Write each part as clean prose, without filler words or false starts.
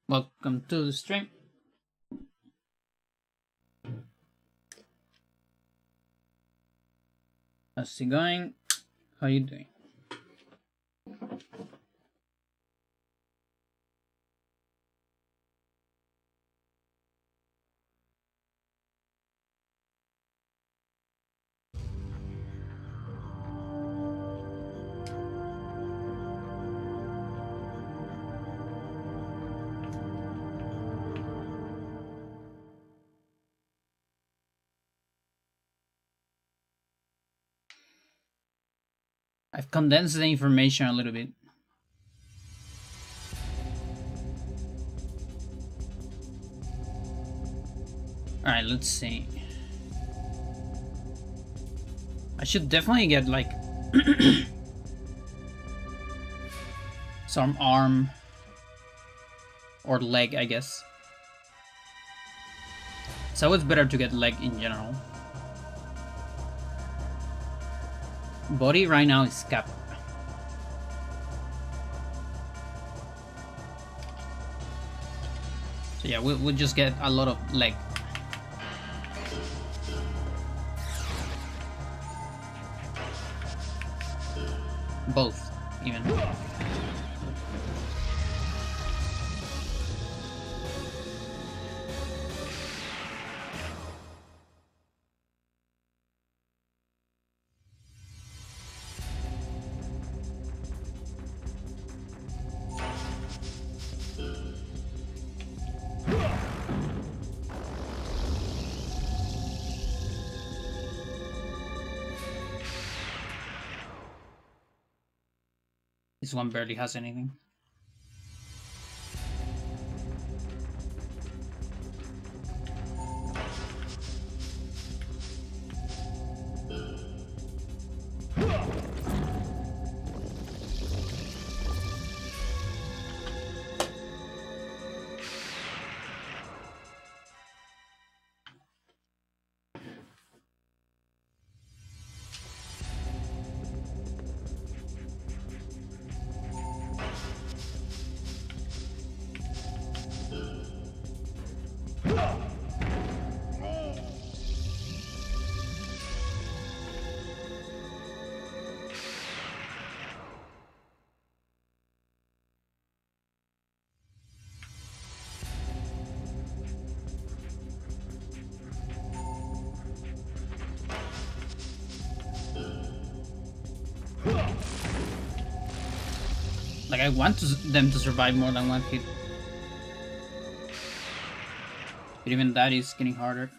Welcome to the stream. How's it going? How you doing? I've condensed the information a little bit. Alright, let's see. I should definitely get like some arm or leg, I guess. So it's better to get leg in general. Body right now is cap. So yeah, we'll just get a lot of leg. Both, even. This one barely has anything. Like, I want them to survive more than one hit. But even that is getting harder.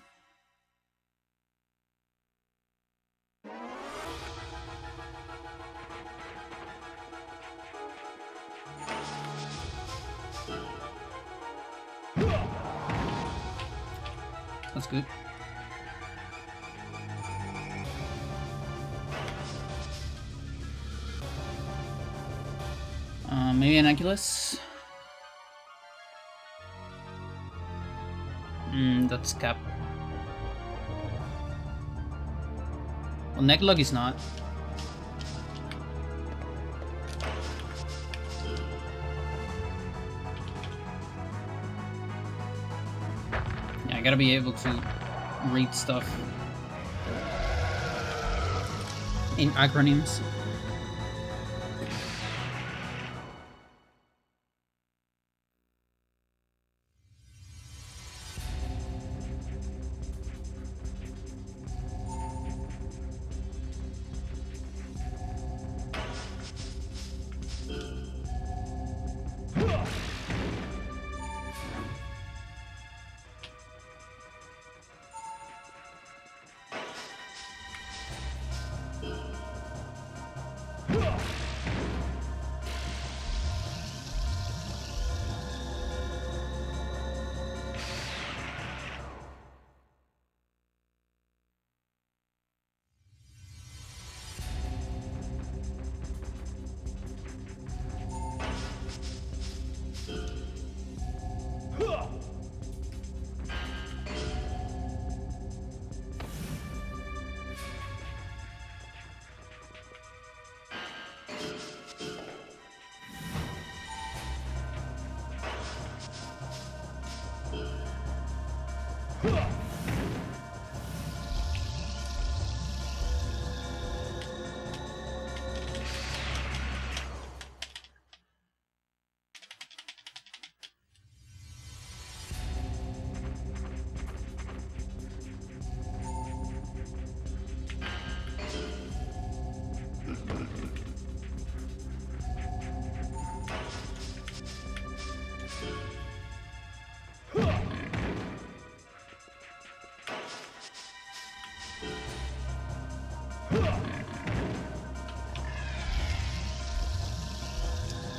That's good. Maybe an Oculus. That's cap. Well, necklog is not. Yeah, I gotta be able to read stuff in acronyms.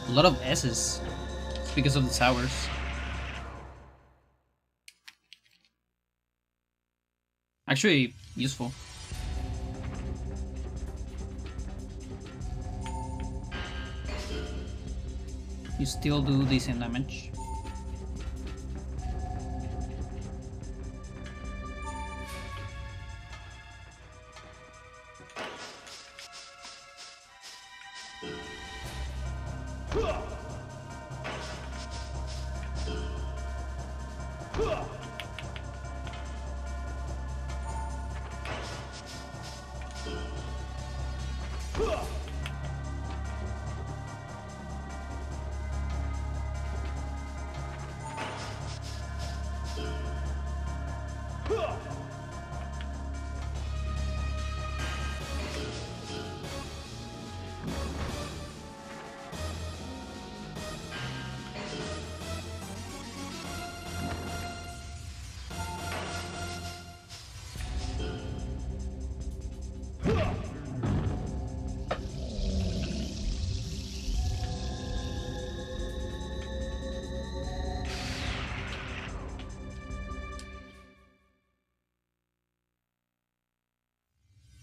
A lot of S's. It's because of the towers. Actually, useful. You still do decent damage.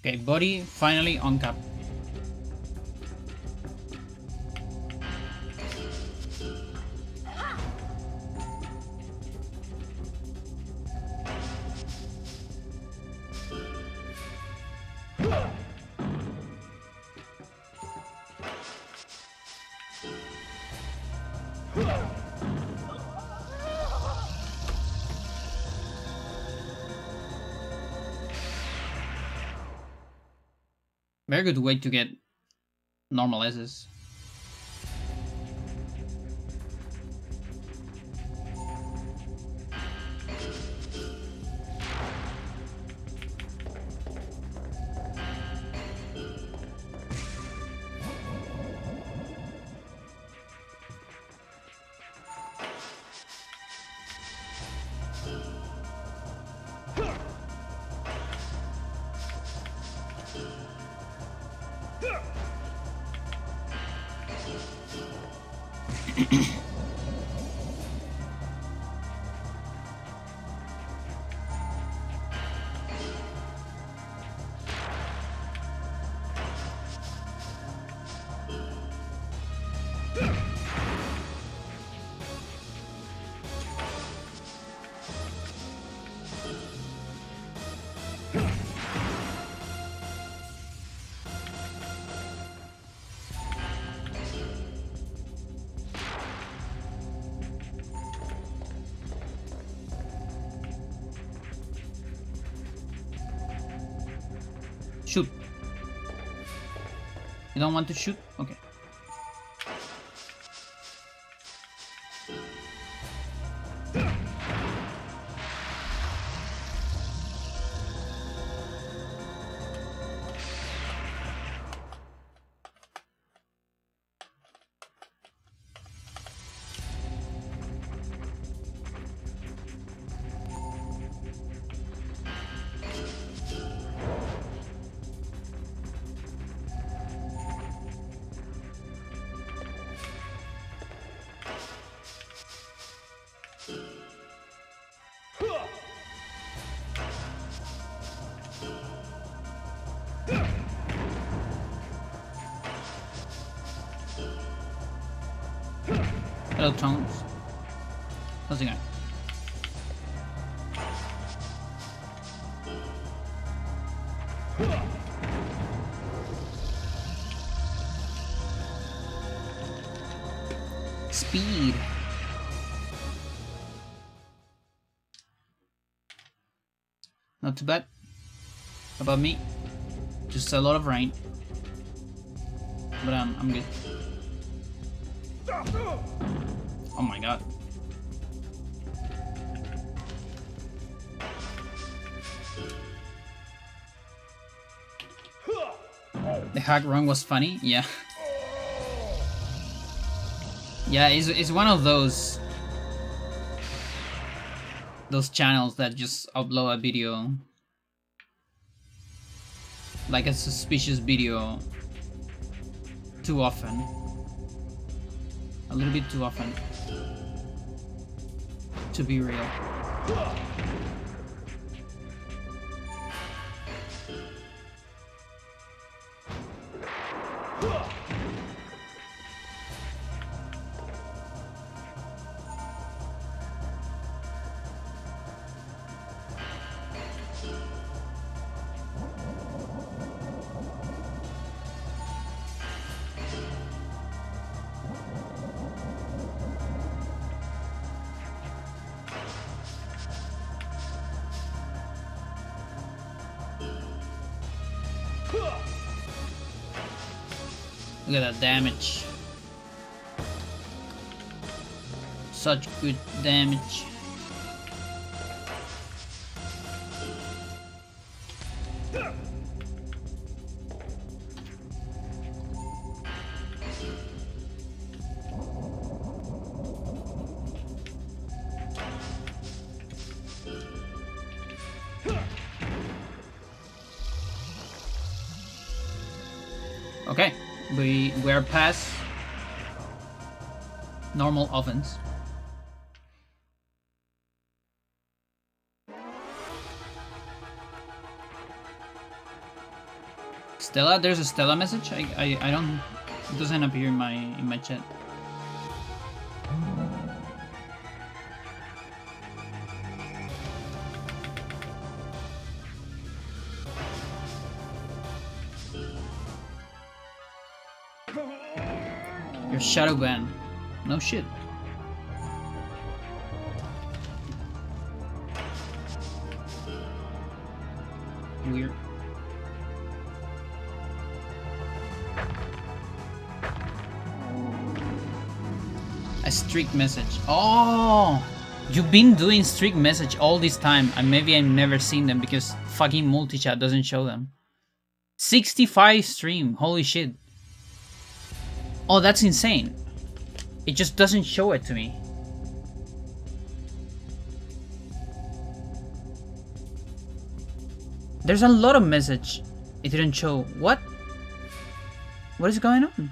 Okay, body finally on cap. Very good way to get normal S's. Shoot. You don't want to shoot? Okay. Hello, Tones. How's it going? Speed. Not too bad. How about me? Just a lot of rain. But I'm good. Oh my god. The hack run was funny, yeah. Yeah, it's one of those channels that just upload a video, like a suspicious video, too often. A little bit too often, to be real. Look at that damage. Such good damage. Okay. We're past normal ovens. Stella, there's a Stella message. I don't. It doesn't appear in my chat. Your shadow ban. No shit. Weird. A streak message. Oh! You've been doing streak message all this time, and maybe I've never seen them because fucking multi-chat doesn't show them. 65 stream. Holy shit. Oh, that's insane. It just doesn't show it to me. There's a lot of message. It didn't show. What? What is going on?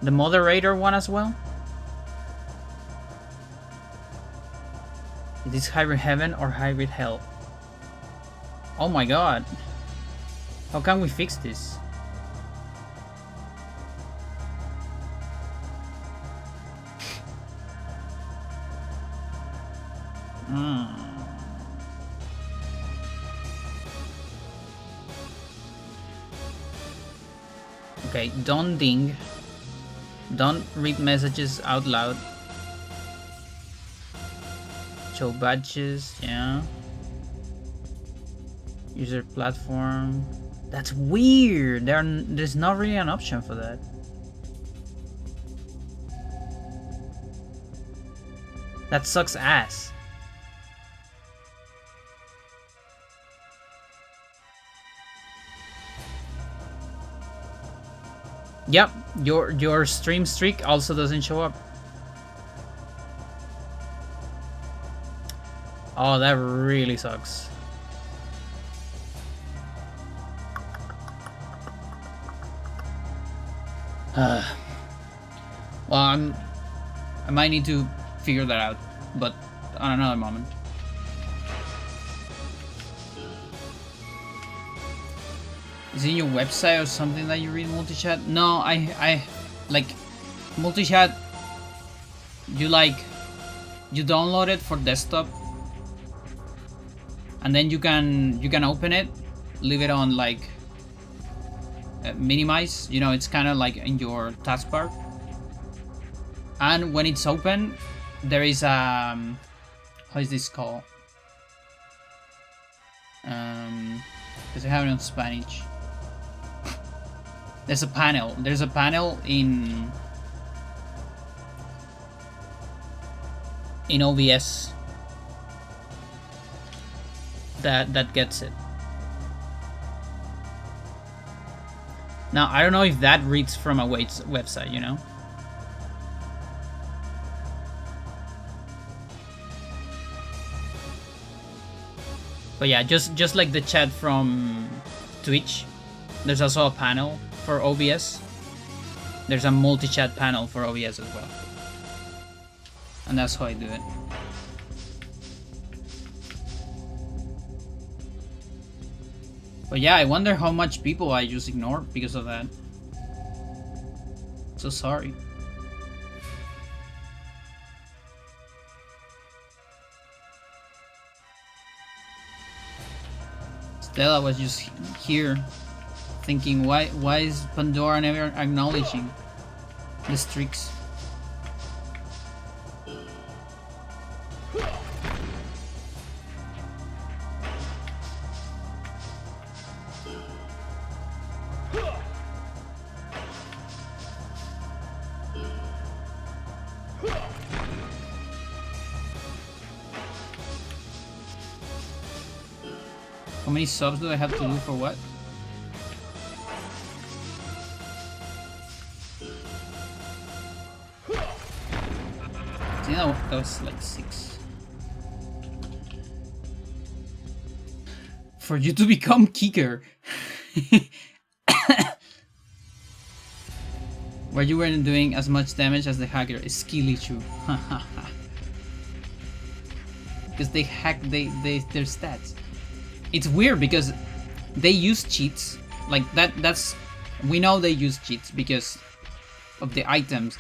The moderator one as well? Is this hybrid heaven or hybrid hell? Oh my god. How can we fix this? Okay, don't ding. Don't read messages out loud. Show badges, yeah. User platform. That's weird. There's not really an option for that. That sucks ass. Yep, your stream streak also doesn't show up. Oh, that really sucks. Well, I might need to figure that out, but on another moment. Is it your website or something that you read multi-chat? No, I like multi-chat. You download it for desktop, and then you can open it, leave it on like minimize. You know, it's kind of like in your taskbar, And when it's open, there is how is this called? Because I have it on Spanish. There's a panel. There's a panel in OBS that gets it. Now I don't know if that reads from a website, you know. But yeah, just like the chat from Twitch, there's also a panel for OBS. There's a multi-chat panel for OBS as well. And that's how I do it. But yeah, I wonder how much people I just ignore because of that. So sorry. Stella was just here thinking, why is Pandora never acknowledging the streaks? How many subs do I have to do for what? I think that was like 6. For you to become kicker. Where you weren't doing as much damage as the hacker is skill issue. Because they hack their stats. It's weird because they use cheats. Like that's we know they use cheats because of the items,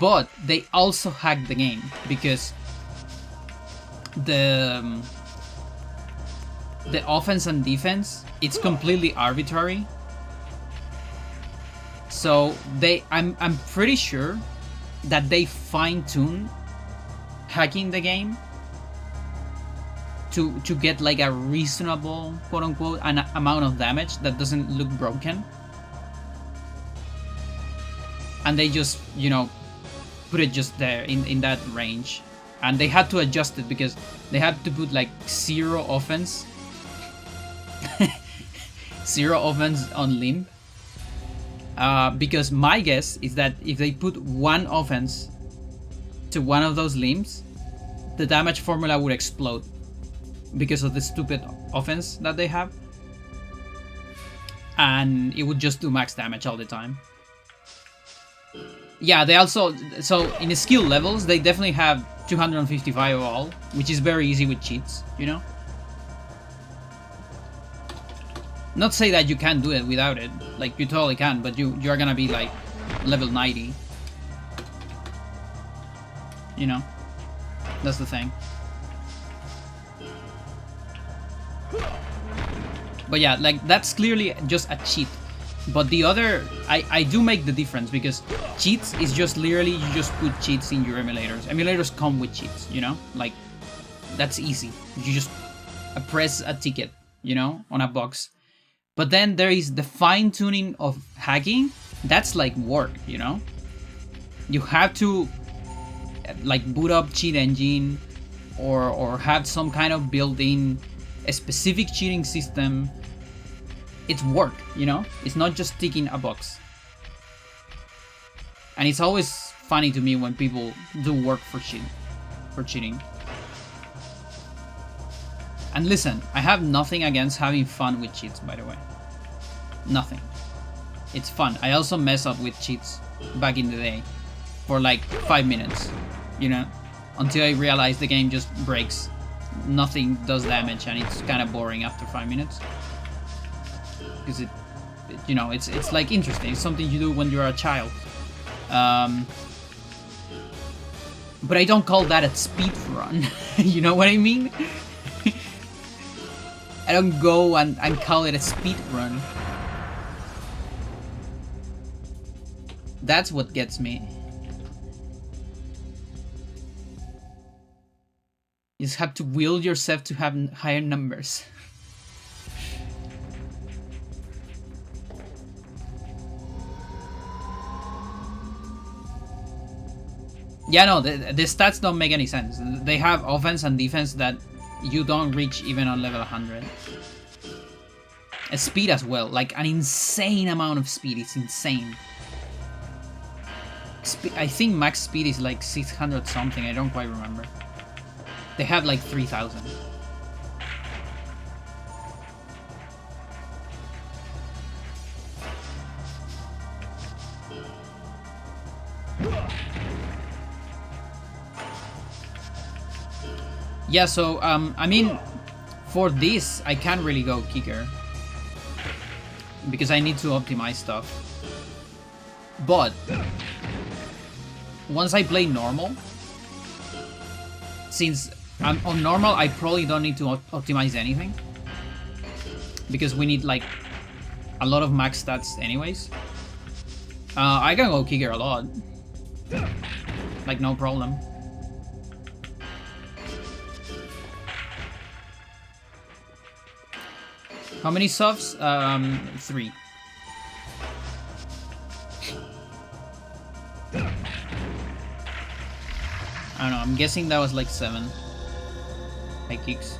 but they also hack the game because the offense and defense, it's completely arbitrary. So I'm pretty sure that they fine-tune hacking the game to get like a reasonable, quote unquote, an amount of damage that doesn't look broken. And they just, you know, put it just there in that range. And they had to adjust it because they had to put like 0 offense. 0 offense on limb. Because my guess is that if they put 1 offense to one of those limbs, the damage formula would explode because of the stupid offense that they have, and it would just do max damage all the time. Yeah, they also, so in the skill levels, they definitely have 255 overall, which is very easy with cheats, you know? Not say that you can't do it without it, like you totally can, but you're gonna be like level 90. You know? That's the thing. But yeah, like that's clearly just a cheat. But the other, I do make the difference because cheats is just literally you just put cheats in your emulators. Emulators come with cheats, you know? Like, that's easy. You just press a ticket, you know, on a box. But then there is the fine-tuning of hacking. That's like work, you know? You have to like boot up cheat engine or have some kind of built-in a specific cheating system. It's work, you know? It's not just ticking a box. And it's always funny to me when people do work for cheating. And listen, I have nothing against having fun with cheats, by the way. Nothing. It's fun. I also mess up with cheats back in the day for like 5 minutes, you know? Until I realize the game just breaks. Nothing does damage and it's kind of boring after 5 minutes. Because it, you know, it's like interesting. It's something you do when you're a child. But I don't call that a speed run. You know what I mean? I don't go and call it a speed run. That's what gets me. You just have to will yourself to have higher numbers. Yeah, no, the stats don't make any sense. They have offense and defense that you don't reach even on level 100. Speed as well, like an insane amount of speed. It's insane. I think max speed is like 600 something, I don't quite remember. They have like 3000. Yeah, so, I mean, for this, I can't really go kicker. Because I need to optimize stuff. But once I play normal, since I'm on normal, I probably don't need to optimize anything. Because we need, like, a lot of max stats anyways. I can go kicker a lot. Like, no problem. How many subs? 3. I don't know, I'm guessing that was like 7. High kicks.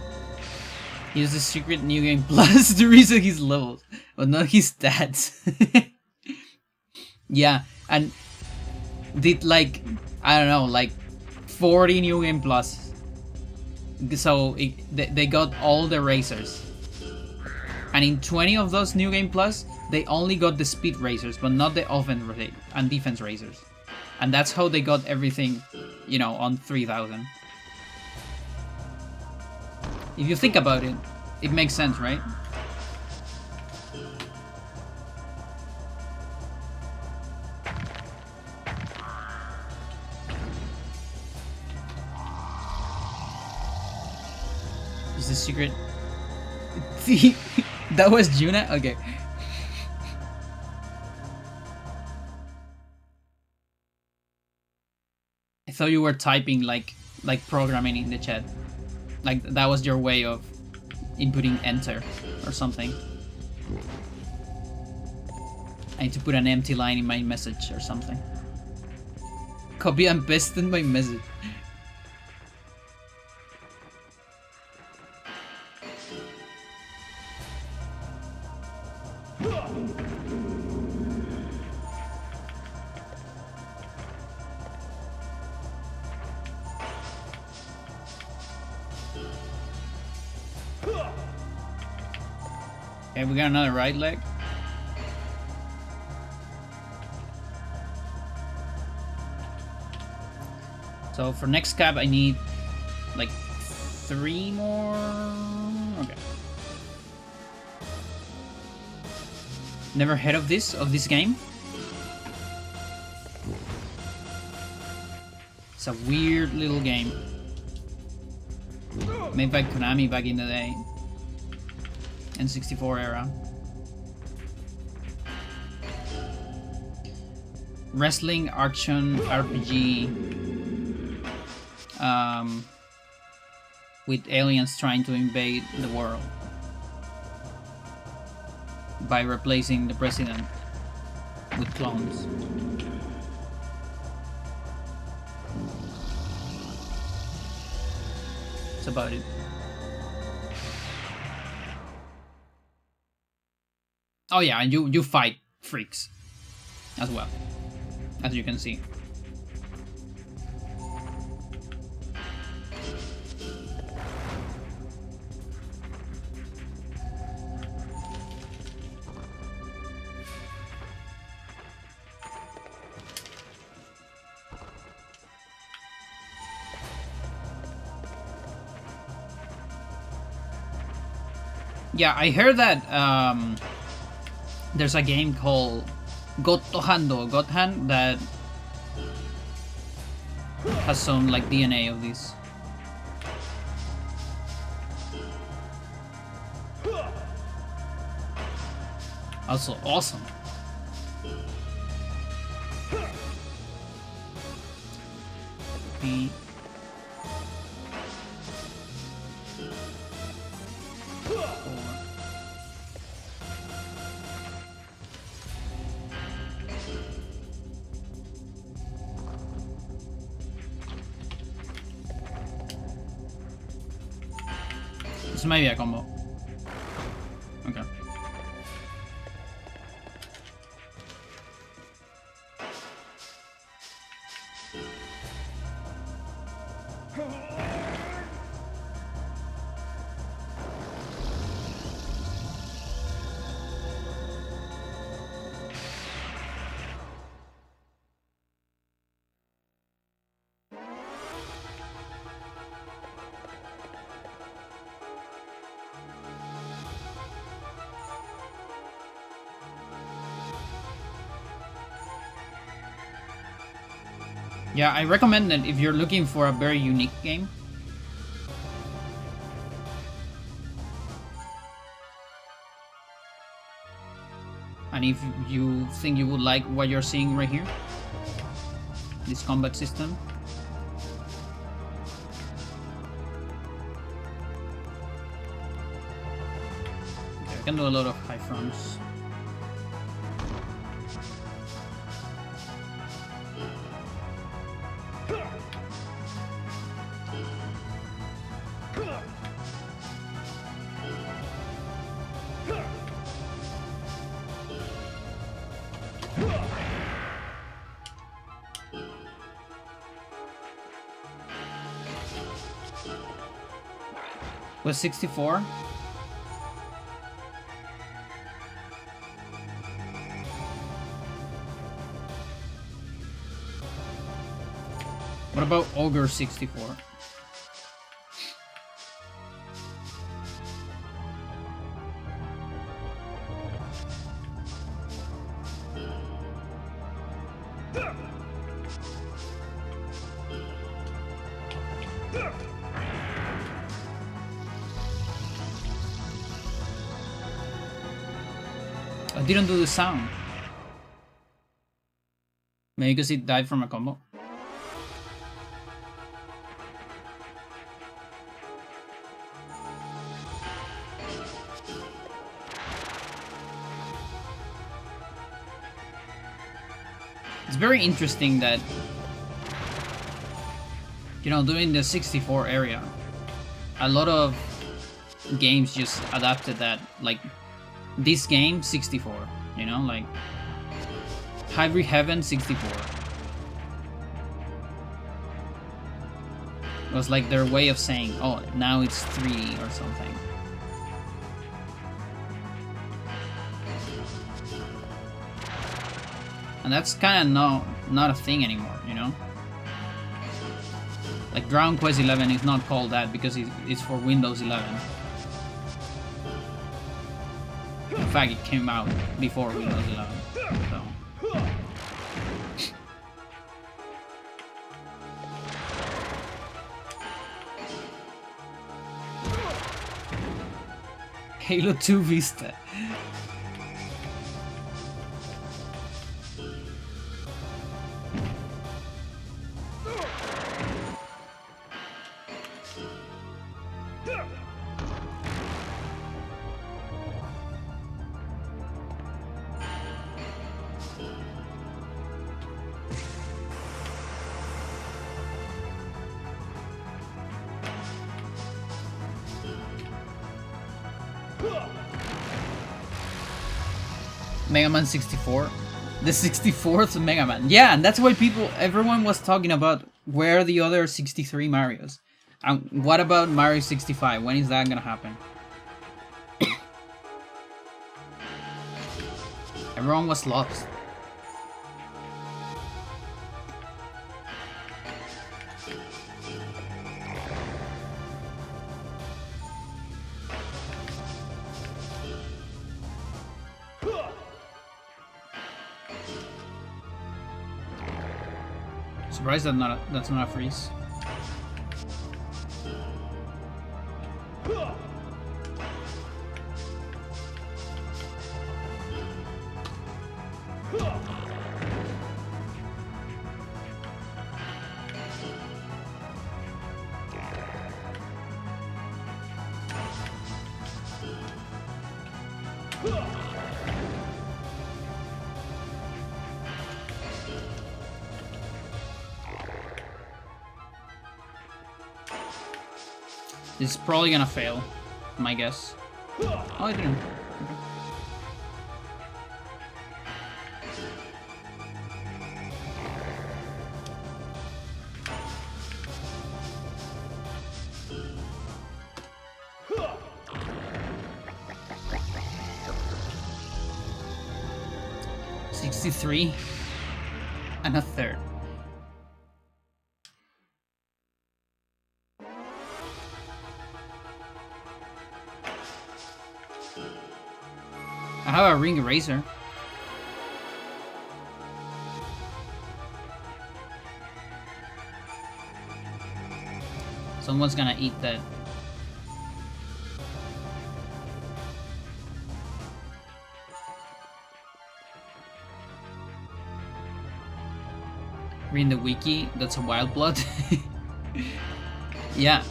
Use the secret new game plus to reset his levels, but not his stats. Yeah, and did like, I don't know, like 40 new game plus. So they got all the racers. And in 20 of those new game plus, they only got the speed racers, but not the offense and defense racers. And that's how they got everything, you know, on 3000. If you think about it, it makes sense, right? Is the secret? That was Juna? Okay. I thought you were typing like programming in the chat. Like that was your way of inputting enter or something. I need to put an empty line in my message or something. Copy and paste in my message. Okay, we got another right leg. So for next cap, I need like 3 more. Okay. Never heard of this game. It's a weird little game made by Konami back in the day. N64 era. Wrestling action RPG with aliens trying to invade the world by replacing the president with clones. That's about it. Oh yeah, and you fight freaks as well, as you can see. Yeah, I heard that there's a game called Godhand that has some like DNA of this. Also awesome. This might be a combo. Okay. Yeah, I recommend that if you're looking for a very unique game. And if you think you would like what you're seeing right here, this combat system. Okay, I can do a lot of high fronts. Was 64? What about Ogre 64? I didn't do the sound. Maybe because it died from a combo. It's very interesting that, you know, doing the 64 area, a lot of games just adapted that, like this game 64, you know, like Hybrid Heaven 64. It was like their way of saying, oh, now it's 3 or something. And that's kind of not a thing anymore, you know? Like Dragon Quest 11 is not called that because it's for Windows 11. In fact, it came out before Windows 11. So. Halo 2 Vista. Mega Man 64, the 64th Mega Man. Yeah, and that's why everyone was talking about where are the other 63 Marios. And what about Mario 65? When is that gonna happen? Everyone was lost. Surprised that's not a freeze. This is probably gonna fail. my guess. Oh, I didn't. Okay. $63 and a third. I have a ring eraser. Someone's gonna eat that. Reading the wiki, that's a wild blood. Yeah.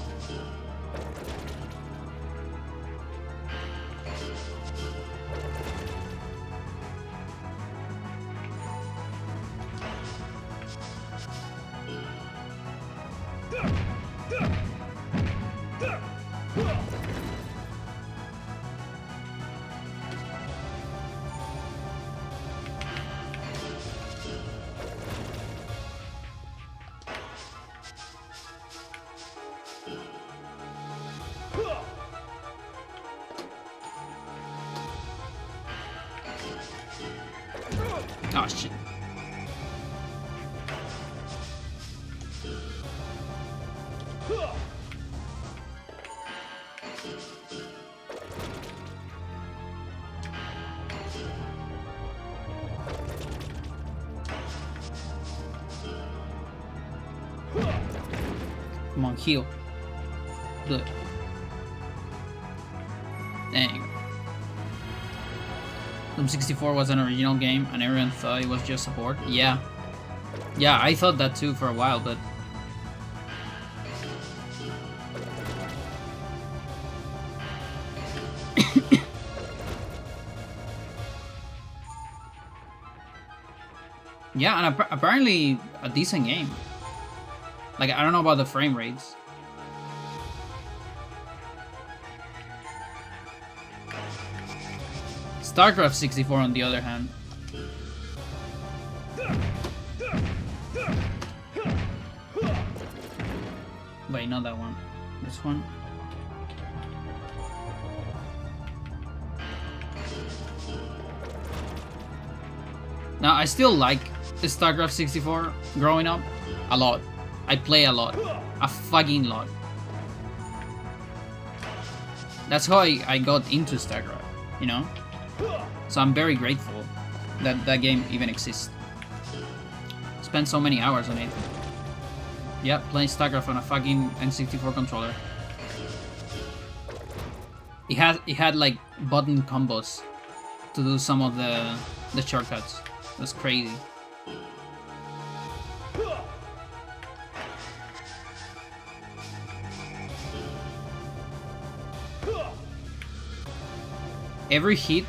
Oh shit. Come on, heal. Good. There you go. Doom 64 was an original game and everyone thought it was just a port. Yeah. Yeah, I thought that too for a while, but... yeah, and apparently a decent game. Like, I don't know about the frame rates. StarCraft 64 on the other hand. Wait, not that one. This one. Now, I still like StarCraft 64 growing up a lot. I play a lot. A fucking lot. That's how I got into StarCraft, you know? So I'm very grateful that that game even exists. Spent so many hours on it. Yeah, playing StarCraft on a fucking N64 controller. It had like button combos to do some of the shortcuts. That's crazy. Every hit,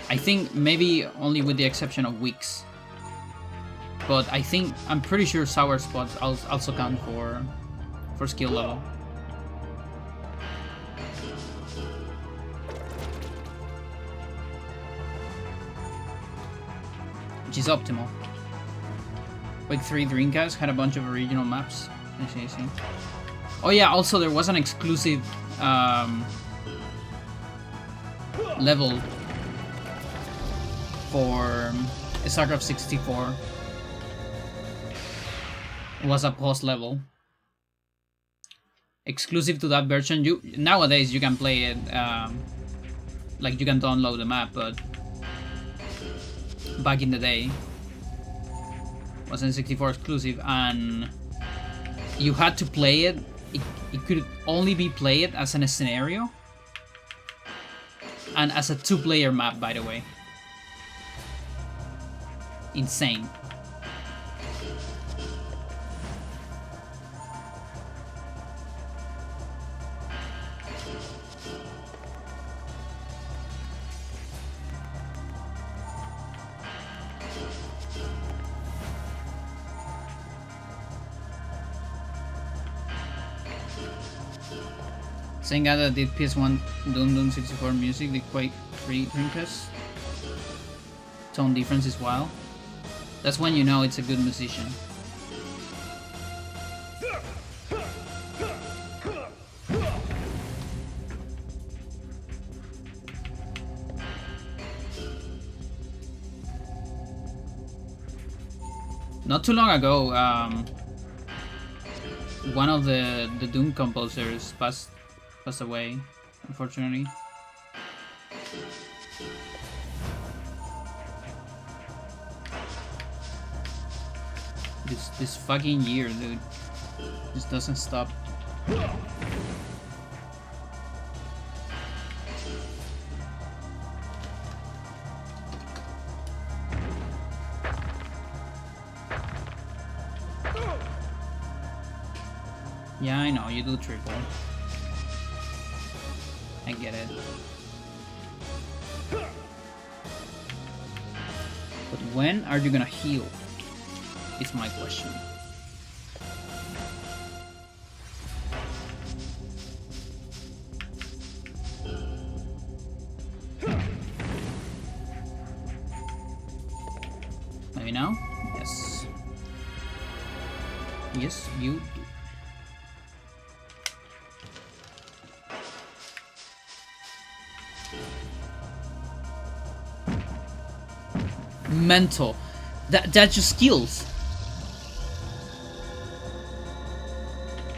I think maybe only with the exception of weeks, but I'm pretty sure sour spots also count for skill level. Which is optimal. Quake 3 Dreamcast had a bunch of original maps. I see. Oh yeah, also there was an exclusive level for StarCraft 64. It was a post level exclusive to that version. Nowadays you can play it like you can download the map, but back in the day it was N64 exclusive and you had to play it. It could only be played as a scenario and as a 2-player map, by the way. Insane. Same guy that did PS1 Doom 64 music, the Quake 3 Dreamcast. Tone difference is wild. That's when you know it's a good musician. Not too long ago, one of the Doom composers passed away, unfortunately. This fucking year, dude, just doesn't stop. Yeah, I know, you do triple. I get it. But when are you gonna heal? Is my question. Maybe now? Yes. Yes, you do. Mental. That's just skills.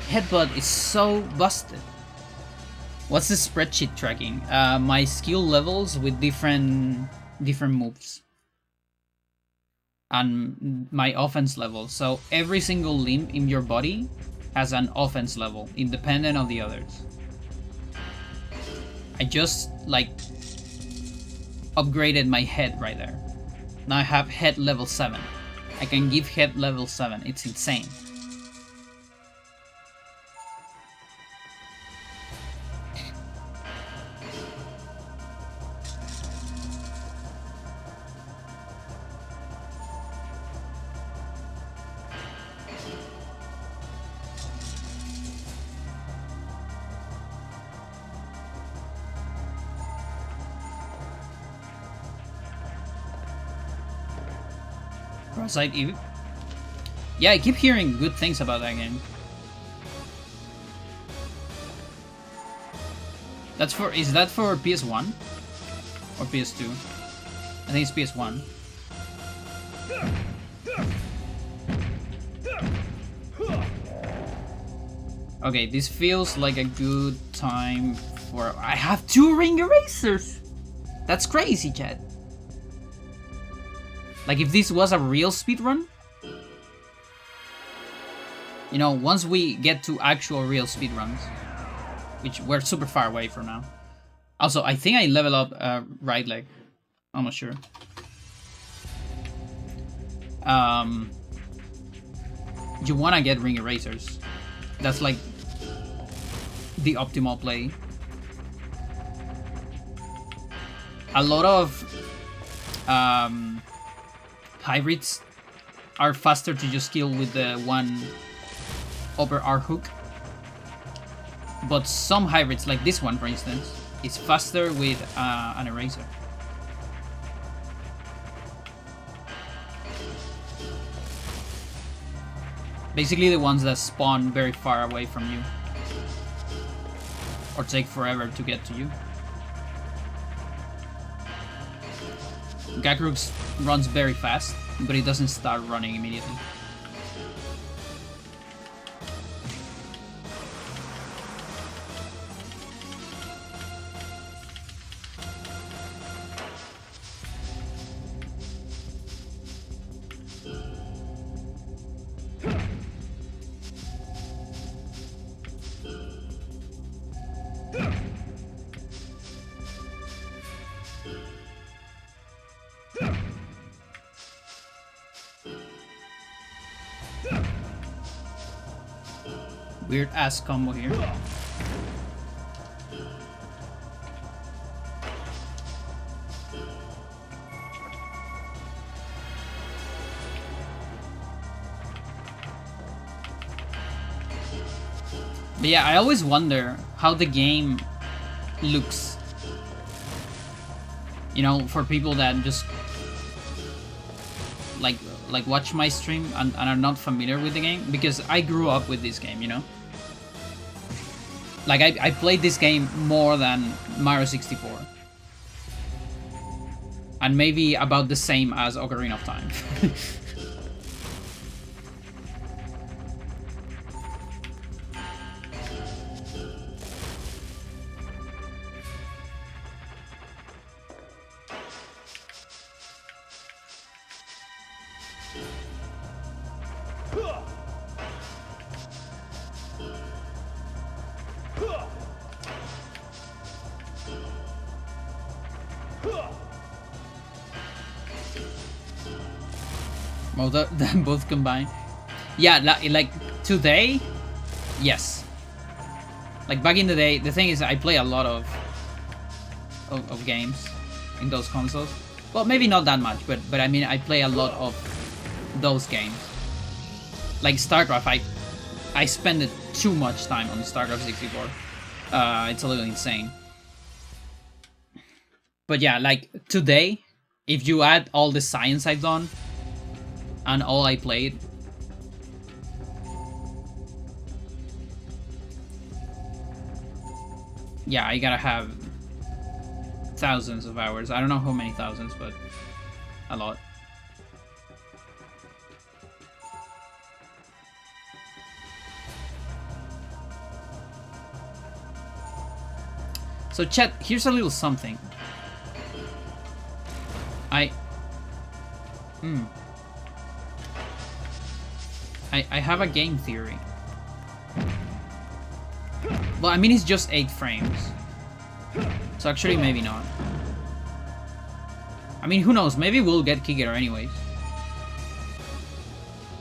Headbutt is so busted. What's the spreadsheet tracking? My skill levels with different moves. And my offense level. So every single limb in your body has an offense level, independent of the others. I just like upgraded my head right there. Now I have head level 7. I can give head level 7. It's insane. Cross-eyed Eve? Yeah, I keep hearing good things about that game. That's for, is that for PS1? Or PS2? I think it's PS1. Okay, this feels like a good time for... I have 2 ring erasers! That's crazy, chat. Like, if this was a real speedrun, you know, once we get to actual real speedruns, which we're super far away from now. Also, I think I level up right leg. I'm not sure. You wanna get ring erasers. That's like the optimal play. A lot of hybrids are faster to just kill with the one upper R hook. But some hybrids, like this one for instance, is faster with an eraser. Basically the ones that spawn very far away from you. Or take forever to get to you. Gakrux runs very fast, but it doesn't start running immediately. Weird ass combo here. But yeah, I always wonder how the game looks. You know, for people that just like watch my stream and are not familiar with the game, because I grew up with this game, you know? Like, I played this game more than Mario 64. And maybe about the same as Ocarina of Time. Well, both combined. Yeah, like today, yes. Like back in the day, the thing is, I play a lot of games in those consoles. Well, maybe not that much, but I mean, I play a lot of those games. Like StarCraft, I spend too much time on StarCraft 64. It's a little insane. But yeah, like today, if you add all the science I've done and all I played, yeah, I gotta have thousands of hours. I don't know how many thousands, but a lot. So chat, here's a little something. I have a game theory. Well, I mean, it's just 8 frames. So actually, maybe not. I mean, who knows? Maybe we'll get Kicker anyways.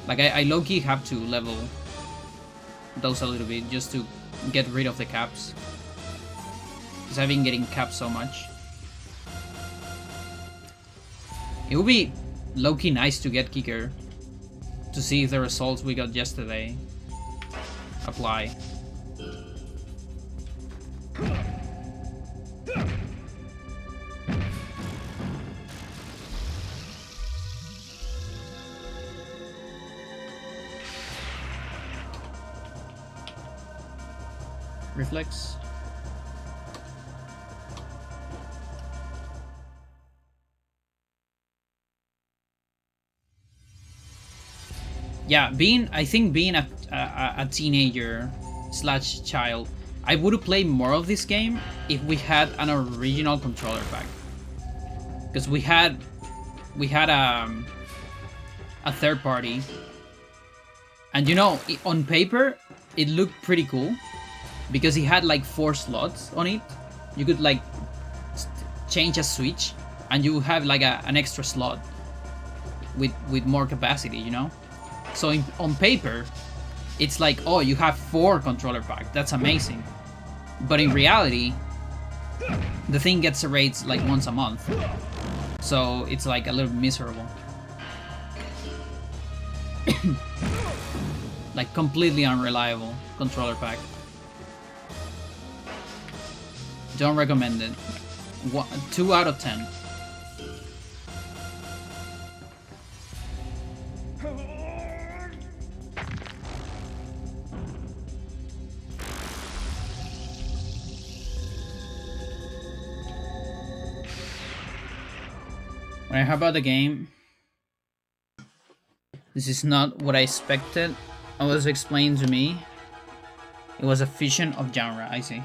Like, I low-key have to level those a little bit just to get rid of the caps. Because I've been getting capped so much. It would be low-key nice to get Kicker to see if the results we got yesterday apply. Reflex. Yeah, I think being a teenager / child, I would have played more of this game if we had an original controller pack. Because we had a third party, and you know, on paper it looked pretty cool because it had like 4 slots on it. You could like change a switch, and you have like an extra slot with more capacity, you know. So on paper, it's like, oh, you have 4 controller packs. That's amazing. But in reality, the thing gets erased like once a month. So it's like a little miserable. Like completely unreliable controller pack. Don't recommend it. 2 out of 10. Right, how about the game? This is not what I expected. It was explained to me. It was a fusion of genre, I see.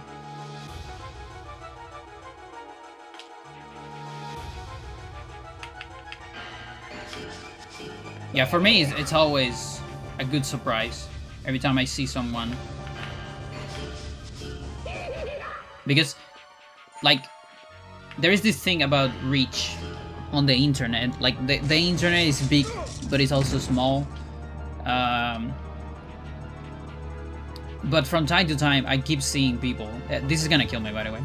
Yeah, for me, it's always a good surprise every time I see someone. Because, like, there is this thing about reach on the internet. Like, the internet is big, but it's also small. But from time to time, I keep seeing people. This is gonna kill me, by the way.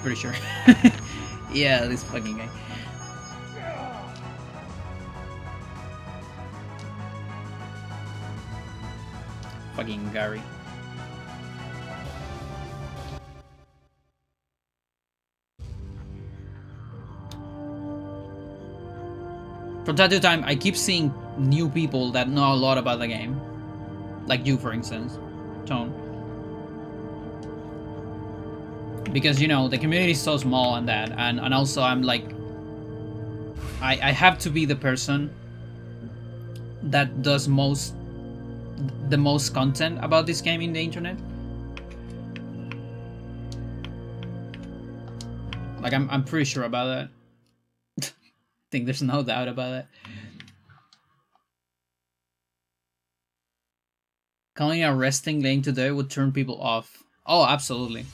Pretty sure. Yeah, this fucking guy. Fucking Gary. From time to time, I keep seeing new people that know a lot about the game. Like you, for instance, Tone. Because, you know, the community is so small and that, and also I'm like, I have to be the person that does the most content about this game in the internet. Like, I'm pretty sure about that. I think there's no doubt about that. Calling a wrestling game today would turn people off. Oh, absolutely.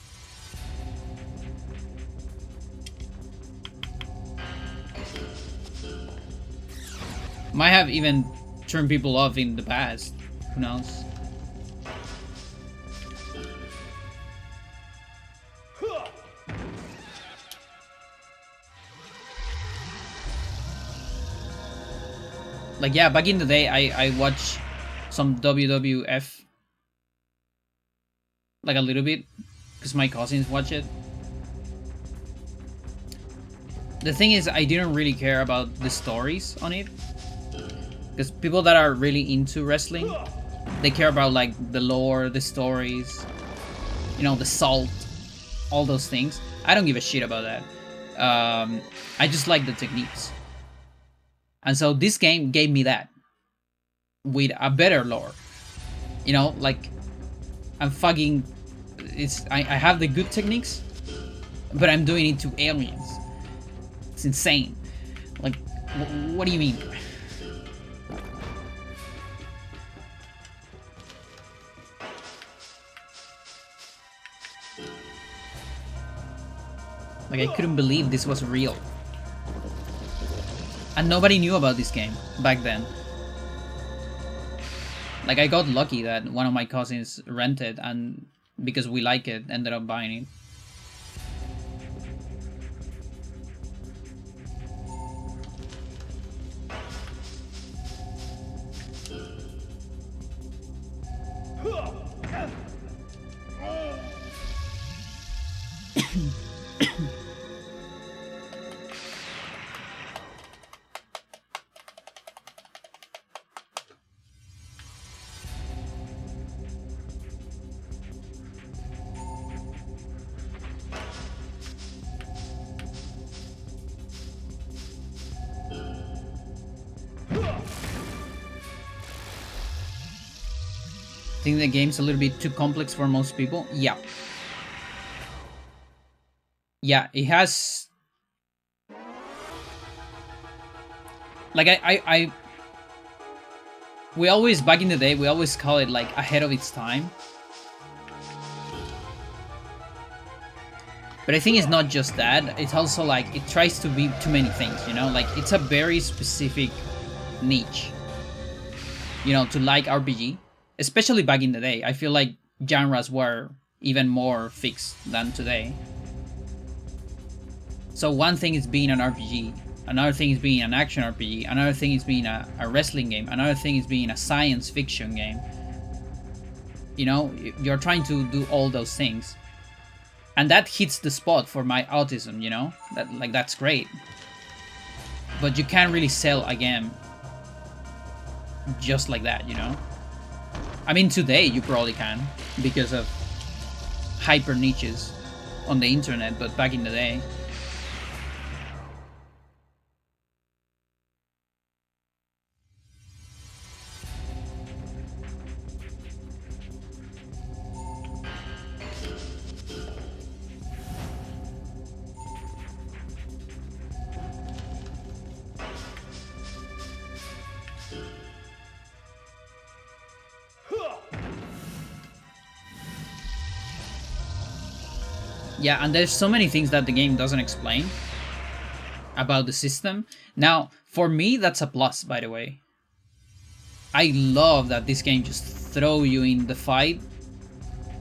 Might have even turned people off in the past. Who knows? Like, yeah, back in the day, I watched some WWF. Like, a little bit. Because my cousins watch it. The thing is, I didn't really care about the stories on it. Because people that are really into wrestling, they care about, like, the lore, the stories, you know, the salt, all those things. I don't give a shit about that. I just like the techniques. And so this game gave me that. With a better lore. You know, like, I'm fucking... I have the good techniques, but I'm doing it to aliens. It's insane. Like, what do you mean? Like, I couldn't believe this was real. And nobody knew about this game back then. Like, I got lucky that one of my cousins rented, and because we like it, ended up buying it. Think the game's a little bit too complex for most people? Yeah. Yeah, it has... Like, we always, back in the day, we always call it, like, ahead of its time. But I think it's not just that, it's also, like, it tries to be too many things, you know? Like, it's a very specific niche, you know, to like RPG. Especially back in the day, I feel like genres were even more fixed than today. So one thing is being an RPG, another thing is being an action RPG, another thing is being a wrestling game, another thing is being a science fiction game. You know, you're trying to do all those things. And that hits the spot for my autism, you know? That's great. But you can't really sell a game just like that, you know? I mean, today you probably can, because of hyper niches on the internet, but back in the day... Yeah, and there's so many things that the game doesn't explain about the system. Now, for me, that's a plus, by the way. I love that this game just throw you in the fight.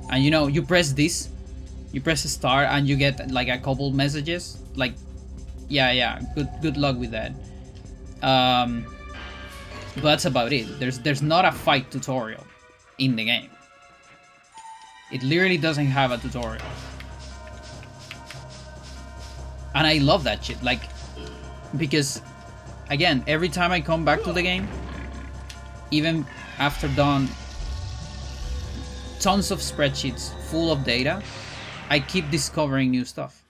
And, you know, you press this, you press a star, and you get, like, a couple messages. Like, yeah, good luck with that. But that's about it. There's not a fight tutorial in the game. It literally doesn't have a tutorial. And I love that shit, like, because again, every time I come back to the game, even after done tons of spreadsheets full of data, I keep discovering new stuff.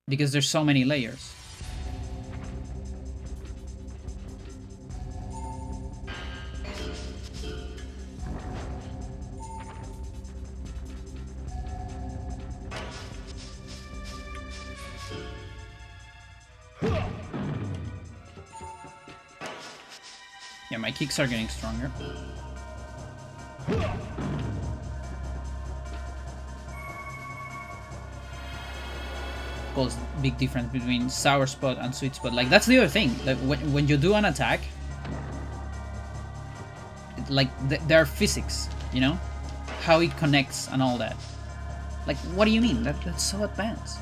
Because there's so many layers. Yeah, my kicks are getting stronger. Of course, big difference between sour spot and sweet spot. Like, that's the other thing. Like, when you do an attack, like, there are physics, you know? How it connects and all that. Like, what do you mean? That's so advanced.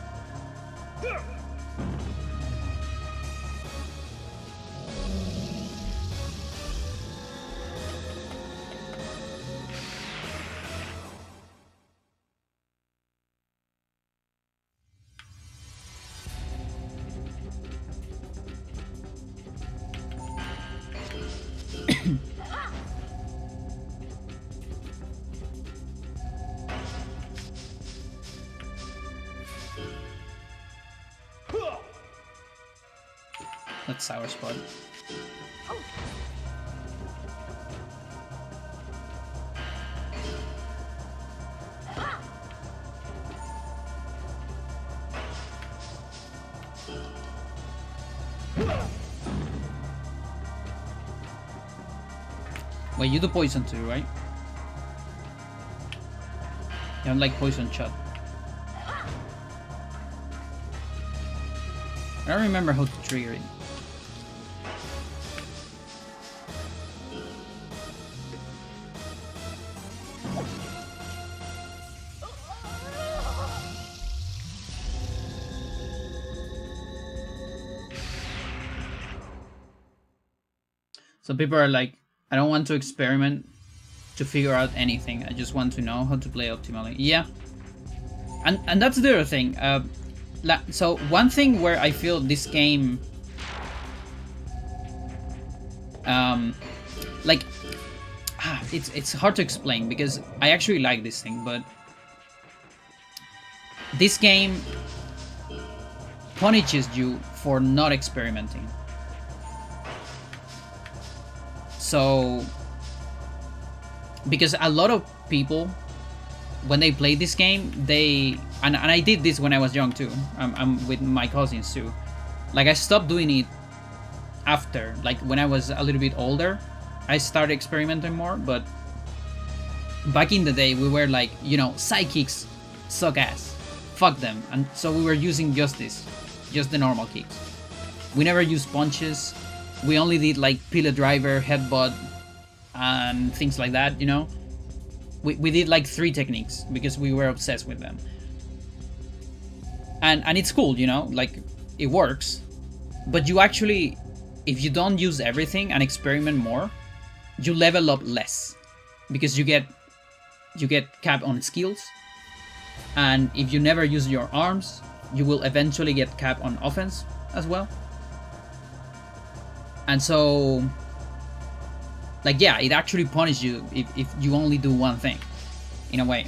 That's sour spot. Wait, you do poison too, right? You don't like poison shot. I don't remember how to trigger it. So people are like, I don't want to experiment to figure out anything. I just want to know how to play optimally. Yeah. And that's the other thing. So one thing where I feel this game... like... it's hard to explain because I actually like this thing, but... This game punishes you for not experimenting. So, because a lot of people, when they play this game, and I did this when I was young too. I'm with my cousins too. Like, I stopped doing it after, like when I was a little bit older, I started experimenting more. But back in the day, we were like, you know, sidekicks suck ass, fuck them, and so we were using just the normal kicks. We never used punches. We only did like pillar driver, headbutt, and things like that, you know? We did like 3 techniques because we were obsessed with them. And it's cool, you know? Like, it works. But you actually, if you don't use everything and experiment more, you level up less. Because you get capped on skills. And if you never use your arms, you will eventually get capped on offense as well. And so, like, yeah, it actually punishes you if you only do one thing, in a way.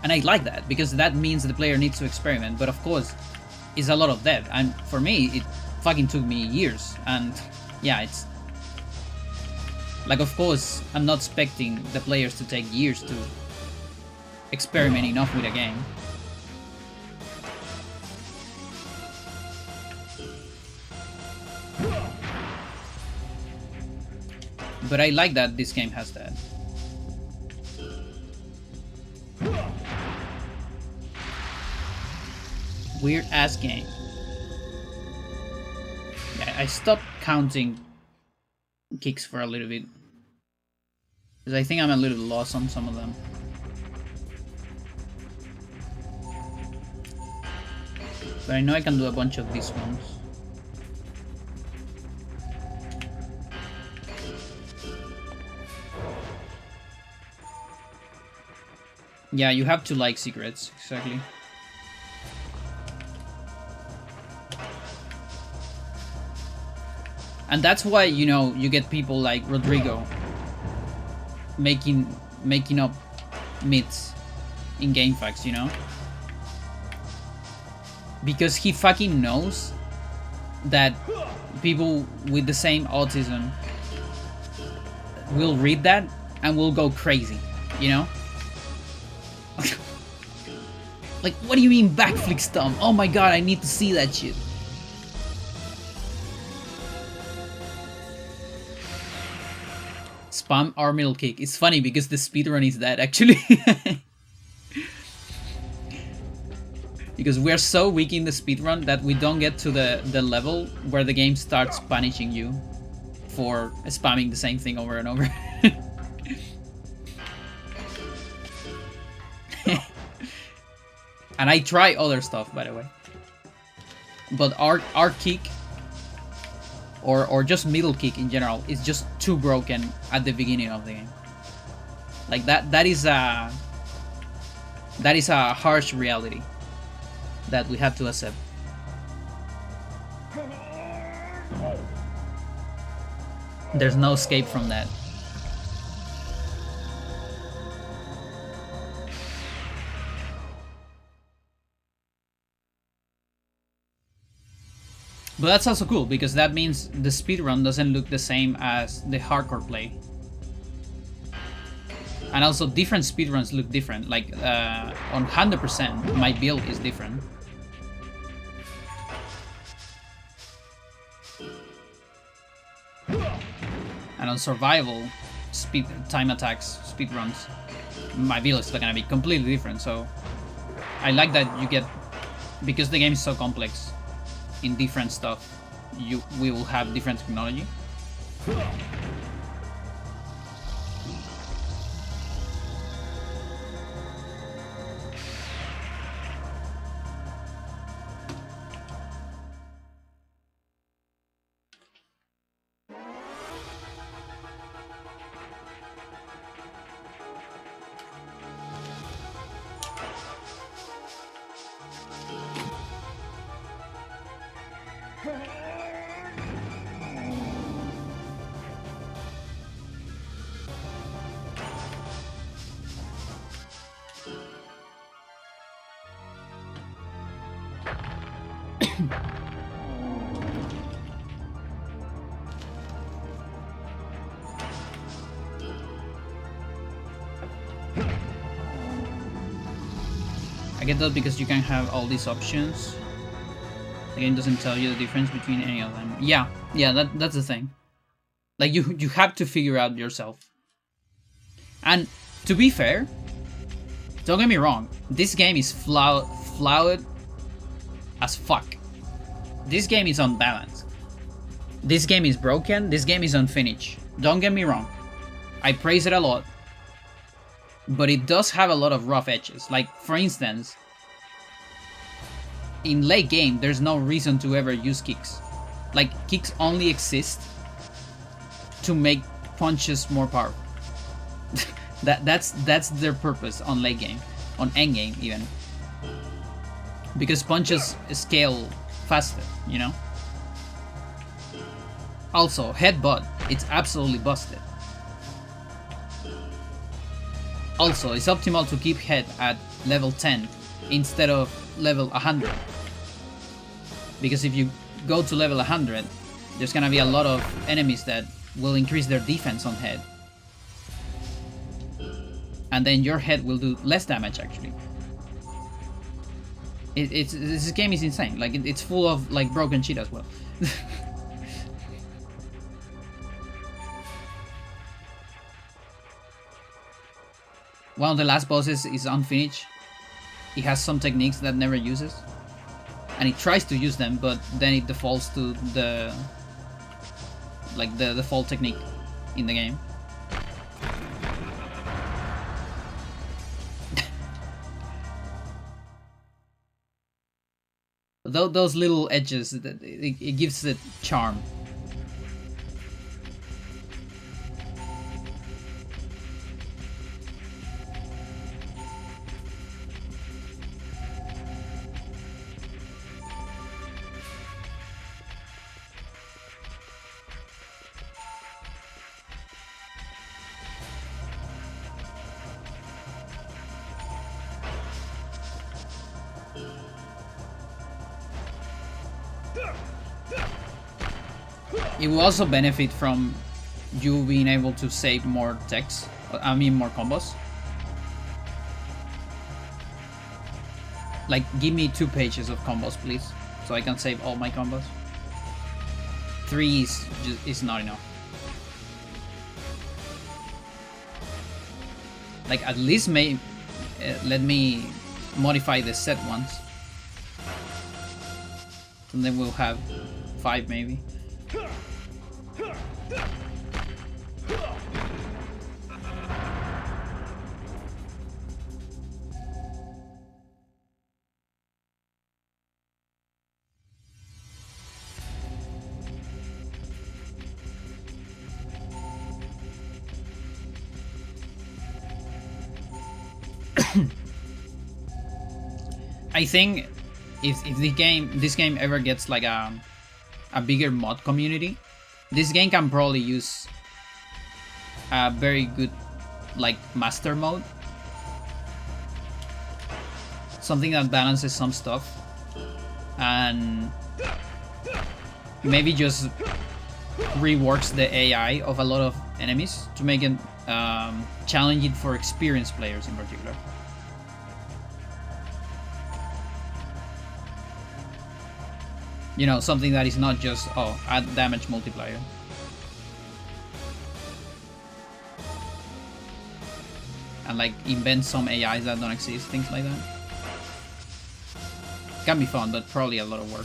And I like that, because that means the player needs to experiment, but of course, it's a lot of that. And for me, it fucking took me years, and yeah, it's... Like, of course, I'm not expecting the players to take years to experiment enough with a game. But I like that this game has that. Weird ass game. Yeah, I stopped counting kicks for a little bit, because I think I'm a little lost on some of them. But I know I can do a bunch of these ones. Yeah, you have to like secrets, exactly. And that's why, you know, you get people like Rodrigo making up myths in GameFAQs, you know? Because he fucking knows that people with the same autism will read that and will go crazy, you know? Like, what do you mean backflip stomp? Oh my god, I need to see that shit. Spam R middle kick. It's funny because the speedrun is that actually. Because we're so weak in the speedrun that we don't get to the level where the game starts punishing you for spamming the same thing over and over. And I try other stuff, by the way. But our kick, or just middle kick in general, is just too broken at the beginning of the game. Like that is a harsh reality that we have to accept. There's no escape from that. But that's also cool, because that means the speedrun doesn't look the same as the hardcore play. And also different speedruns look different. Like on 100%, my build is different. And on survival, time attacks, speedruns, my build is gonna be completely different. So I like that you get, because the game is so complex in different stuff, we will have different technology. I get that because you can have all these options. The game doesn't tell you the difference between any of them. Yeah, that's the thing. Like you have to figure out yourself. And to be fair, don't get me wrong, this game is flawed as fuck. This game is unbalanced. This game is broken. This game is unfinished. Don't get me wrong. I praise it a lot. But it does have a lot of rough edges. Like, for instance, in late game, there's no reason to ever use kicks. Like, kicks only exist to make punches more powerful. That's their purpose on late game, on end game even. Because punches scale faster, you know? Also, headbutt, it's absolutely busted. Also, it's optimal to keep head at level 10 instead of level 100. Because if you go to level 100, there's gonna be a lot of enemies that will increase their defense on head. And then your head will do less damage, actually. This game is insane. Like, it's full of, like, broken shit as well. One of the last bosses is unfinished. It has some techniques that never uses. And it tries to use them, but then it defaults to the default technique in the game. Those little edges, it gives it charm. It will also benefit from you being able to save more text. I mean, more combos. Like, give me 2 pages of combos, please, so I can save all my combos. 3 is not enough. Like, at least let me modify the set ones. And then we'll have 5 maybe. I think if this game ever gets like a bigger mod community, this game can probably use a very good like master mode, something that balances some stuff, and maybe just reworks the AI of a lot of enemies to make it challenging for experienced players in particular. You know, something that is not just, oh, add damage multiplier. And like invent some AIs that don't exist, things like that. Can be fun, but probably a lot of work.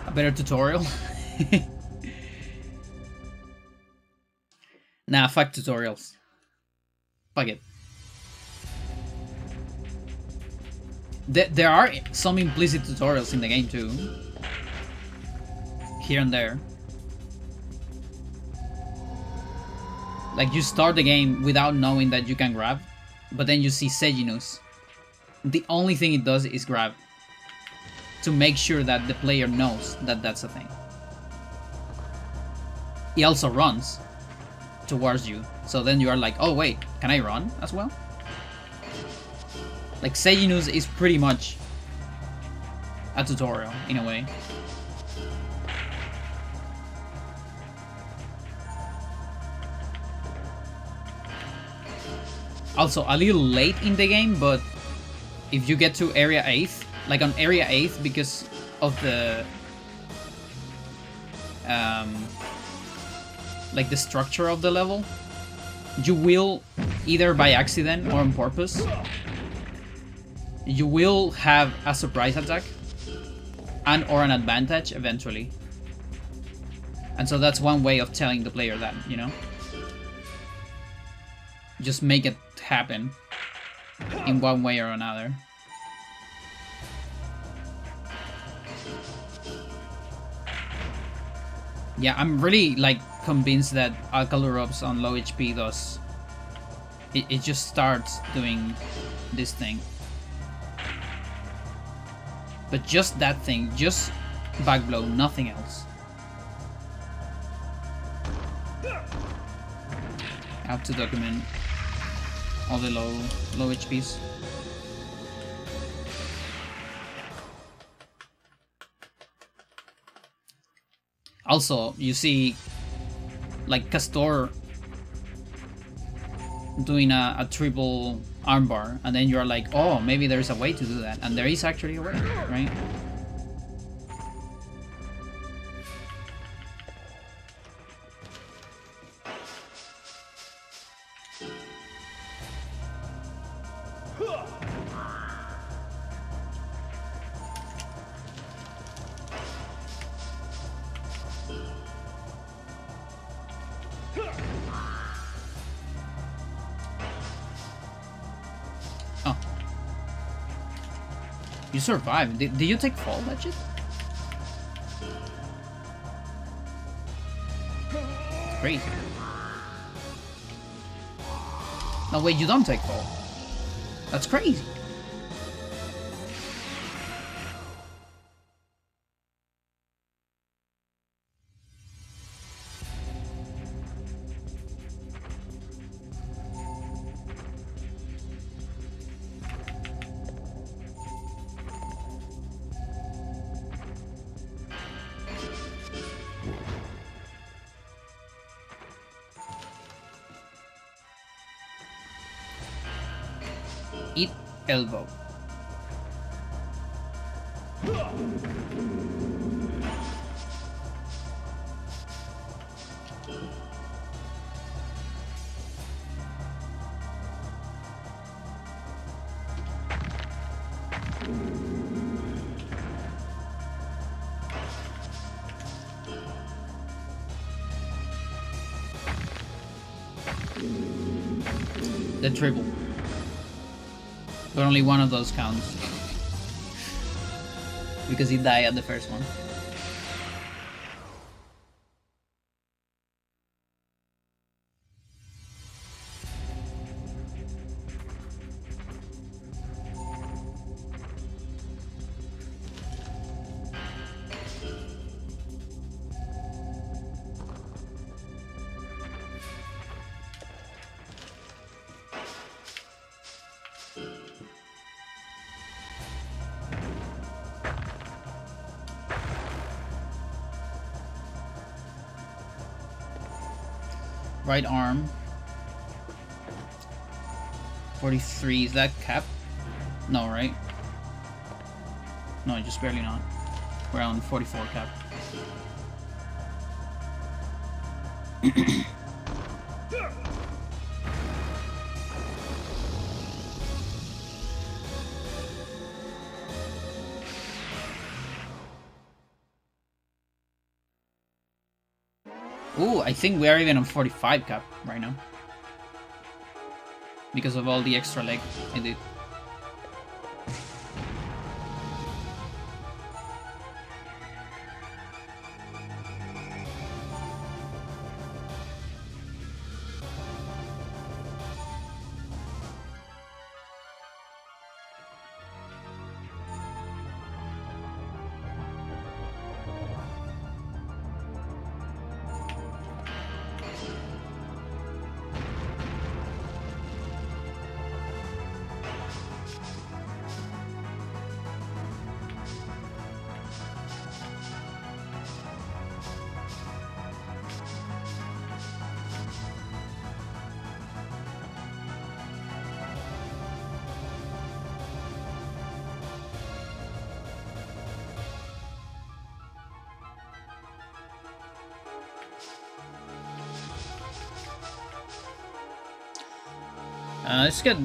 A better tutorial? Nah, fuck tutorials. Fuck it. There are some implicit tutorials in the game too. Here and there. Like you start the game without knowing that you can grab, but then you see Seginus. The only thing it does is grab. To make sure that the player knows that that's a thing. He also runs towards you. So then you are like, oh wait, can I run as well? Like Seginus is pretty much a tutorial in a way. Also a little late in the game, but if you get to area 8th, like on area 8th, because of the like the structure of the level, you will, either by accident or on purpose, you will have a surprise attack and or an advantage eventually. And so that's one way of telling the player that, you know? Just make it happen in one way or another. Yeah, I'm really like convinced that Alcalurops on low HP does. It just starts doing this thing. But just that thing, just back blow, nothing else. I have to document all the low HPs. Also, you see like Castor doing a triple armbar, and then you're like, oh, maybe there's a way to do that, and there is actually a way, right? You survived. Did you take fall, legit? It's crazy. No, wait, you don't take fall. That's crazy. Eat elbow. The triple. But only one of those counts. Because he died at the first one. Right arm. 43, is that cap? No, right? No, just barely not. We're on 44 cap. Ooh, I think we are even on 45 cap right now. Because of all the extra leg I did.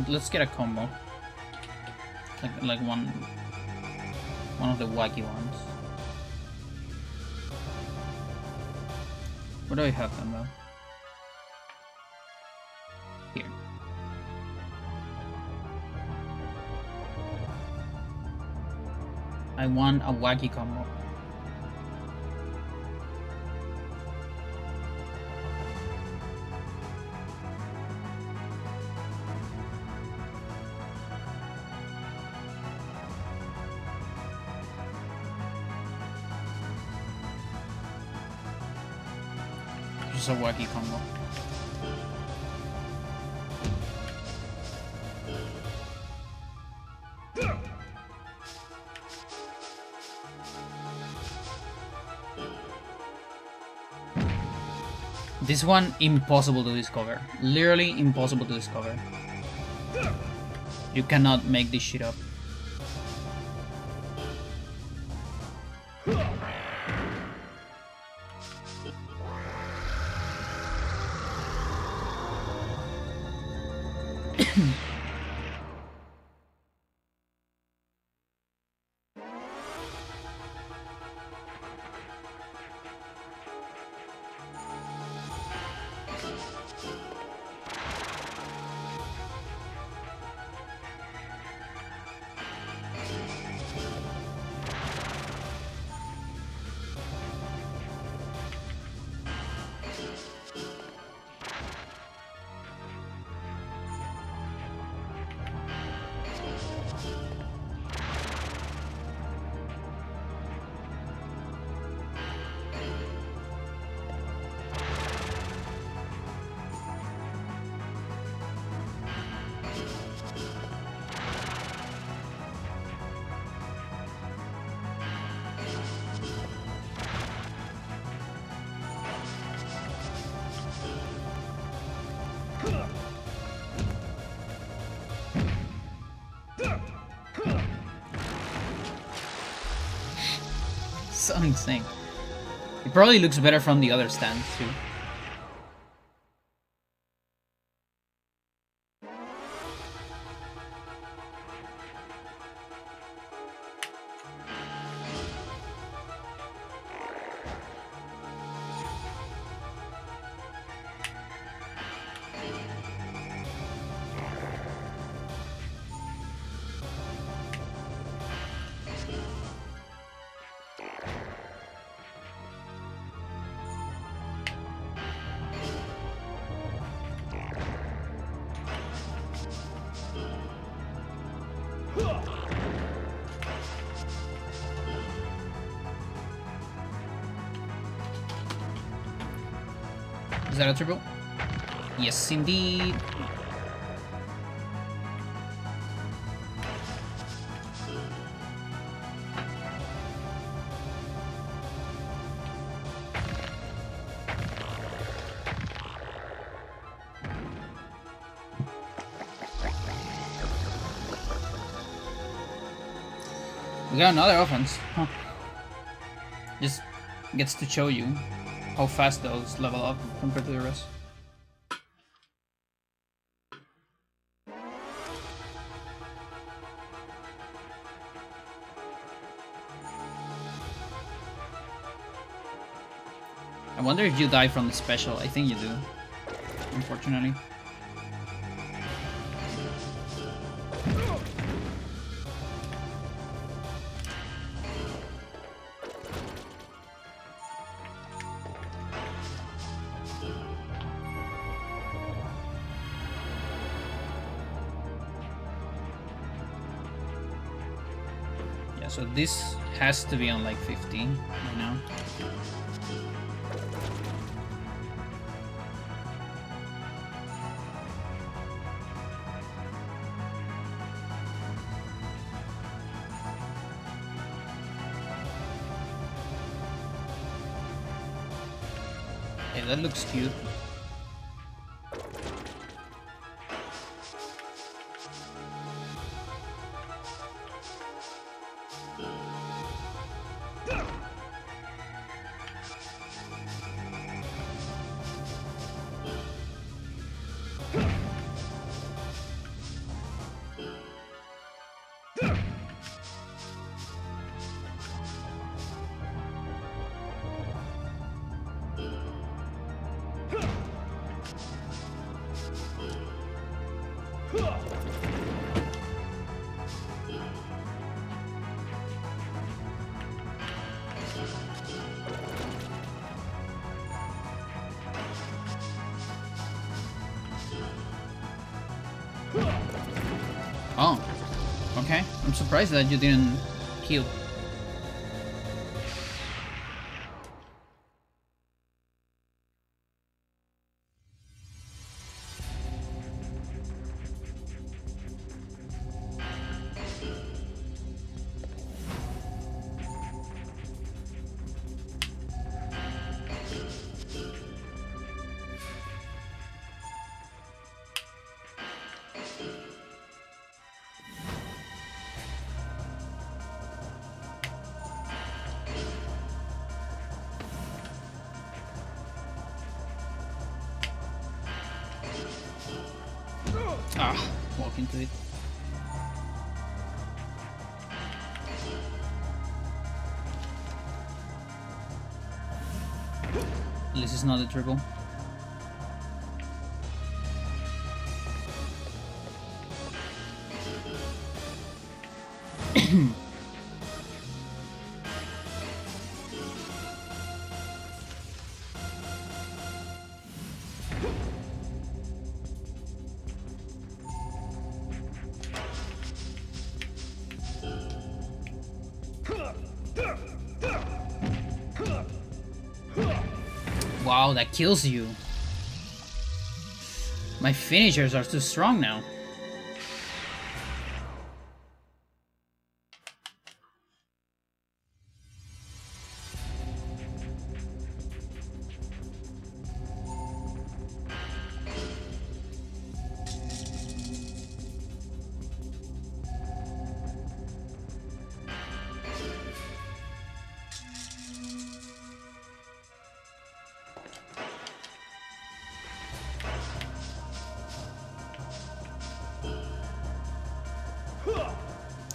Let's get a combo. Like one of the wacky ones. Where do I have them though? Here. I want a wacky combo. Just a wacky combo. This one, impossible to discover. Literally impossible to discover. You cannot make this shit up. So insane. It probably looks better from the other stands too. Is that a turbo? Yes, indeed. We got another offense. Huh. Just gets to show you how fast those level up compared to the rest. I wonder if you die from the special. I think you do, unfortunately. So this has to be on like 15 right now. Hey, that looks cute. Oh, okay. I'm surprised that you didn't heal. Ah, walk into it. At least it's not a triple. Wow, that kills you. My finishers are too strong now.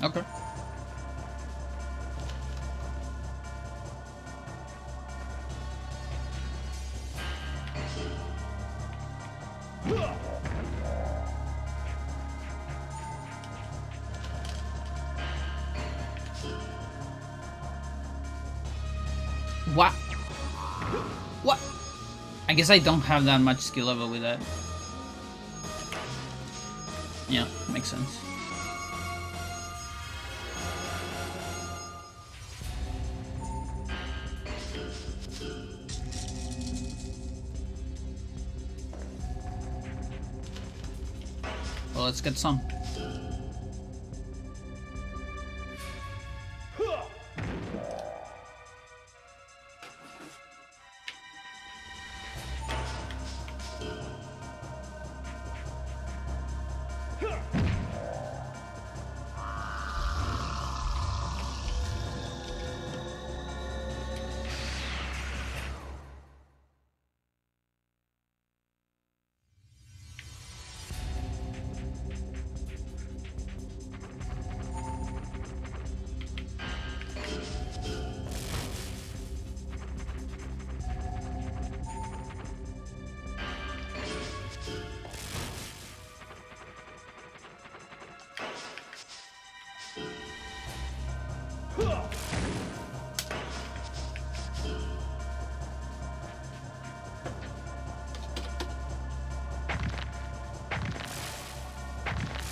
Okay. What? What? I guess I don't have that much skill level with that. Yeah, makes sense. Well, let's get some.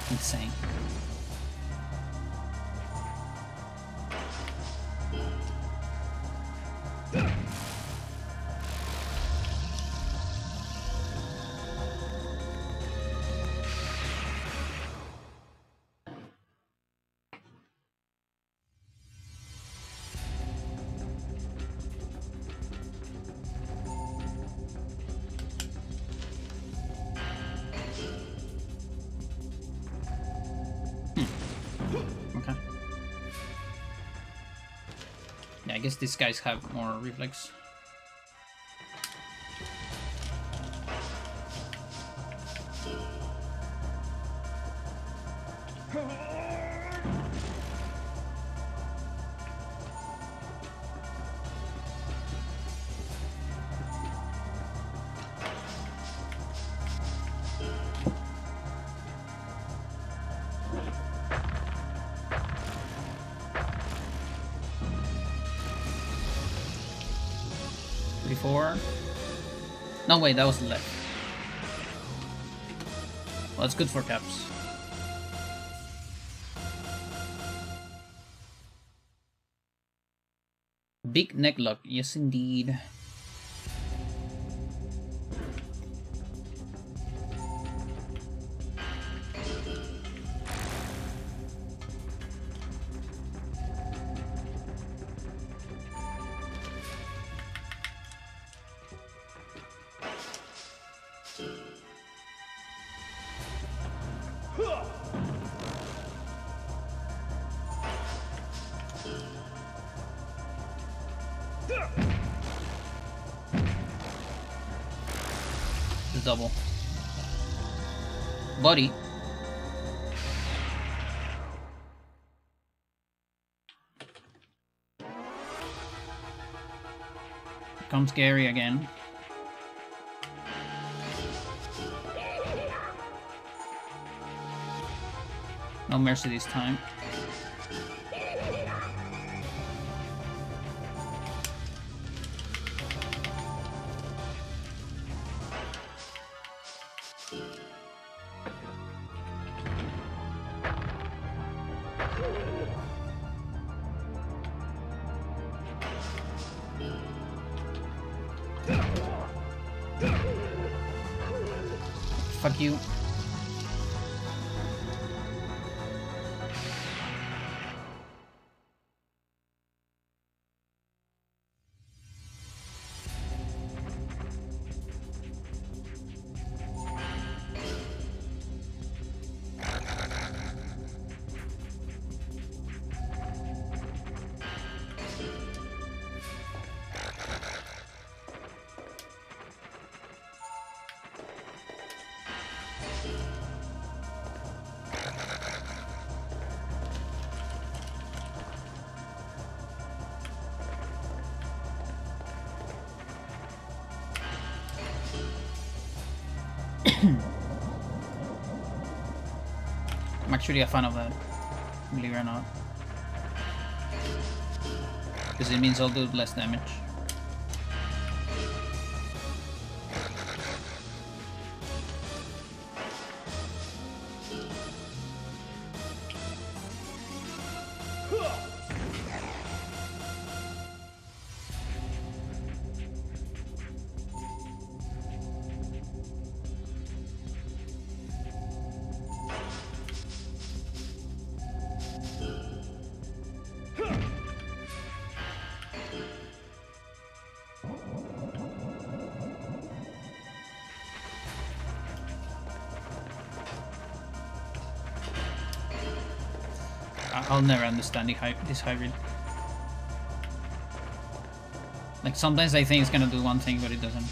Insane. Okay. Yeah, I guess these guys have more reflex. Before. No, wait, that was left. Well, that's good for caps. Big neck lock, yes indeed. The double. Buddy. Comes Gary again. No mercy this time. Fuck you. I'm actually a fan of that, believe it or not. Because it means I'll do less damage. I'll never understand this hybrid. Like, sometimes I think it's gonna do one thing, but it doesn't.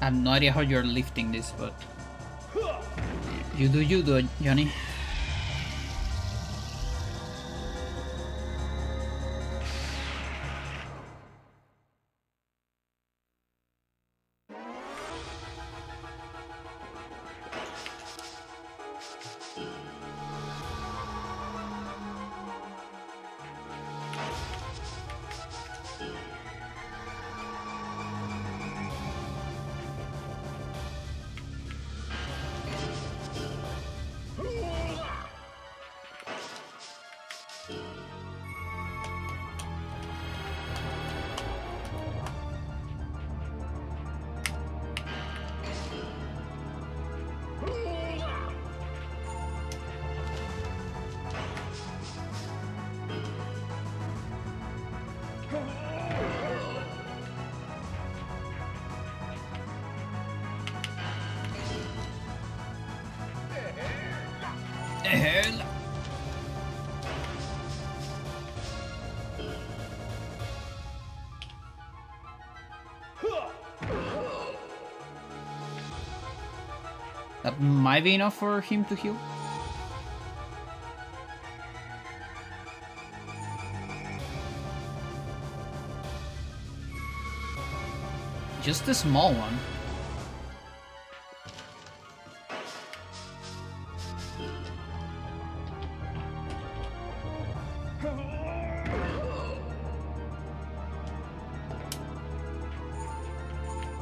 I have no idea how you're lifting this, but you do it, Johnny. Hell. That might be enough for him to heal. Just a small one.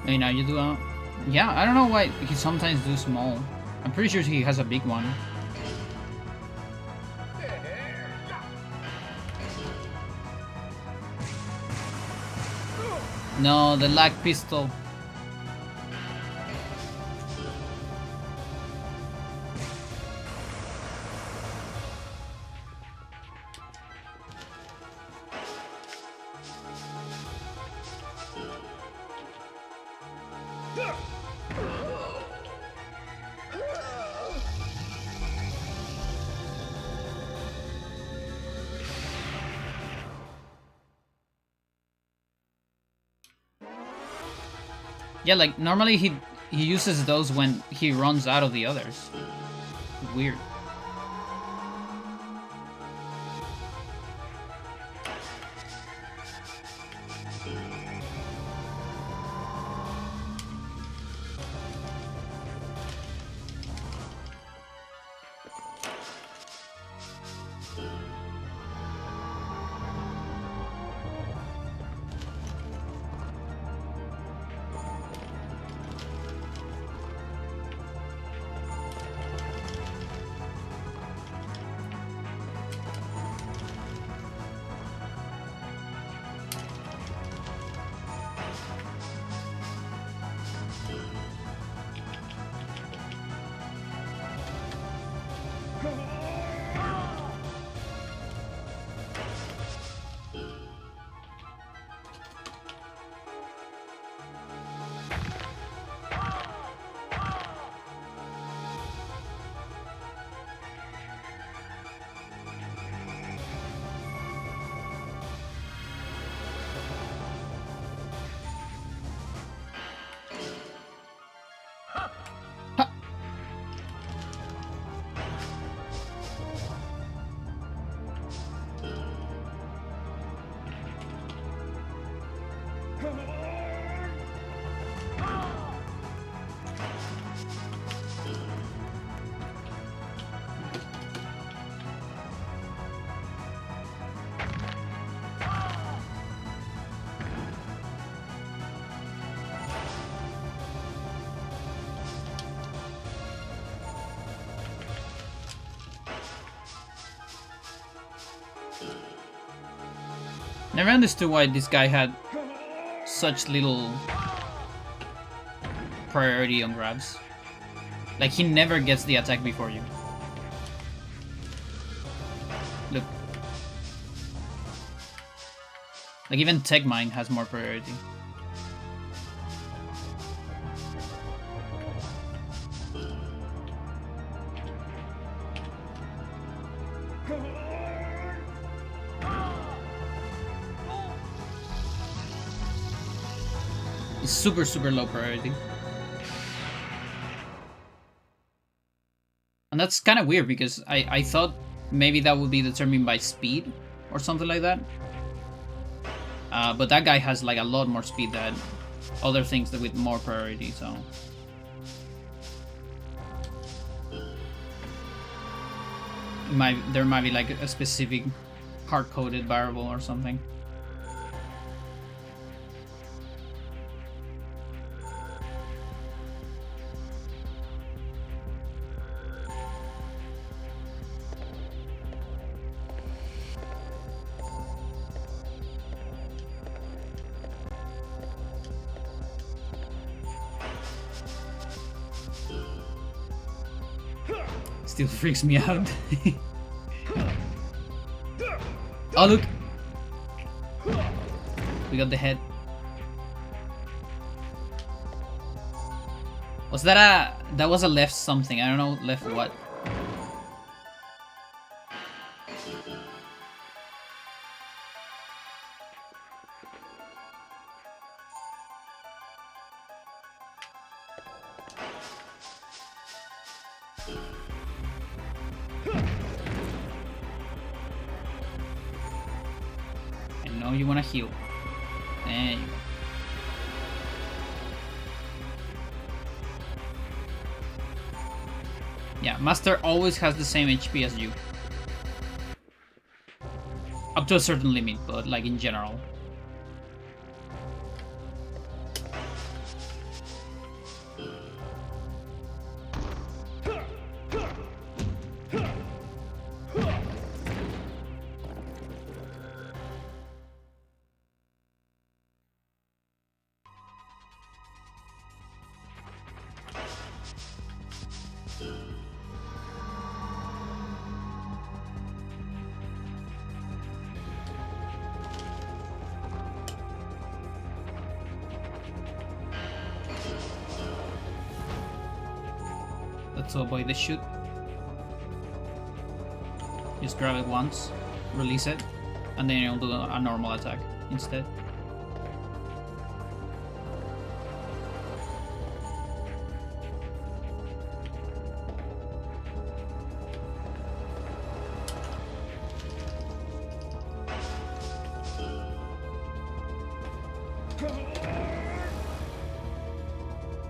Hey, now you do yeah, I don't know why he sometimes do small. I'm pretty sure he has a big one. No, the lag pistol. Yeah, like normally he uses those when he runs out of the others. Weird. Never understood why this guy had such little priority on grabs. Like, he never gets the attack before you. Look. Like, even Tech Mine has more priority. It's super, super low priority. And that's kind of weird because I thought maybe that would be determined by speed or something like that. But that guy has like a lot more speed than other things that with more priority, so... there might be like a specific hard-coded variable or something. Still freaks me out. Oh, look! We got the head. Was that a... that was a left something. I don't know left what. You want to heal. There you go. Yeah, Master always has the same HP as you. Up to a certain limit, but like in general. To avoid the shoot. Just grab it once, release it, and then you'll do a normal attack instead.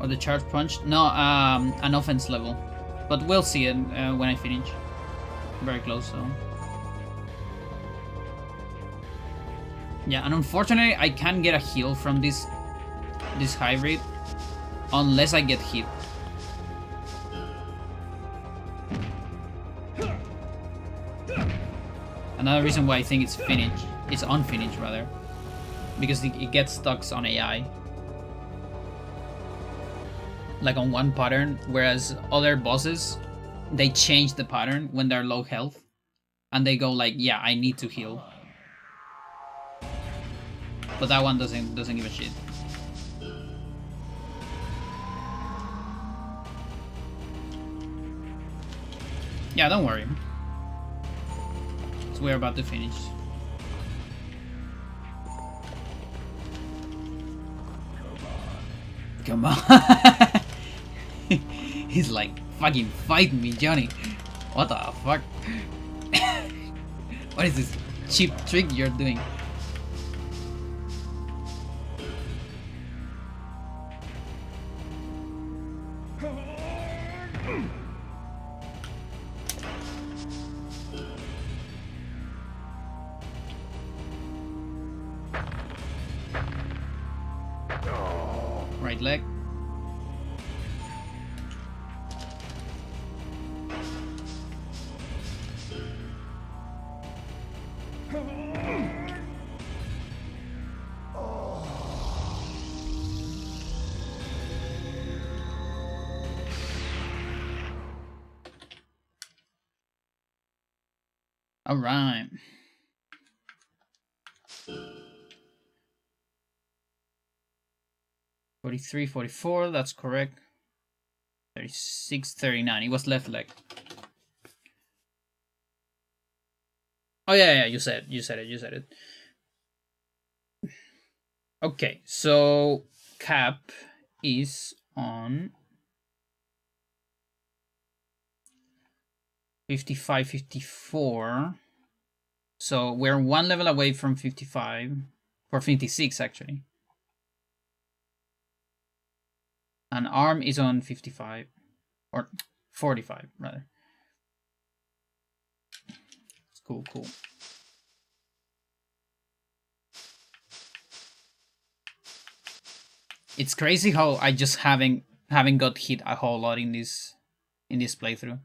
Or the charge punch? No, an offense level. But we'll see it when I finish. Very close, so... Yeah, and unfortunately I can't get a heal from this hybrid unless I get hit. Another reason why I think it's finished. It's unfinished rather. Because it gets stuck on AI. Like on one pattern, whereas other bosses, they change the pattern when they're low health, and they go like, yeah, I need to heal. But that one doesn't give a shit. Yeah, don't worry. So we're about to finish. Come on. He's like, fucking fight me, Johnny. What the fuck? What is this cheap trick you're doing? Right leg. All right. 43, 44, that's correct. 36, 39. It was left leg. Oh yeah, you said it. Okay, so cap is on 55, 54. So we're one level away from 55, for 56 actually. And arm is on 55, or 45 rather. It's cool. It's crazy how I just haven't got hit a whole lot in this playthrough.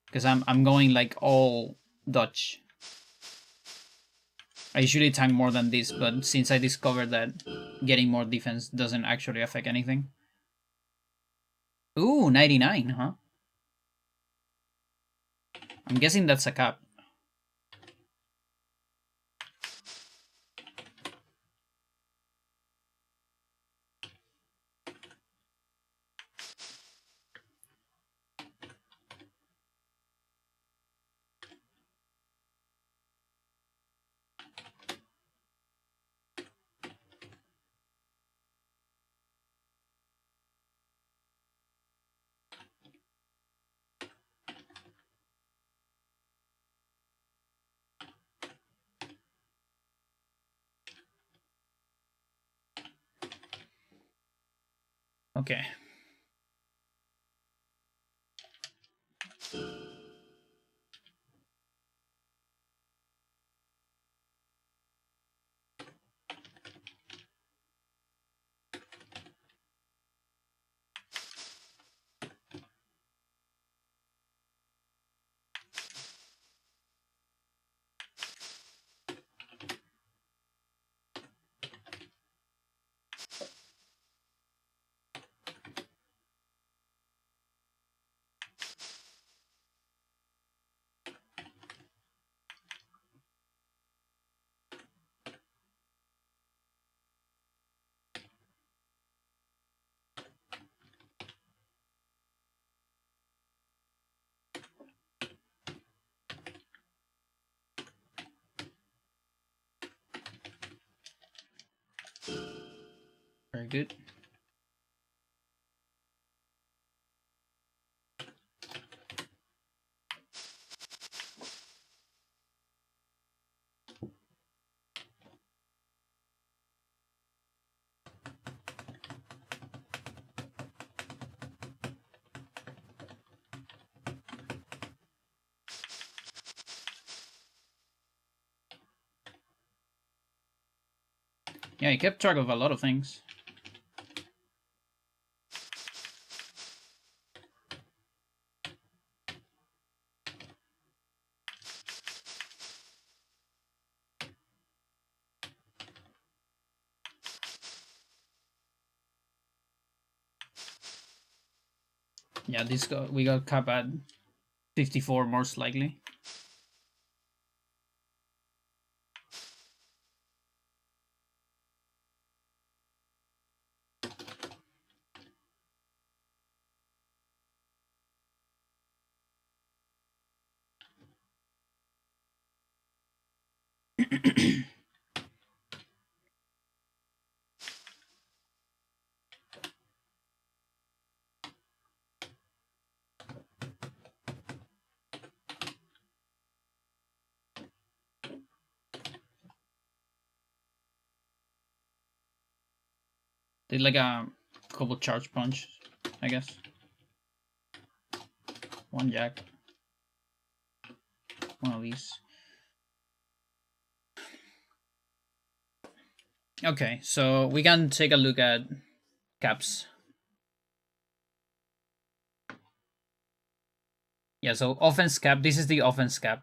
Because I'm going like all dodge. I usually tank more than this, but since I discovered that getting more defense doesn't actually affect anything. Ooh, 99, huh? I'm guessing that's a cap. Okay. Very good. Yeah, he kept track of a lot of things. Yeah, we got cap at 54 most likely. Did like a couple charge punch, I guess. One jack. One of these. Okay, so we can take a look at caps. Yeah, so offense cap, this is the offense cap.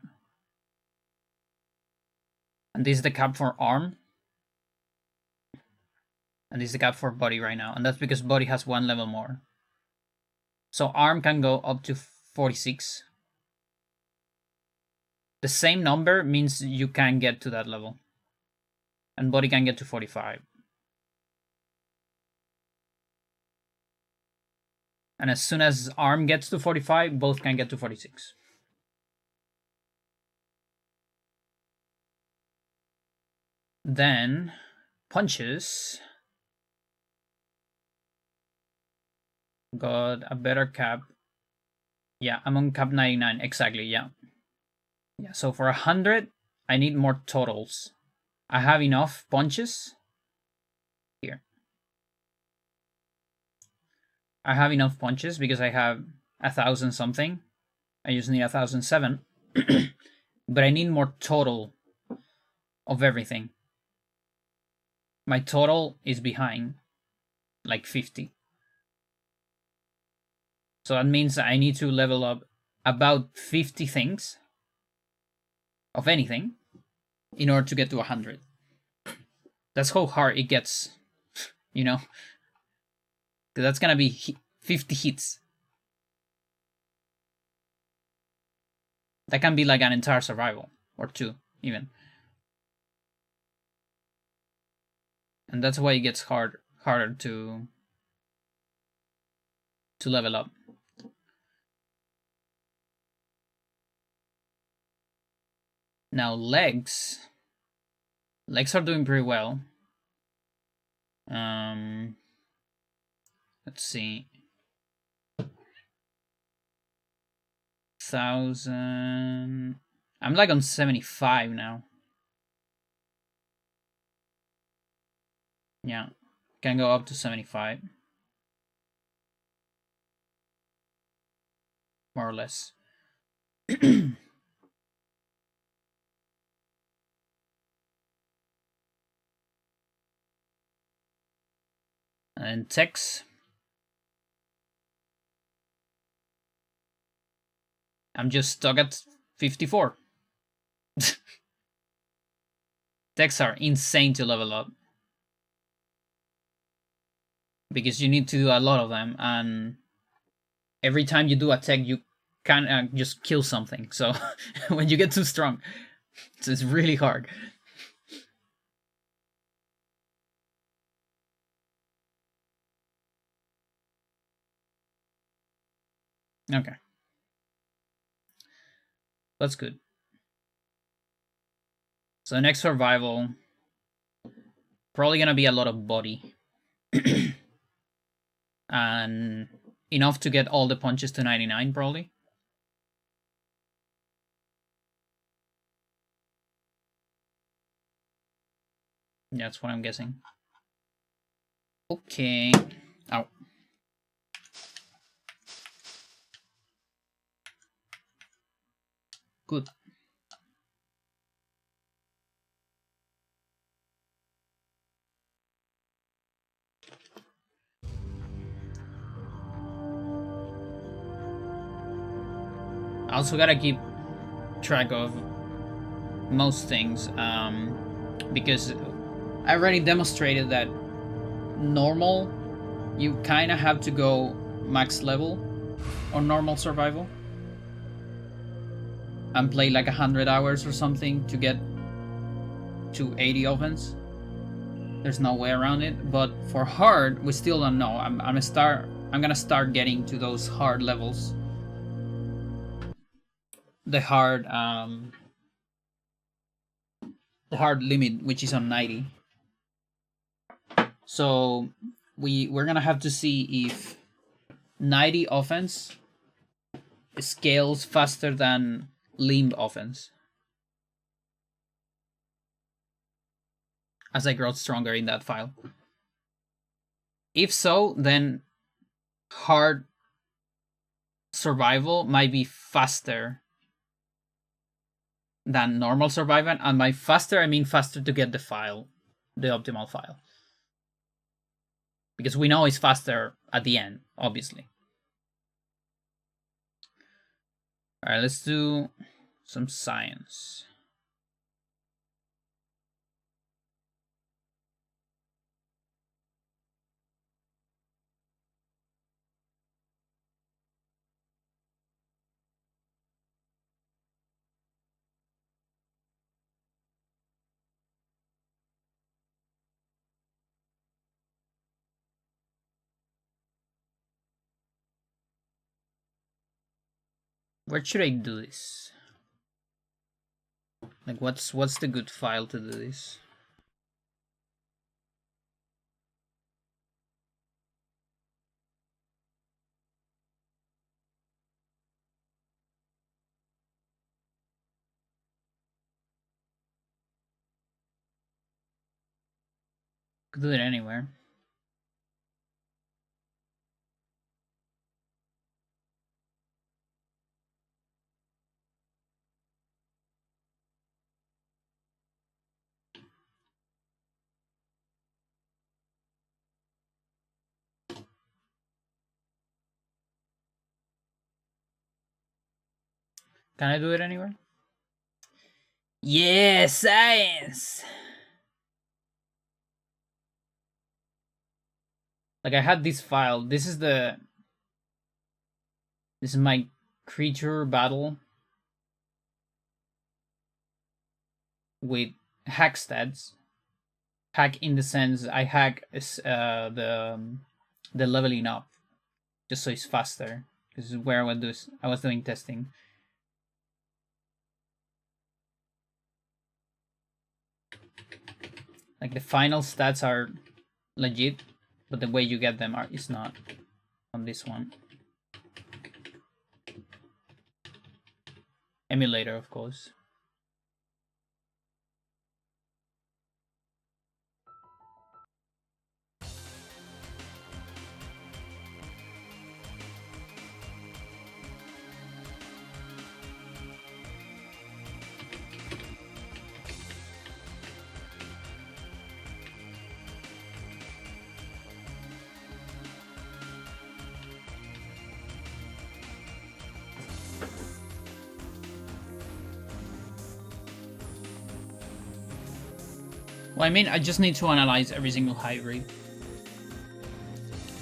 And this is the cap for arm. And this is the cap for body right now. And that's because body has 1 level more. So arm can go up to 46. The same number means you can get to that level. And body can get to 45. And as soon as arm gets to 45, both can get to 46. Then punches got a better cap. Yeah, I'm on cap 99, exactly, yeah. Yeah, so for 100, I need more totals. I have enough punches. Here. I have enough punches because I have 1,000 something. I just need 1,007. But I need more total of everything. My total is behind, like 50. So that means I need to level up about 50 things of anything in order to get to 100. That's how hard it gets, you know? That's gonna be 50 hits. That can be like an entire survival, or 2, even. And that's why it gets harder to level up. Now legs are doing pretty well. Let's see. 1,000. I'm like on 75 now. Yeah, can go up to 75. More or less. And techs. I'm just stuck at 54. Techs are insane to level up. Because you need to do a lot of them, and every time you do a tech, you can just kill something. So when you get too strong, it's really hard. Okay. That's good. So next survival, probably gonna be a lot of body. And enough to get all the punches to 99, probably. That's what I'm guessing. Okay. Ow. Good. I also gotta keep track of most things, because I already demonstrated that normal, you kind of have to go max level on normal survival and play like 100 hours or something to get to 80 offense. There's no way around it. But for hard, we still don't know. I'm gonna start getting to those hard levels. The hard limit, which is on 90. So we're gonna have to see if 90 offense scales faster than limb offense as I grow stronger in that file. If so, then hard survival might be faster than normal survival, and by faster I mean faster to get the file, the optimal file. Because we know it's faster at the end, obviously. Alright, let's do some science. Where should I do this? Like, what's the good file to do this? Could do it anywhere. Can I do it anywhere? Yeah, science! Like, I had this file. This is my creature battle with hack stats. Hack in the sense I hack the leveling up, just so it's faster. This is where I was doing testing. Like, the final stats are legit, but the way you get them is not on this one. Emulator, of course. Well, I mean, I just need to analyze every single hybrid.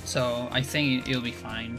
So I think it'll be fine.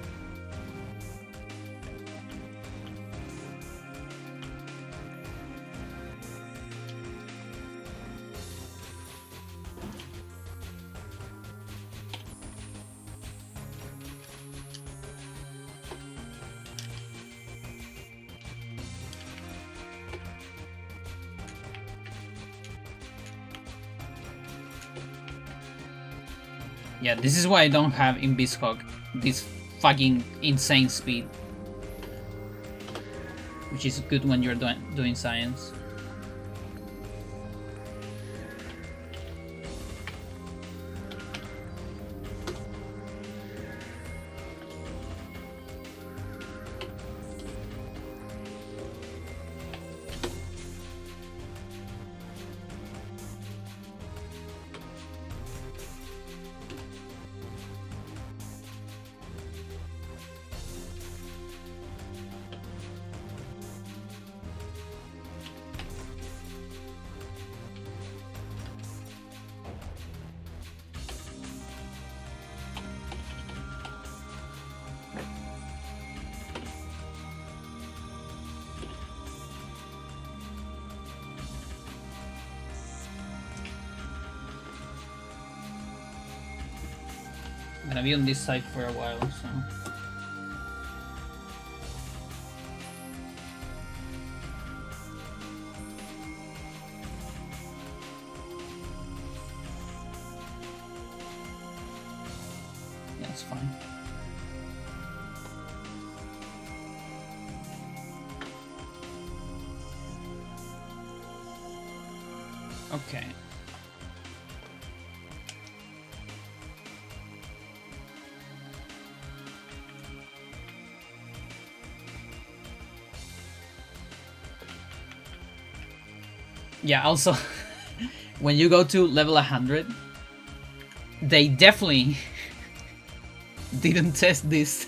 Yeah, this is why I don't have in Biscock this fucking insane speed. Which is good when you're doing science. I'm gonna be on this side for a while, so. Yeah, it's fine. Okay. Yeah, also, when you go to level 100, they definitely Didn't test this.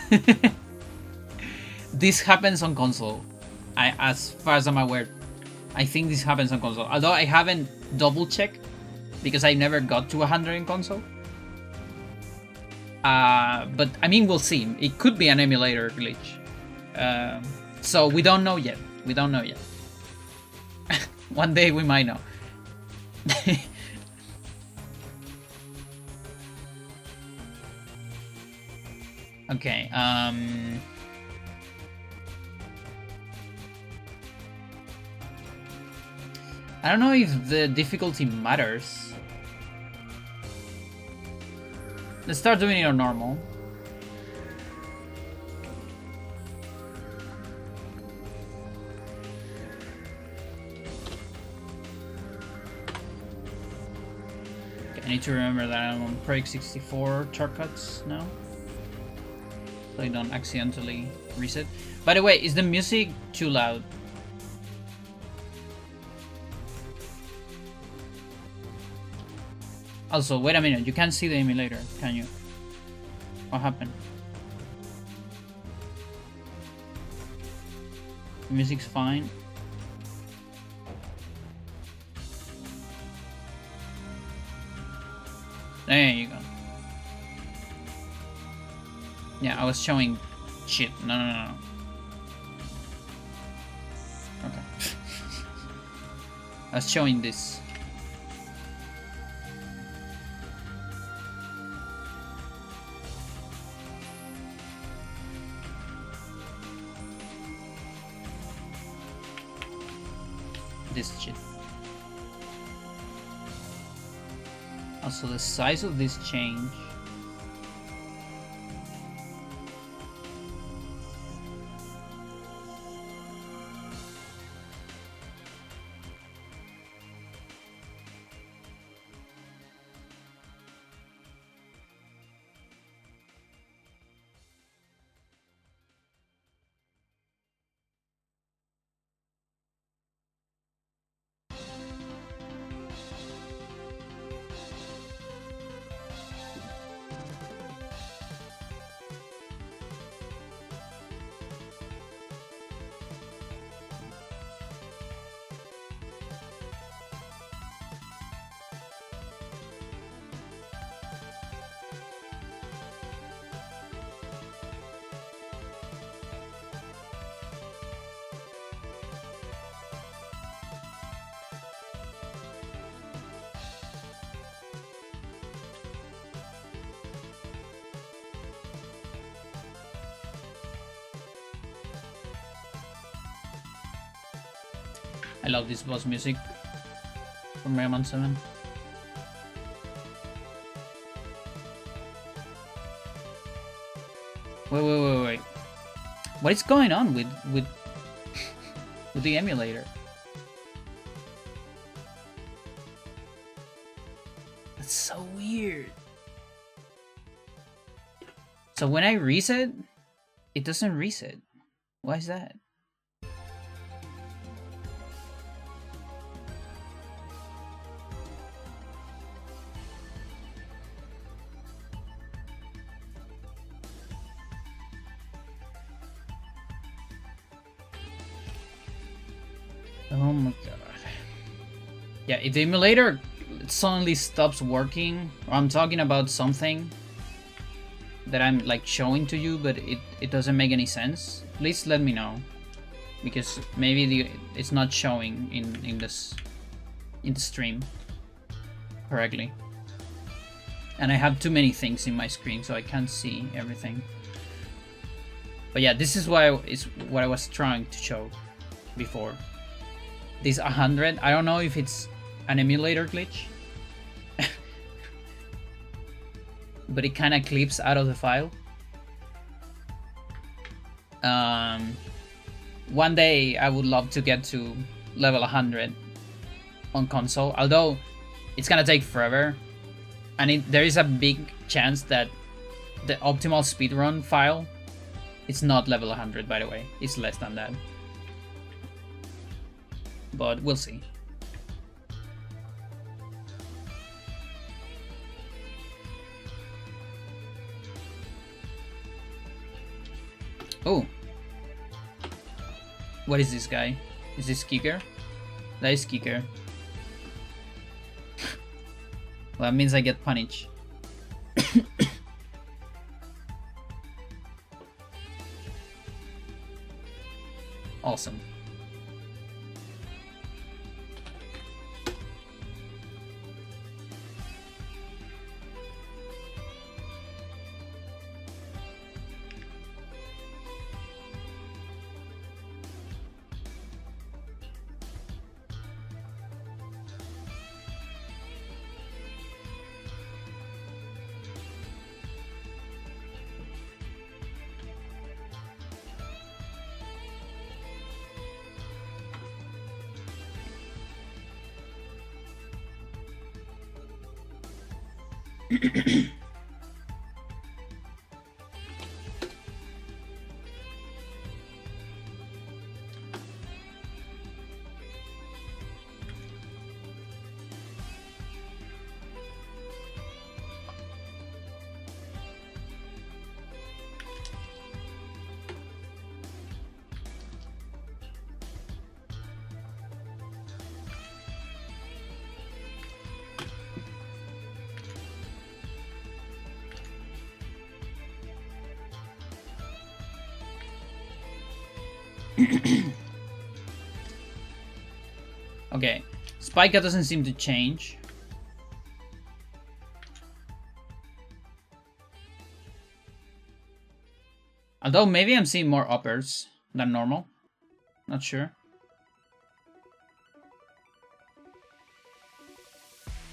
This happens on console. As far as I'm aware, I think this happens on console. Although I haven't double checked because I never got to 100 in console. But I mean, we'll see. It could be an emulator glitch. So we don't know yet. We don't know yet. One day we might know. Okay, I don't know if the difficulty matters. Let's start doing it on normal. Okay, I need to remember that I'm on Project 64 shortcuts now, so I don't accidentally reset. By the way, is the music too loud? Also, wait a minute, you can't see the emulator, can you? What happened? The music's fine. There you go. Yeah, I was showing shit. No. Okay. I was showing this. This shit. Also, the size of this change. I love this boss music from Mega Man 7. Wait. What is going on with with the emulator? That's so weird. So when I reset, it doesn't reset. Why is that? Oh my god. Yeah, if the emulator suddenly stops working, or I'm talking about something that I'm like showing to you, but it doesn't make any sense, please let me know. Because maybe it's not showing in the stream correctly. And I have too many things in my screen, so I can't see everything. But yeah, this is what I was trying to show before. This 100, I don't know if it's an emulator glitch, but it kind of clips out of the file. One day I would love to get to level 100 on console, although it's gonna take forever, and there is a big chance that the optimal speedrun file, it's not level 100, by the way, it's less than that. But we'll see. Oh. What is this guy? Is this kicker? That is kicker. Well, that means I get punished. Awesome. Okay, Spica doesn't seem to change. Although maybe I'm seeing more uppers than normal. Not sure.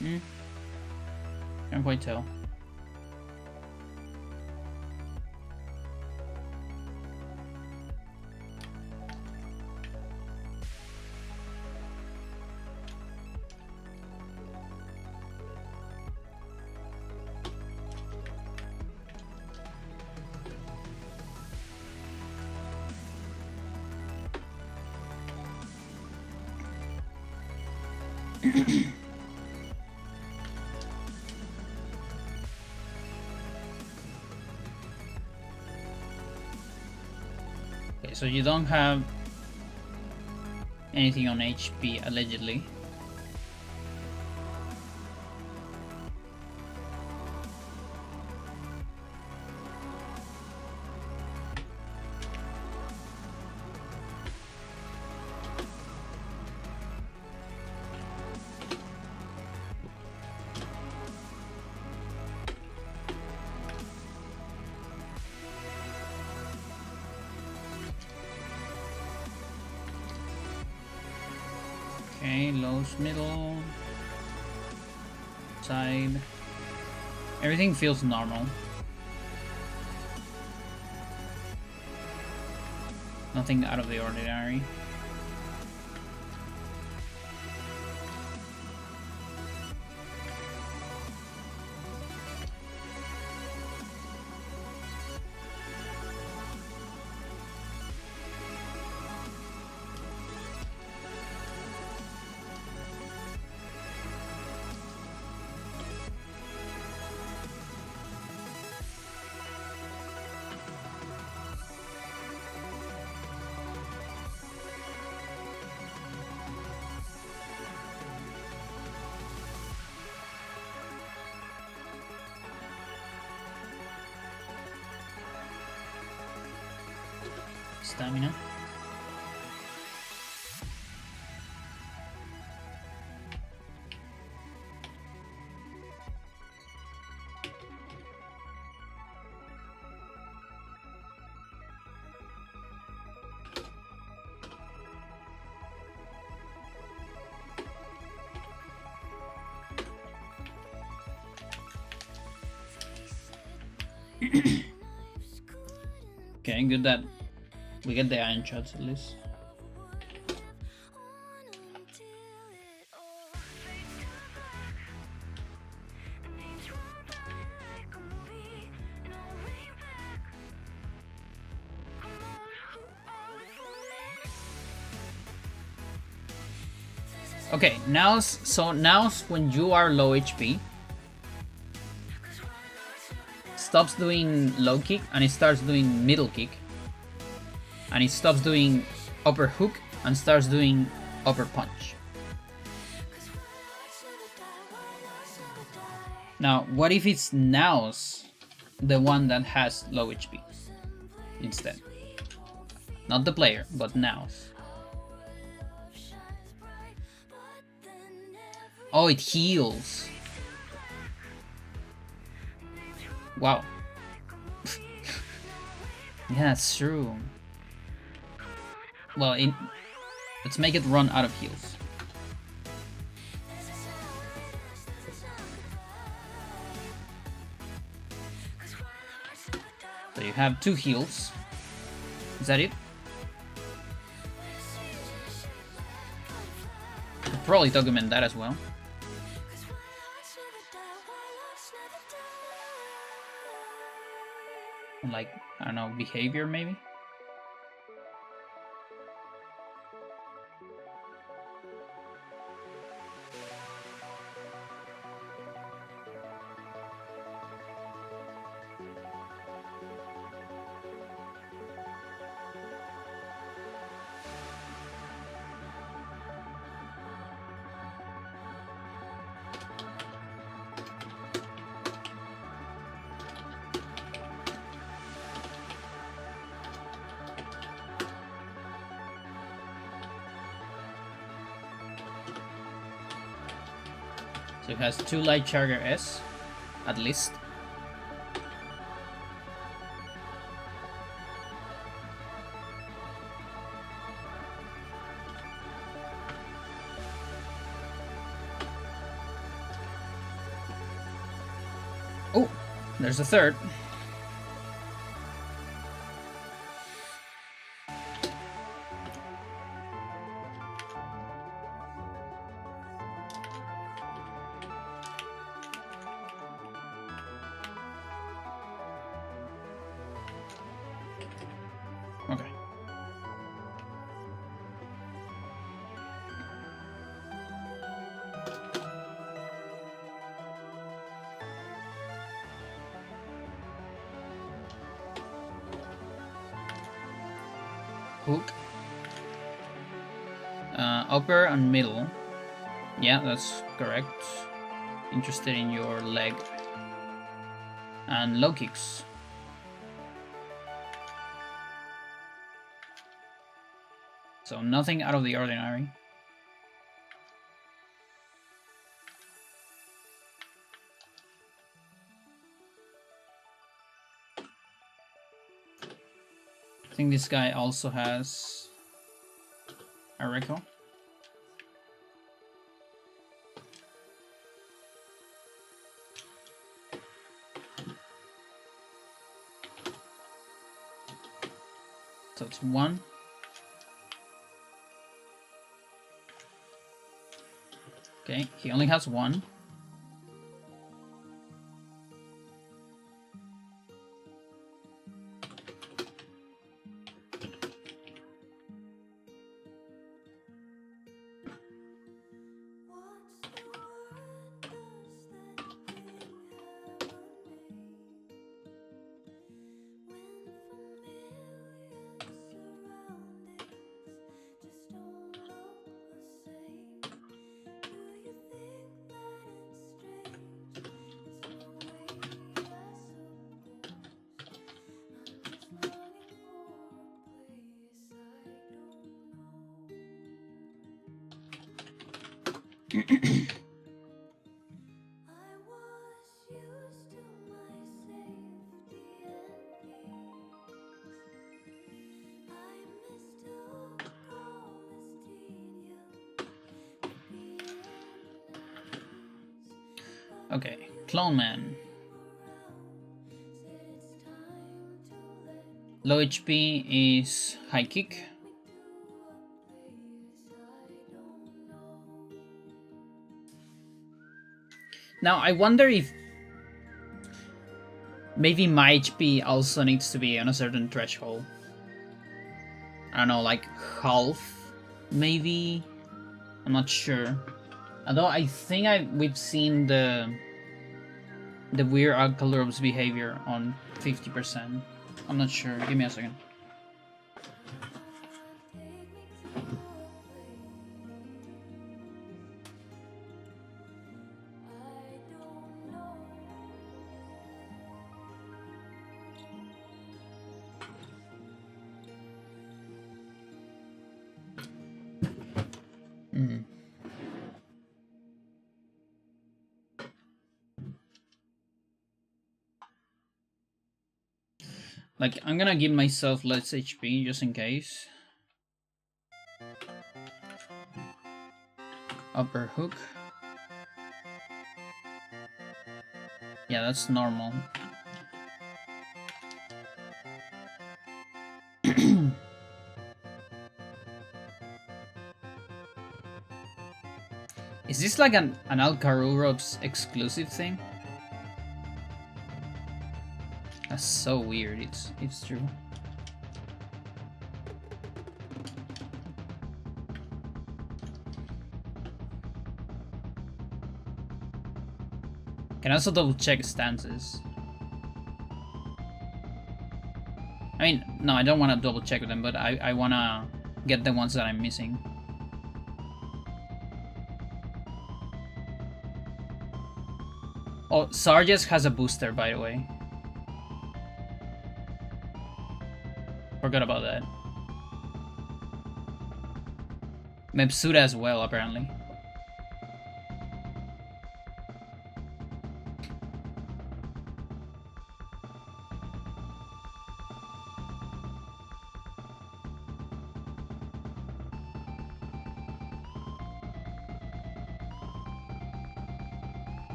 Can't quite tell. Okay, so you don't have anything on HP, allegedly. Okay, lows, middle, side. Everything feels normal. Nothing out of the ordinary. Stamina. Okay, good that we get the iron shots at least. Okay, now's when you are low HP, stops doing low kick and it starts doing middle kick. and it stops doing upper hook and starts doing upper punch. Now, what if it's Naos, the one that has low HP instead? Not the player, but Naos. Oh, it heals. Wow. Yeah, that's true. Well, let's make it run out of heals. So you have 2 heals. Is that it? Could probably document that as well. Like, I don't know, behavior maybe? So it has 2 Light Charger S, at least. Oh, there's a third. Okay. Hook. Upper and middle. Yeah, that's correct. Interested in your leg. And low kicks. So nothing out of the ordinary. I think this guy also has a recall. So it's 1. Okay, he only has 1. Okay, Clone Man. Low HP is high kick. Now I wonder if maybe my HP also needs to be on a certain threshold. I don't know, like half, maybe. I'm not sure. Although I think we've seen the weird Alcalor's behavior on 50%. I'm not sure. Give me a second. Like, I'm gonna give myself less HP just in case. Upper hook. Yeah, that's normal. Is this like an Alcarurops exclusive thing? That's so weird. It's true. Can also double check stances. I mean, no, I don't want to double check them, but I want to get the ones that I'm missing. Oh, Sarges has a booster, by the way. Forgot about that. Mepsuda as well, apparently.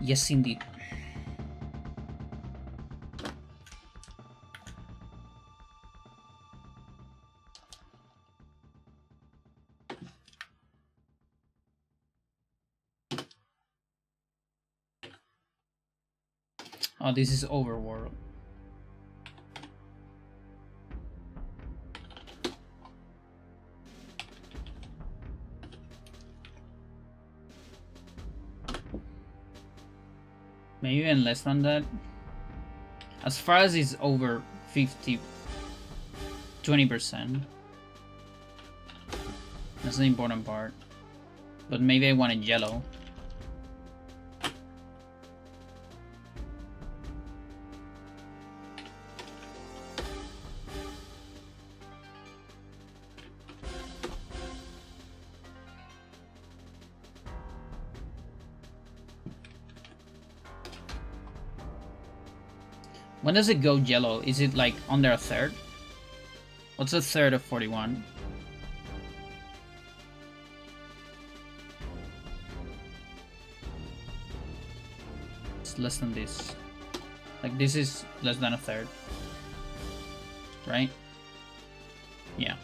Yes, indeed. Oh, this is Overworld. Maybe even less than that. As far as it's over 50, 20%. That's the important part. But maybe I want it yellow. When does it go yellow? Is it like under a third? What's a third of 41? It's less than this. Like this is less than a third. Right? Yeah.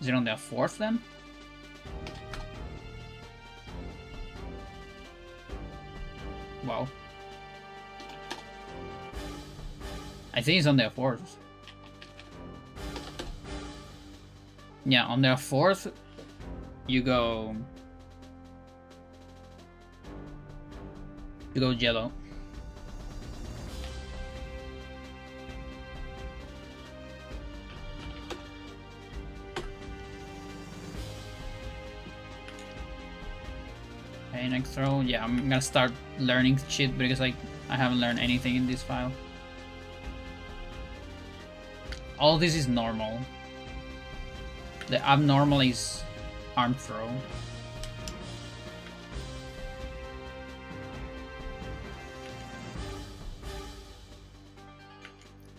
Is it on the fourth then? Wow. I think it's on their fourth. Yeah, on their fourth, you go yellow. Okay, next throw. Yeah, I'm gonna start learning shit because I haven't learned anything in this file. All this is normal. The abnormal is arm throw.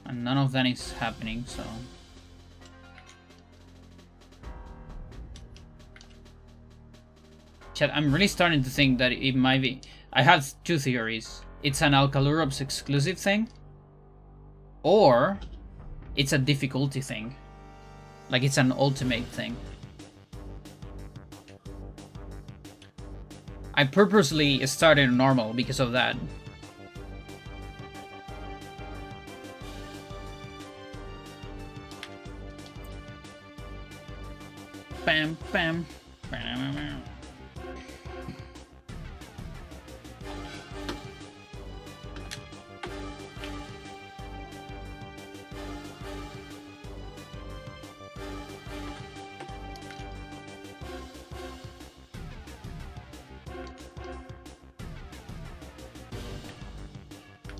And none of that is happening, so... Chat, I'm really starting to think that it might be... I have two theories. It's an Alcalurops exclusive thing, or it's a difficulty thing. Like it's an ultimate thing. I purposely started normal because of that. Bam, bam, bam, bam.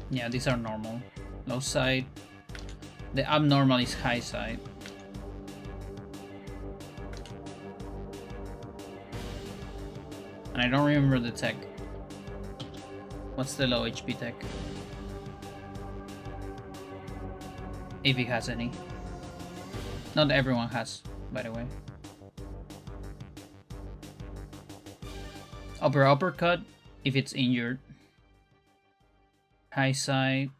Yeah, these are normal. Low side. The abnormal is high side. And I don't remember the tech. What's the low HP tech? If it has any. Not everyone has, by the way. Uppercut if it's injured. High side.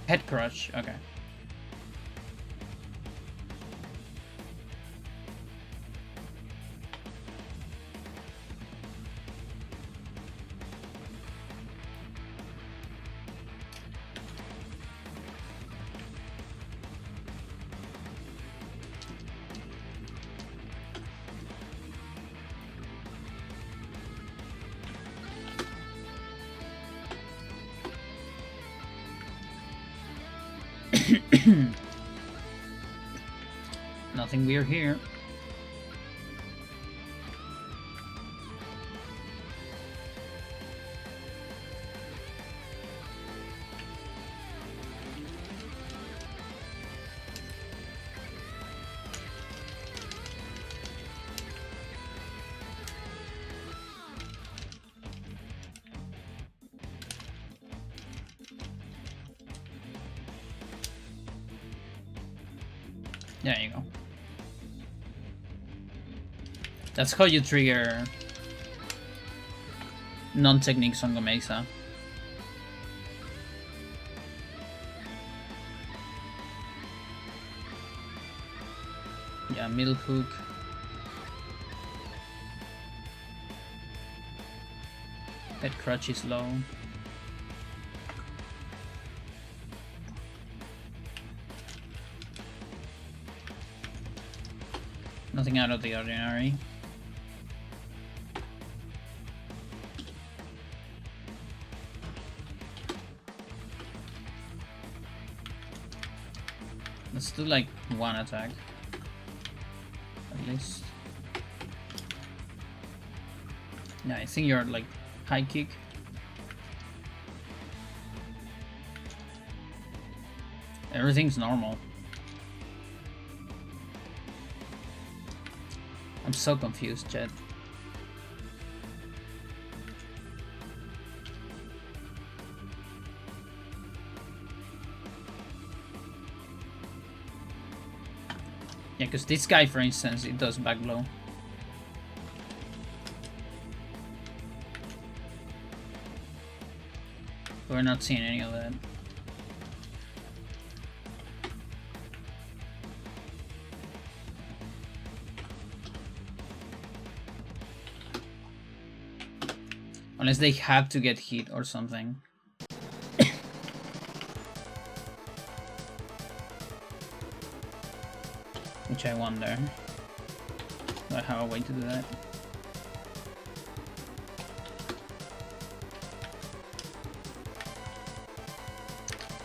Head crush, okay. Nothing weird here. There you go. That's how you trigger non-techniques on Gomeza. Yeah, middle hook. Head crutch is low. Nothing out of the ordinary. Let's do like one attack. At least. Yeah, I think you're like high kick. Everything's normal. I'm so confused, Jed. Yeah, because this guy, for instance, it does back blow. We're not seeing any of that. Unless they have to get hit or something. Which I wonder. Do I have a way to do that?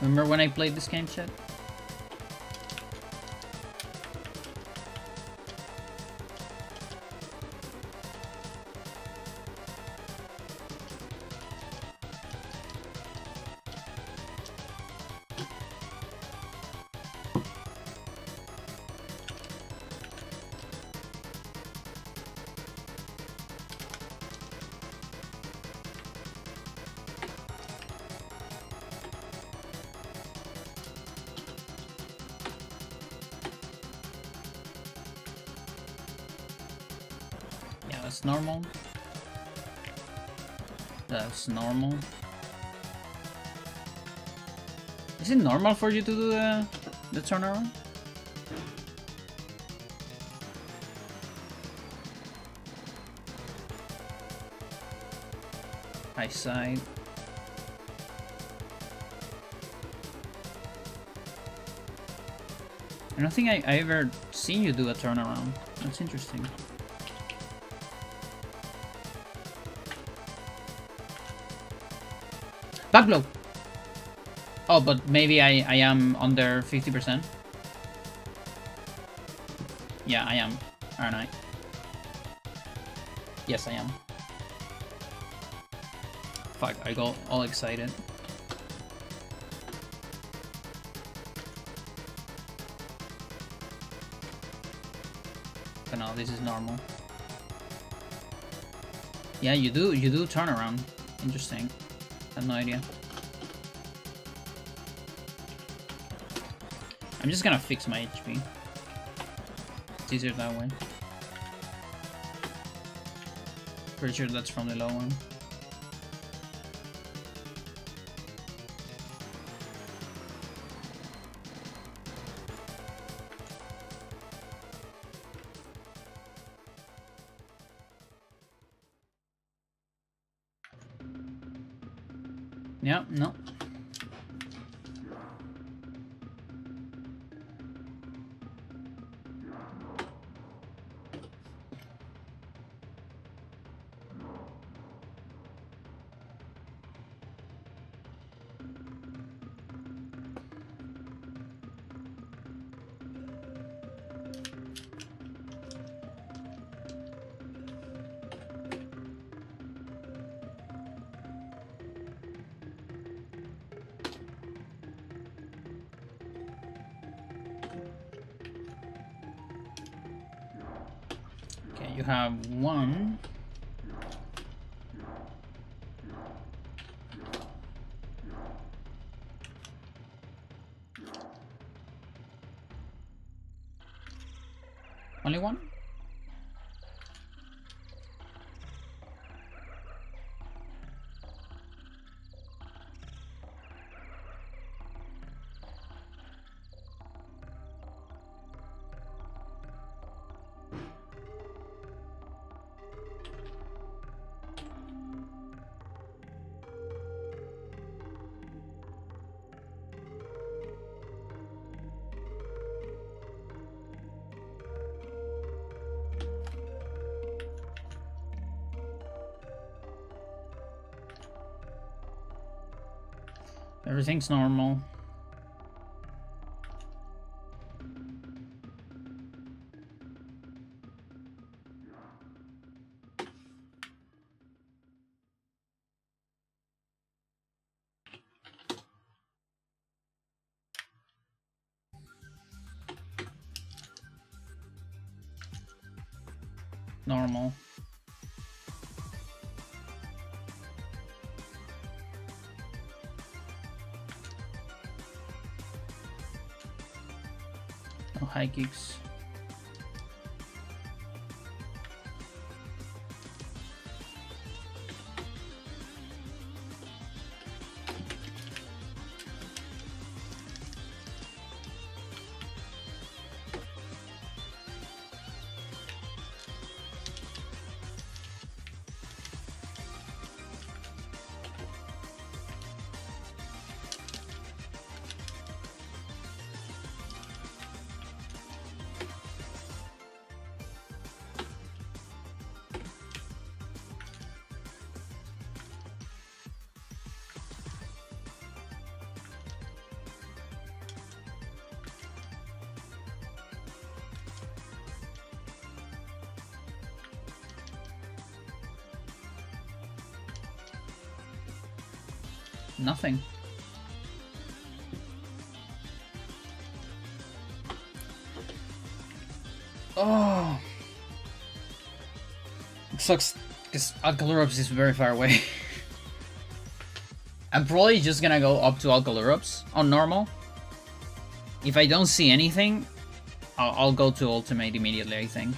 Remember when I played this game, chat? That's normal. That's normal. Is it normal for you to do the turnaround? High side. I don't think I ever seen you do a turnaround. That's interesting. Back blow! Oh, but maybe I am under 50%. Yeah, I am, aren't I? Yes, I am. Fuck, I got all excited. So no, this is normal. Yeah, you do turn around. Interesting. I have no idea. I'm just gonna fix my HP. It's easier that way. Pretty sure that's from the low one. Yeah, no. Okay, you have one. Only one? Everything's normal. Normal. No high kicks. Nothing. Oh, it sucks because Alcalurops is very far away. I'm probably just gonna go up to Alcalurops on normal. If I don't see anything, I'll go to ultimate immediately, I think.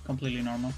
Completely normal.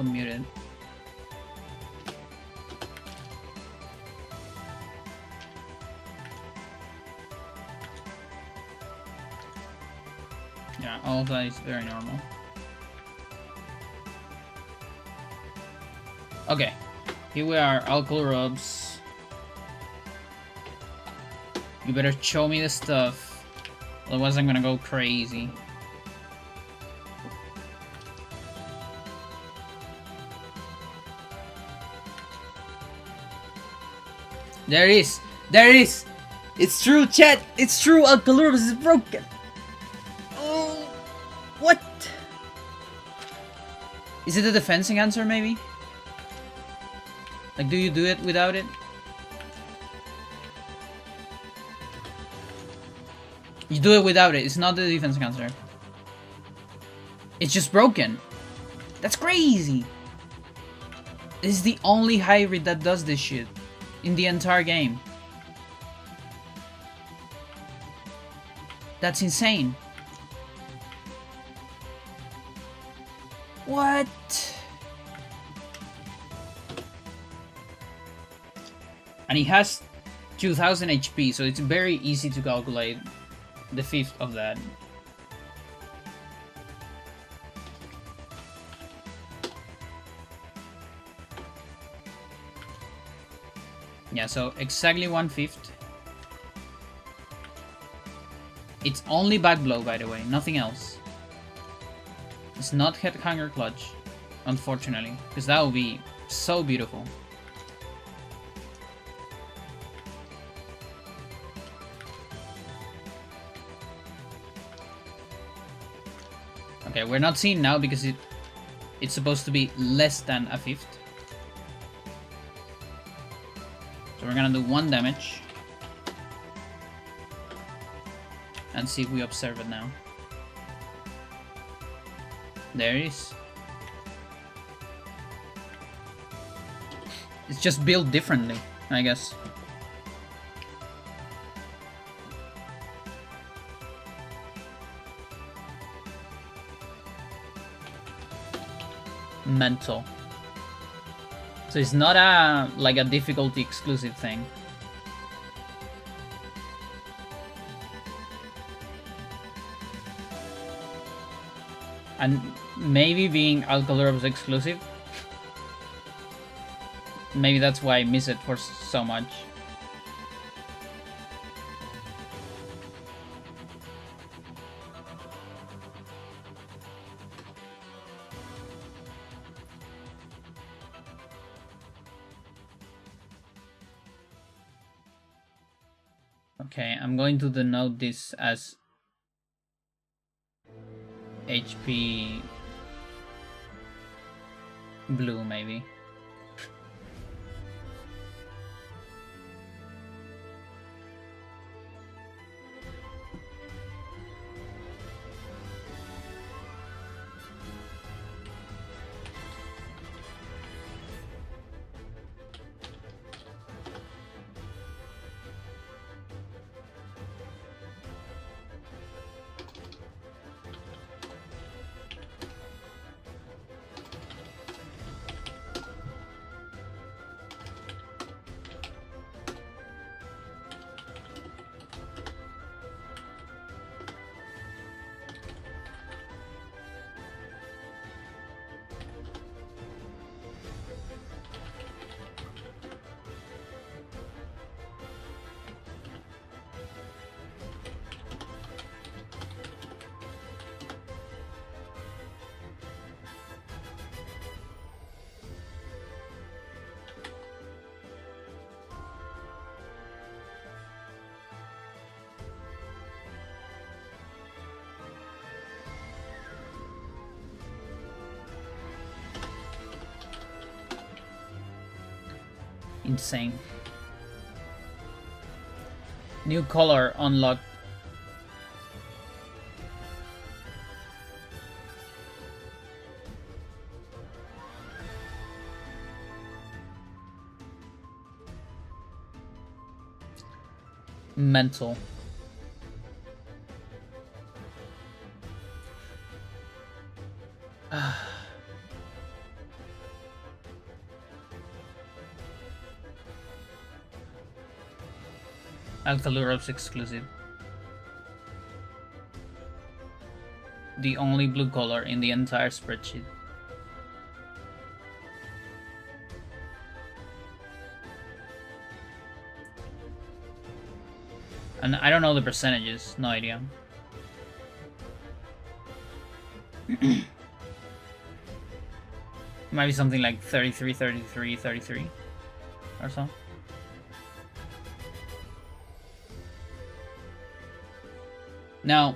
unmuted. Yeah, all of that is very normal. Okay, here we are, alcohol rubs. You better show me the stuff, otherwise I'm gonna go crazy. There it is! There it is! It's true, chat! It's true! Alcohol rubs is broken! Oh! What? Is it a defense enhancer, maybe? Like, do you do it without it? You do it without it. It's not the defense enhancer. It's just broken. That's crazy! This is the only hybrid that does this shit in the entire game. That's insane. What? And he has 2000 HP, so it's very easy to calculate the fifth of that. Yeah, so exactly 1/5. It's only back blow, by the way, nothing else. It's not head hanger clutch, unfortunately, because that would be so beautiful. Okay, we're not seeing now because it's supposed to be less than a fifth. So we're gonna do 1 damage. And see if we observe it now. There it is. It's just built differently, I guess. Mental. So it's not like a difficulty exclusive thing. And maybe being alcohol rubs exclusive, maybe that's why I miss it for so much. Okay, I'm going to denote this as HP blue, maybe. Insane. New color unlocked. Mental. Alcaluro's exclusive. The only blue color in the entire spreadsheet. And I don't know the percentages, no idea. Might be something like 33, 33, 33 or so. Now,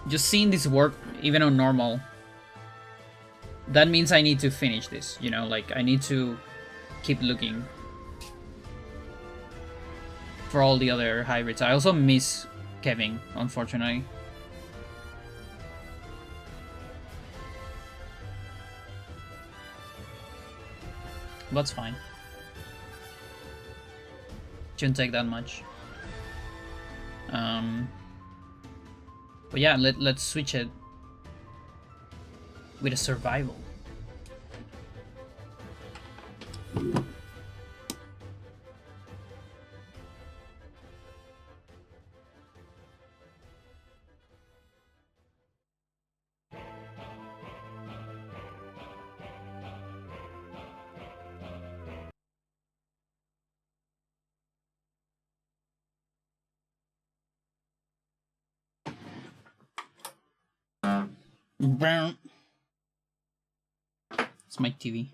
just seeing this work, even on normal, that means I need to finish this, you know, like I need to keep looking for all the other hybrids. I also miss Kevin, unfortunately. That's fine. Shouldn't take that much. But yeah, let's switch it with a survival. It's my TV.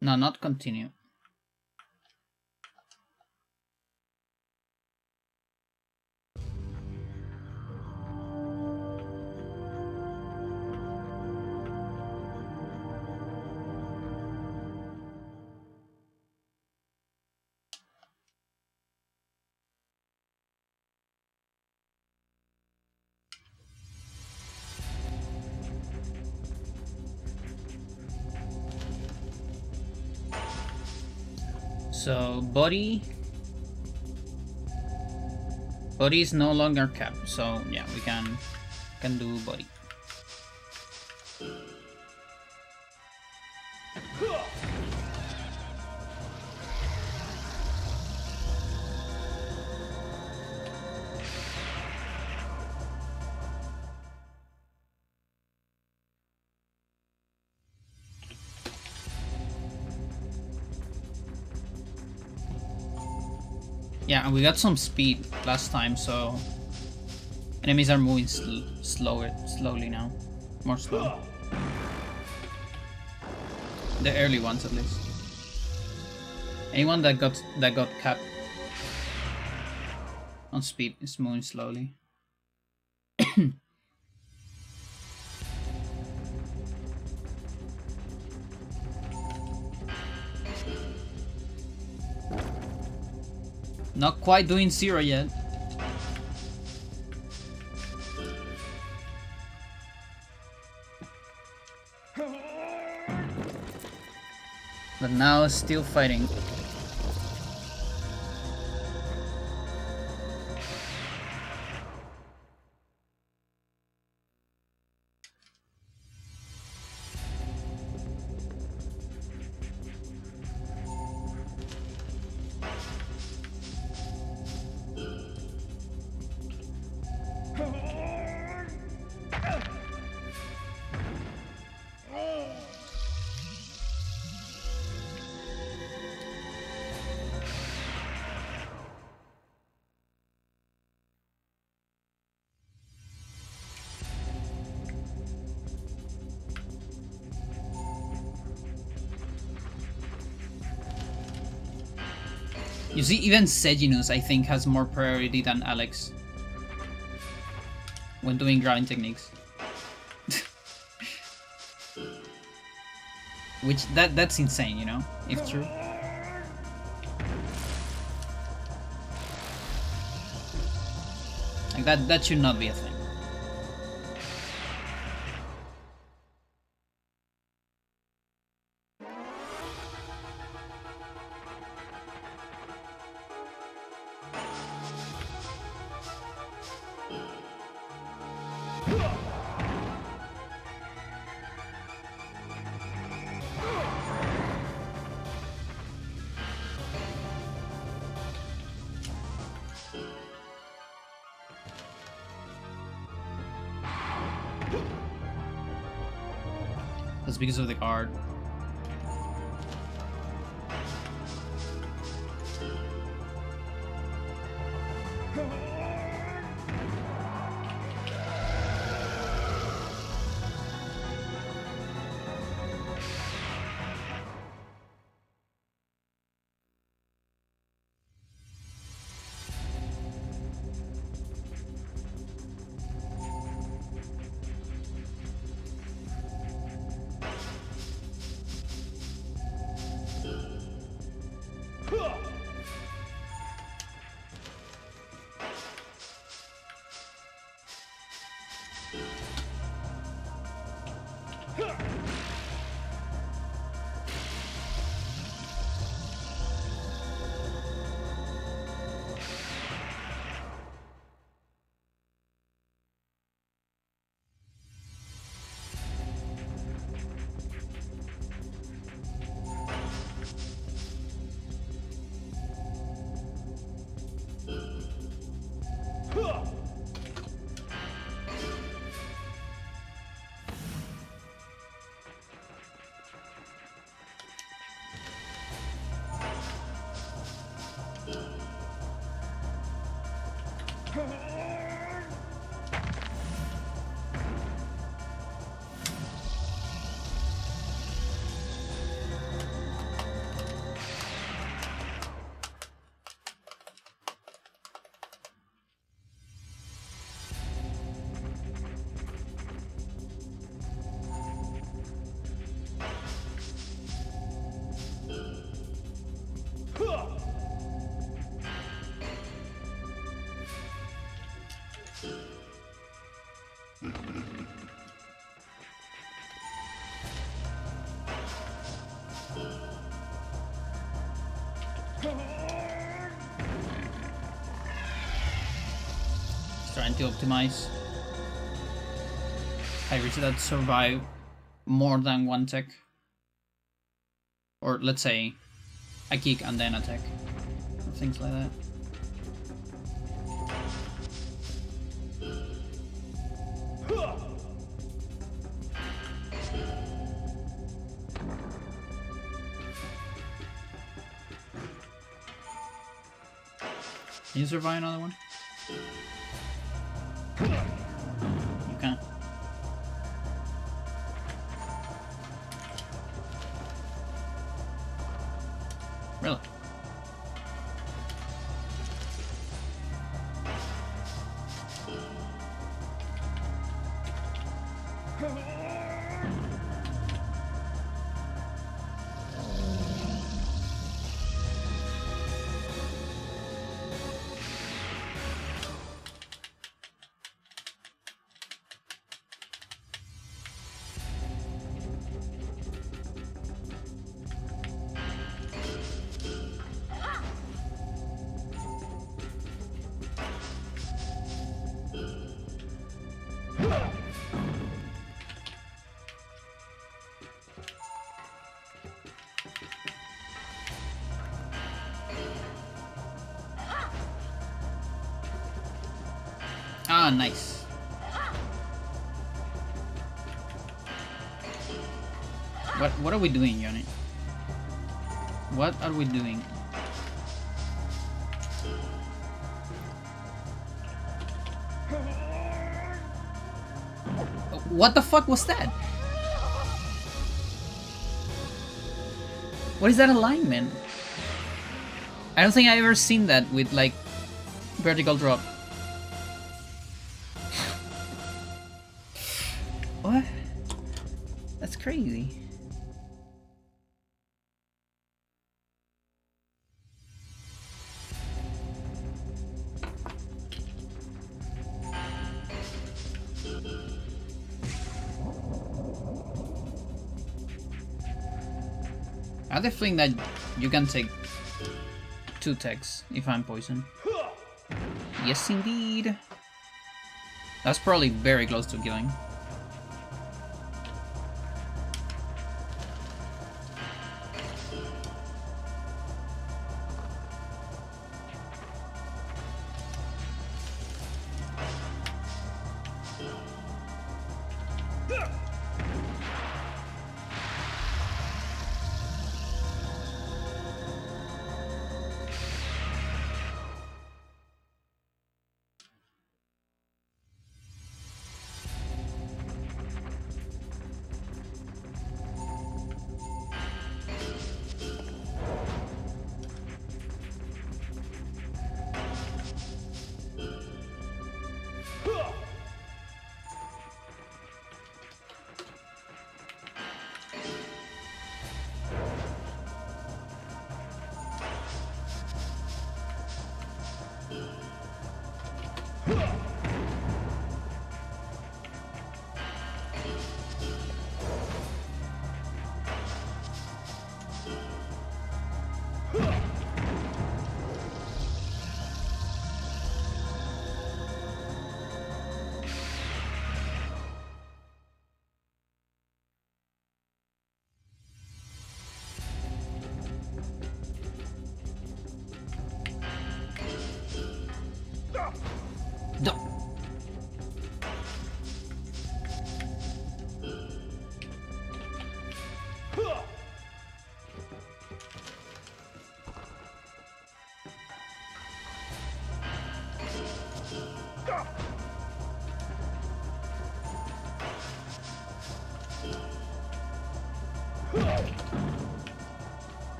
No, not continue. So body is no longer capped, so yeah, we can do body. Yeah, and we got some speed last time, so enemies are moving slowly now, more slow. The early ones, at least. Anyone that got capped on speed is moving slowly. Not quite doing 0 yet. But now still fighting. You see, even Seginus, I think, has more priority than Alex when doing ground techniques. Which, that's insane, you know, if true. Like, that should not be a thing. That's because of the guard. Trying to optimize. I reach that survive more than one tech. Or let's say a kick and then attack. Or things like that. Can you survive another one? You can't. Really? Ah, nice. What are we doing, Johnny? What are we doing? What the fuck was that? What is that alignment? I don't think I ever seen that with like vertical drop. What? That's crazy. I have the feeling that you can take 2 techs if I'm poisoned. Yes, indeed. That's probably very close to killing.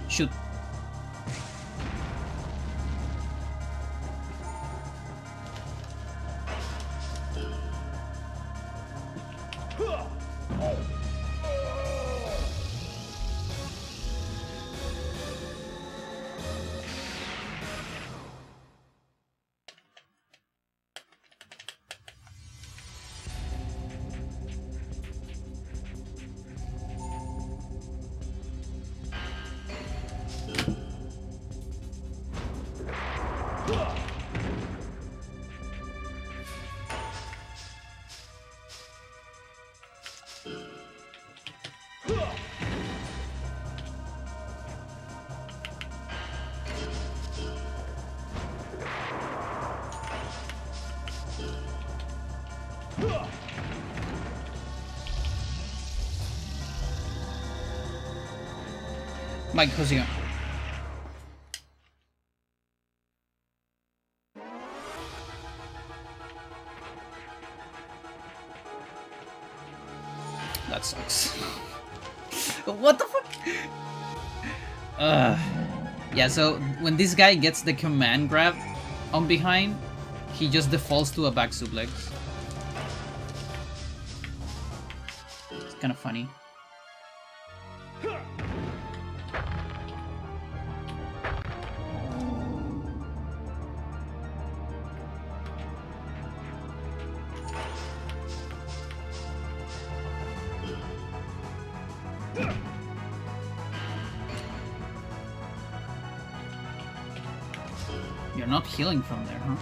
Shoot. Mike, how's it going? That sucks. What the fuck? Yeah, so when this guy gets the command grab on behind, he just defaults to a back suplex. It's kind of funny. You're not healing from there, huh?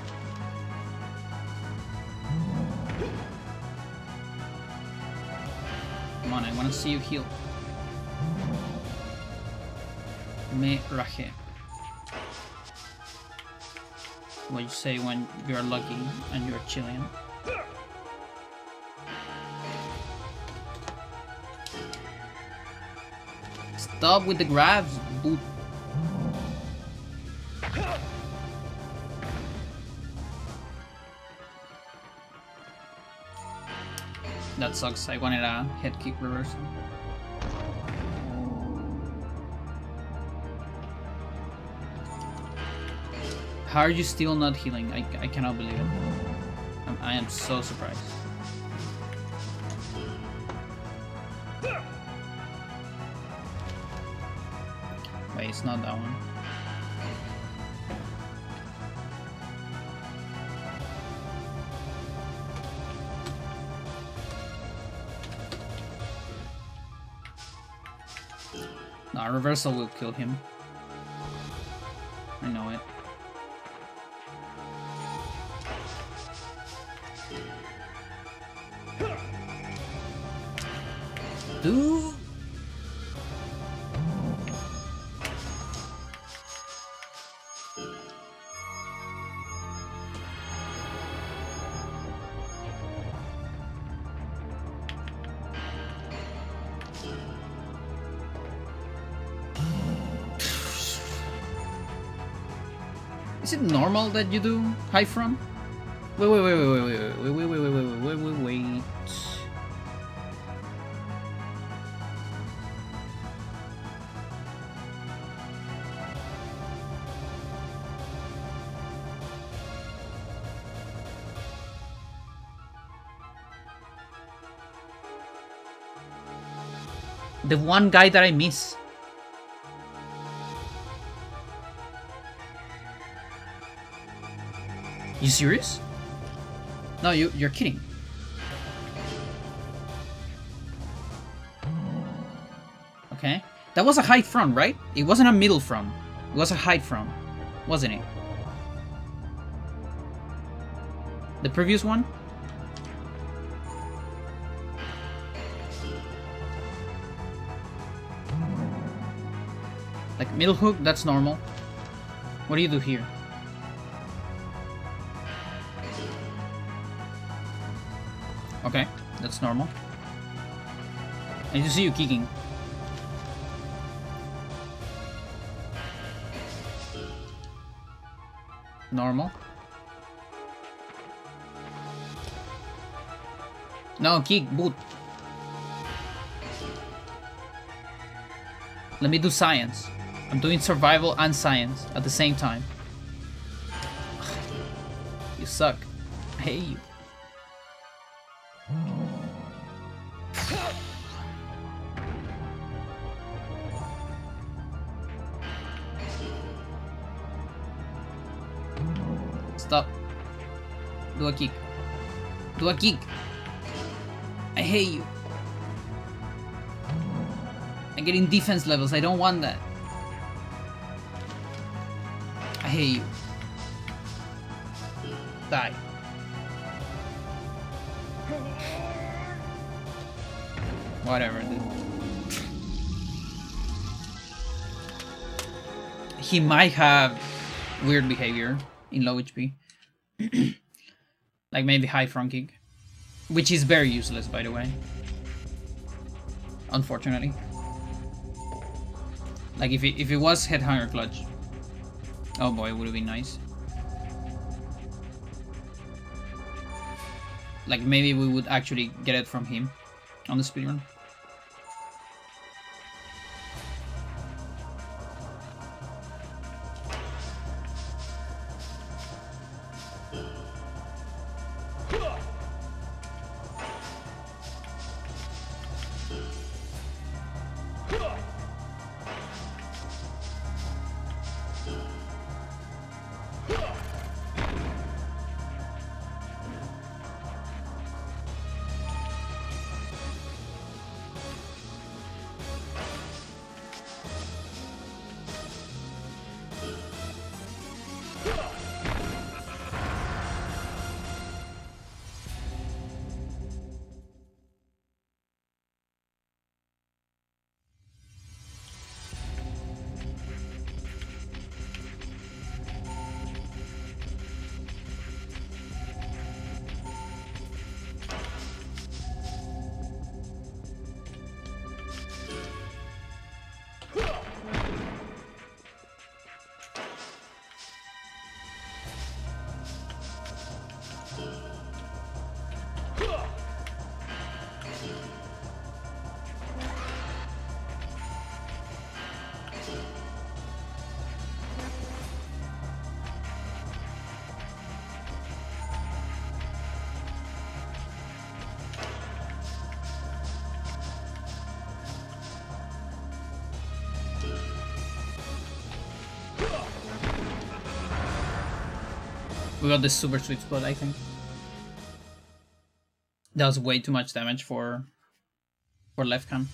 Come on, I want to see you heal. Me raje. What you say when you're lucky and you're chilling. Stop with the grabs, boot. That sucks. I wanted a head kick reversal. How are you still not healing? I cannot believe it. I am so surprised. Wait, it's not that one. No, reversal will kill him. I know it. Dude. Is it normal that you do high from? Wait. The one guy that I miss. You serious? No, you're kidding. Okay. That was a high front, right? It wasn't a middle front. It was a high front, wasn't it? The previous one? Like middle hook, that's normal. What do you do here? Okay, that's normal. I just see you kicking. Normal. No, kick, boot. Let me do science. I'm doing survival and science at the same time. You suck. I hate you. Stop. Do a kick. Do a kick. I hate you. I'm getting defense levels. I don't want that. I hate you. Die. Whatever, dude. He might have weird behavior in low HP. Like maybe high front kick. Which is very useless, by the way. Unfortunately. Like if it was headhanger clutch. Oh boy, it would have been nice. Like maybe we would actually get it from him on the speedrun. We got the super sweet spot, I think. That was way too much damage for left cam.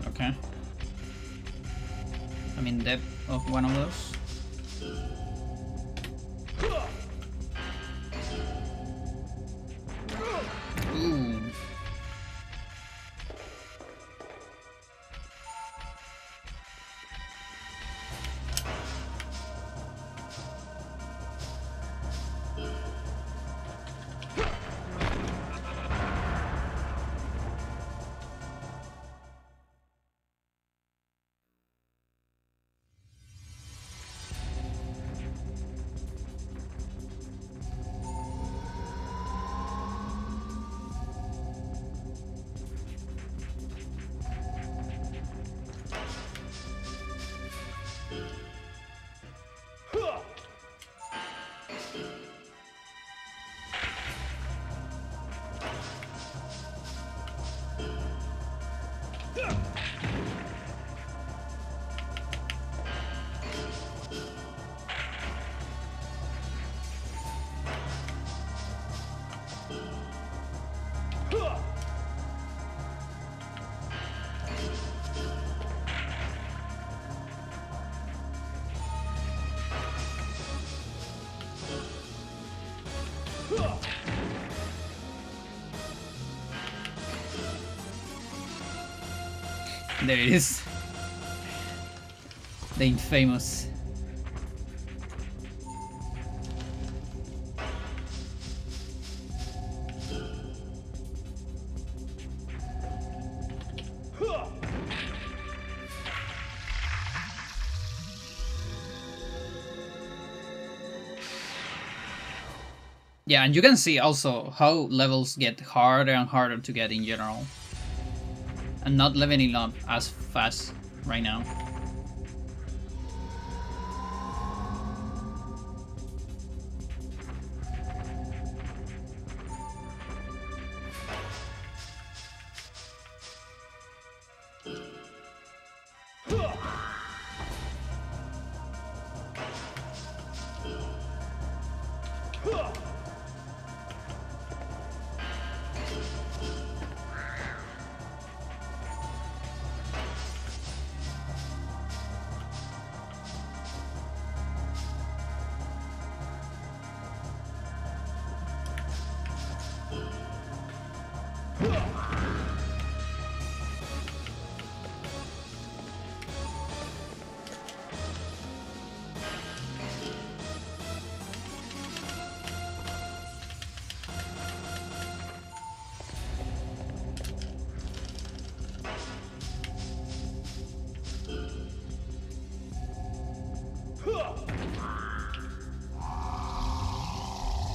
Okay. I'm in depth of one of those. Ooh. There it is. The infamous. Yeah, and you can see also how levels get harder and harder to get in general. And not leveling up as fast right now.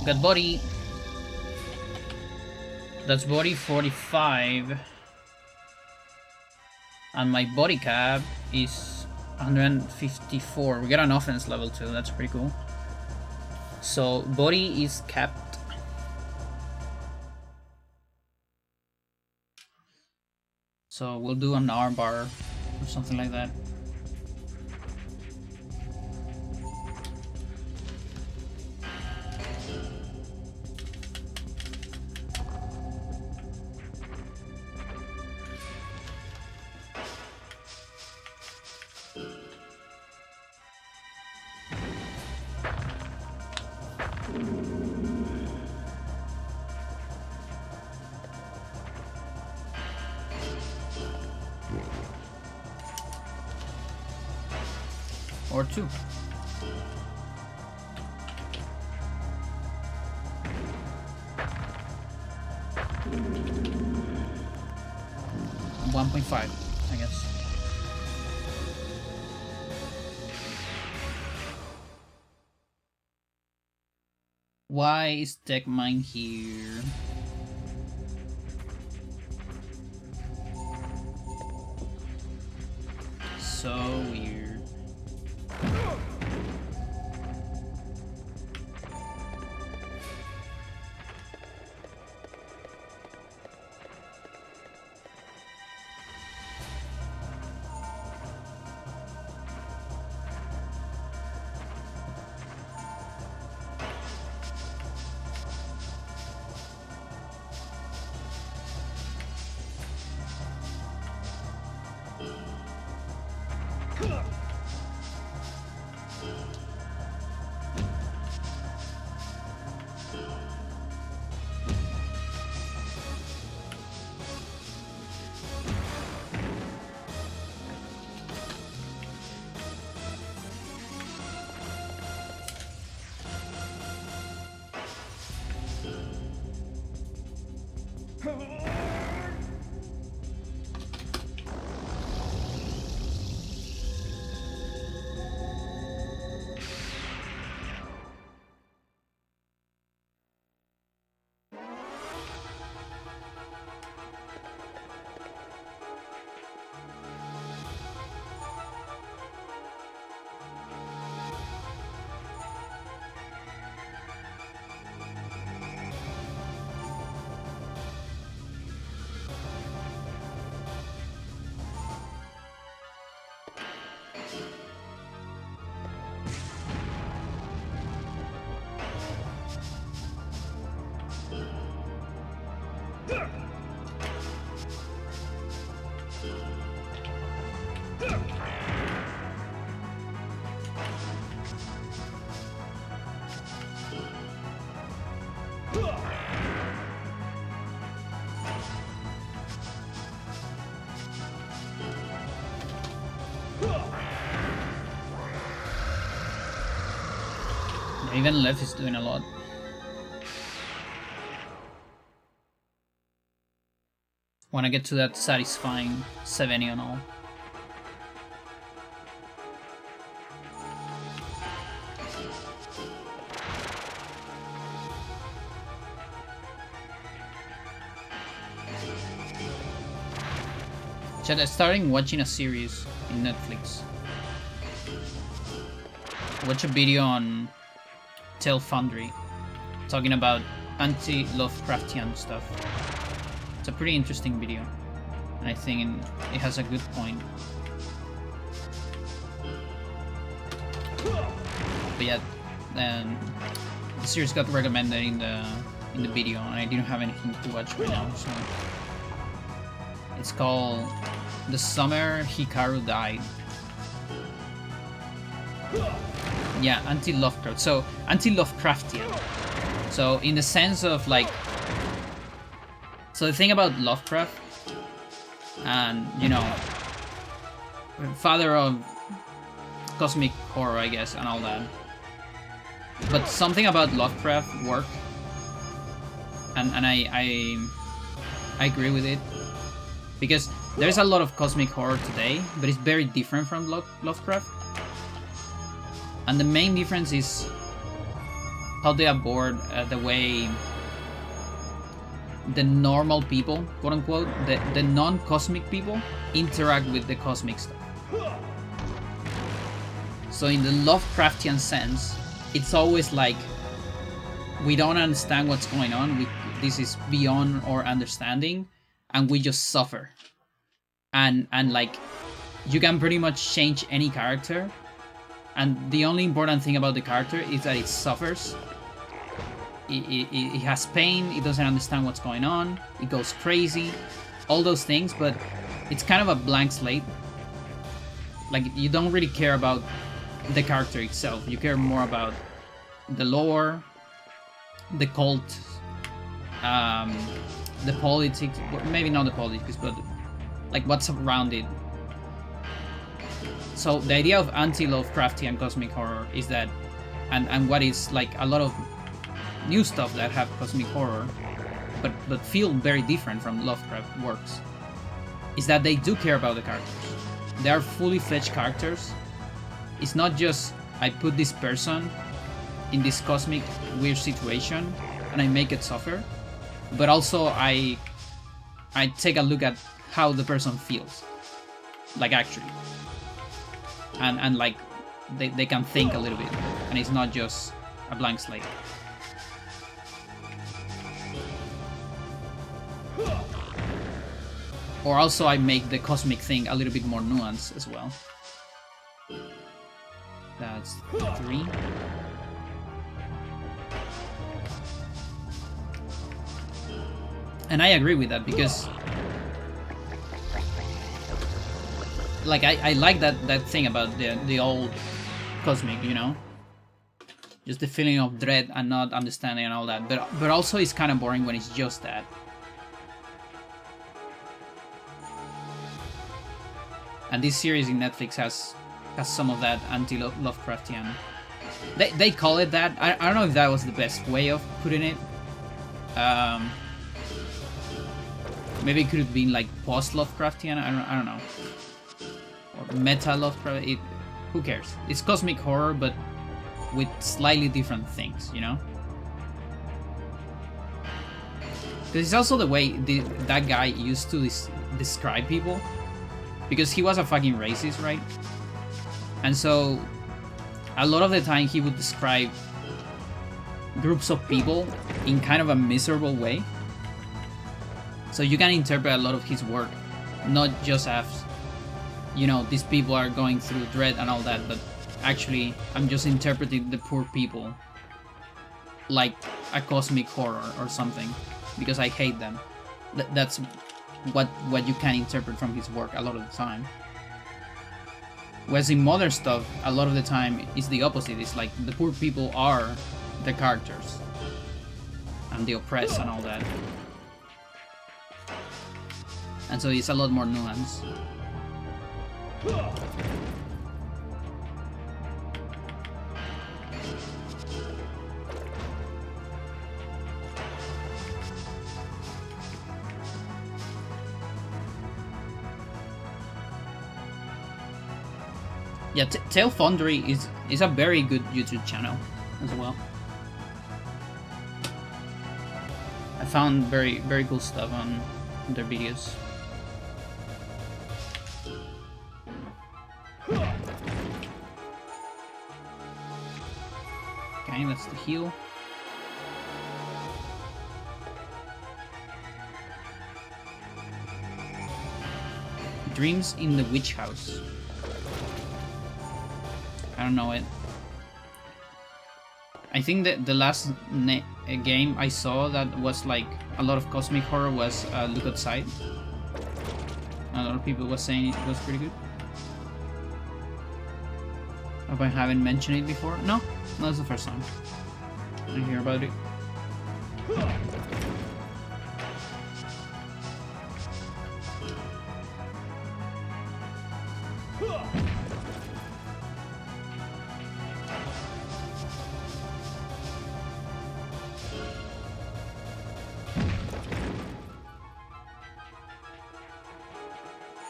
Got body. That's body 45. And my body cap is 154. We got an offense level too, that's pretty cool. So body is capped. So we'll do an arm bar or something like that. Or two. $1.5, I guess. Why is Tech Mine here? So weird. Even Lev is doing a lot. Wanna get to that satisfying 70 and all. Chat, I started watching a series in Netflix. Watch a video on Tale Foundry talking about anti-Lovecraftian stuff. It's a pretty interesting video, and I think it has a good point. But yeah, the series got recommended in the video, and I didn't have anything to watch right now, so it's called The Summer Hikaru Died. Yeah, anti-Lovecraft. So anti-Lovecraftian. So in the sense of like, so the thing about Lovecraft, and you know, father of cosmic horror, I guess, and all that. But something about Lovecraft work, and I agree with it, because there's a lot of cosmic horror today, but it's very different from Lovecraft. And the main difference is how they abort the way the normal people, quote unquote, the non-cosmic people, interact with the cosmic stuff. So in the Lovecraftian sense, it's always like, we don't understand what's going on, this is beyond our understanding, and we just suffer. And like, you can pretty much change any character, and the only important thing about the character is that it suffers. It has pain, it doesn't understand what's going on, it goes crazy, all those things, but it's kind of a blank slate. Like, you don't really care about the character itself, you care more about the lore, the cult, the politics, maybe not the politics, but like what's around it. So the idea of anti-Lovecraftian cosmic horror is that, and what is like a lot of new stuff that have cosmic horror, but feel very different from Lovecraft works, is that they do care about the characters. They are fully fledged characters. It's not just, I put this person in this cosmic weird situation and I make it suffer, but also I take a look at how the person feels, like actually, and like they can think a little bit, and it's not just a blank slate. Or also I make the cosmic thing a little bit more nuanced as well. That's 3. And I agree with that, because like I like that thing about the old cosmic, you know? Just the feeling of dread and not understanding and all that. But also it's kind of boring when it's just that. And this series in Netflix has some of that anti-Lovecraftian. They call it that. I don't know if that was the best way of putting it. Maybe it could have been like post-Lovecraftian. I don't know. Or meta-Lovecraft. Who cares? It's cosmic horror, but with slightly different things, you know? Because it's also the way that guy used to describe people. Because he was a fucking racist, right? And so, a lot of the time he would describe groups of people in kind of a miserable way. So you can interpret a lot of his work, not just as, you know, these people are going through dread and all that, but actually, I'm just interpreting the poor people like a cosmic horror or something, because I hate them. That's what you can interpret from his work a lot of the time. Whereas in modern stuff, a lot of the time it's the opposite. It's like the poor people are the characters and the oppressed and all that. And so it's a lot more nuanced. Yeah, Tail Foundry is a very good YouTube channel as well. I found very cool stuff on their videos. Okay, that's the heal. Dreams in the Witch House. I don't know it. I think that the last game I saw that was like a lot of cosmic horror was Look Outside. A lot of people was saying it was pretty good. Hope I haven't mentioned it before. No, that's the first time I hear about it.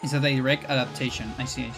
It's a direct adaptation. I see.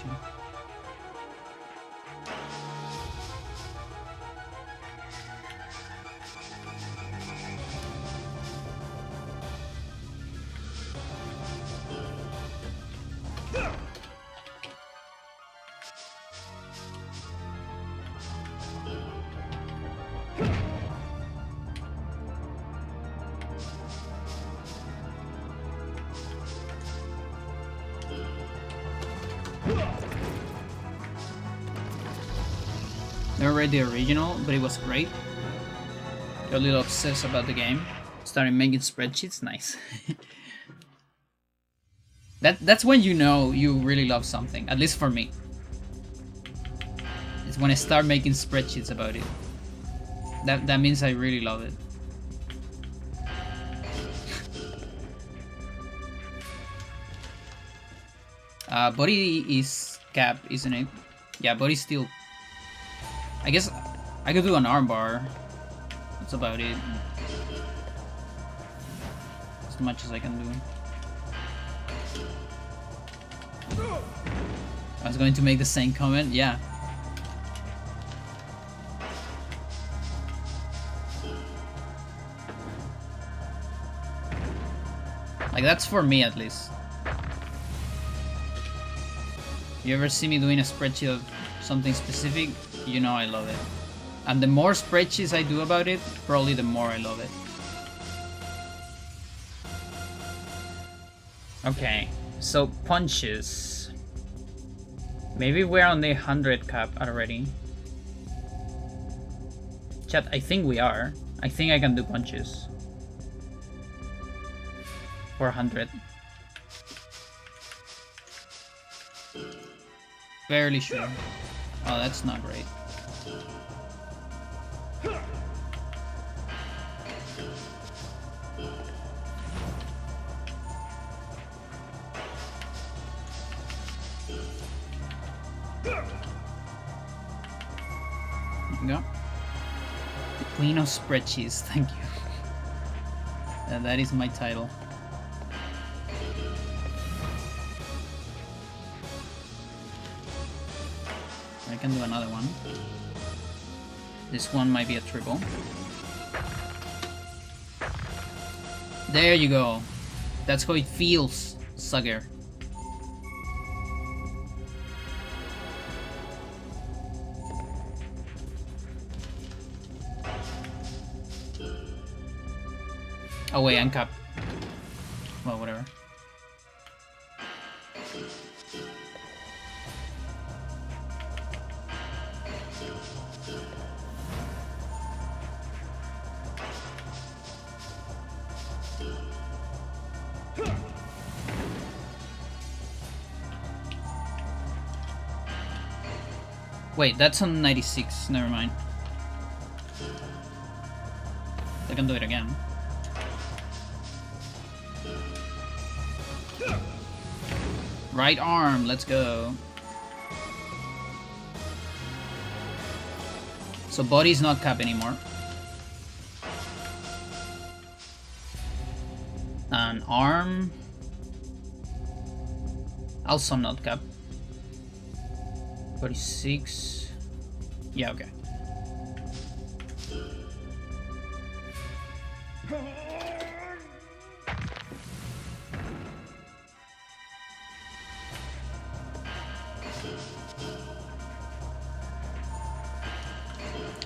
Never read the original, but it was great. Got a little obsessed about the game. Started making spreadsheets. Nice. That's when you know you really love something. At least for me. It's when I start making spreadsheets about it. That means I really love it. Body is cap, isn't it? Yeah, body's still. I guess I could do an armbar. That's about it. As much as I can do. I was going to make the same comment, yeah. Like, that's for me at least. You ever see me doing a spreadsheet of something specific, you know I love it. And the more spreadsheets I do about it, probably the more I love it. Okay, so punches. Maybe we're on the 100 cap already. Chat, I think we are. I think I can do punches. For 100. Fairly sure. Oh, that's not great. There you go. The Queen of Spreadsheets, thank you. That is my title. I can do another one. This one might be a triple. There you go. That's how it feels, sucker. Oh wait, uncap. Well, whatever. Wait, that's on 96, never mind. I can do it again. Right arm, let's go. So body's not cap anymore. And arm... also not cap. 46. Yeah, okay.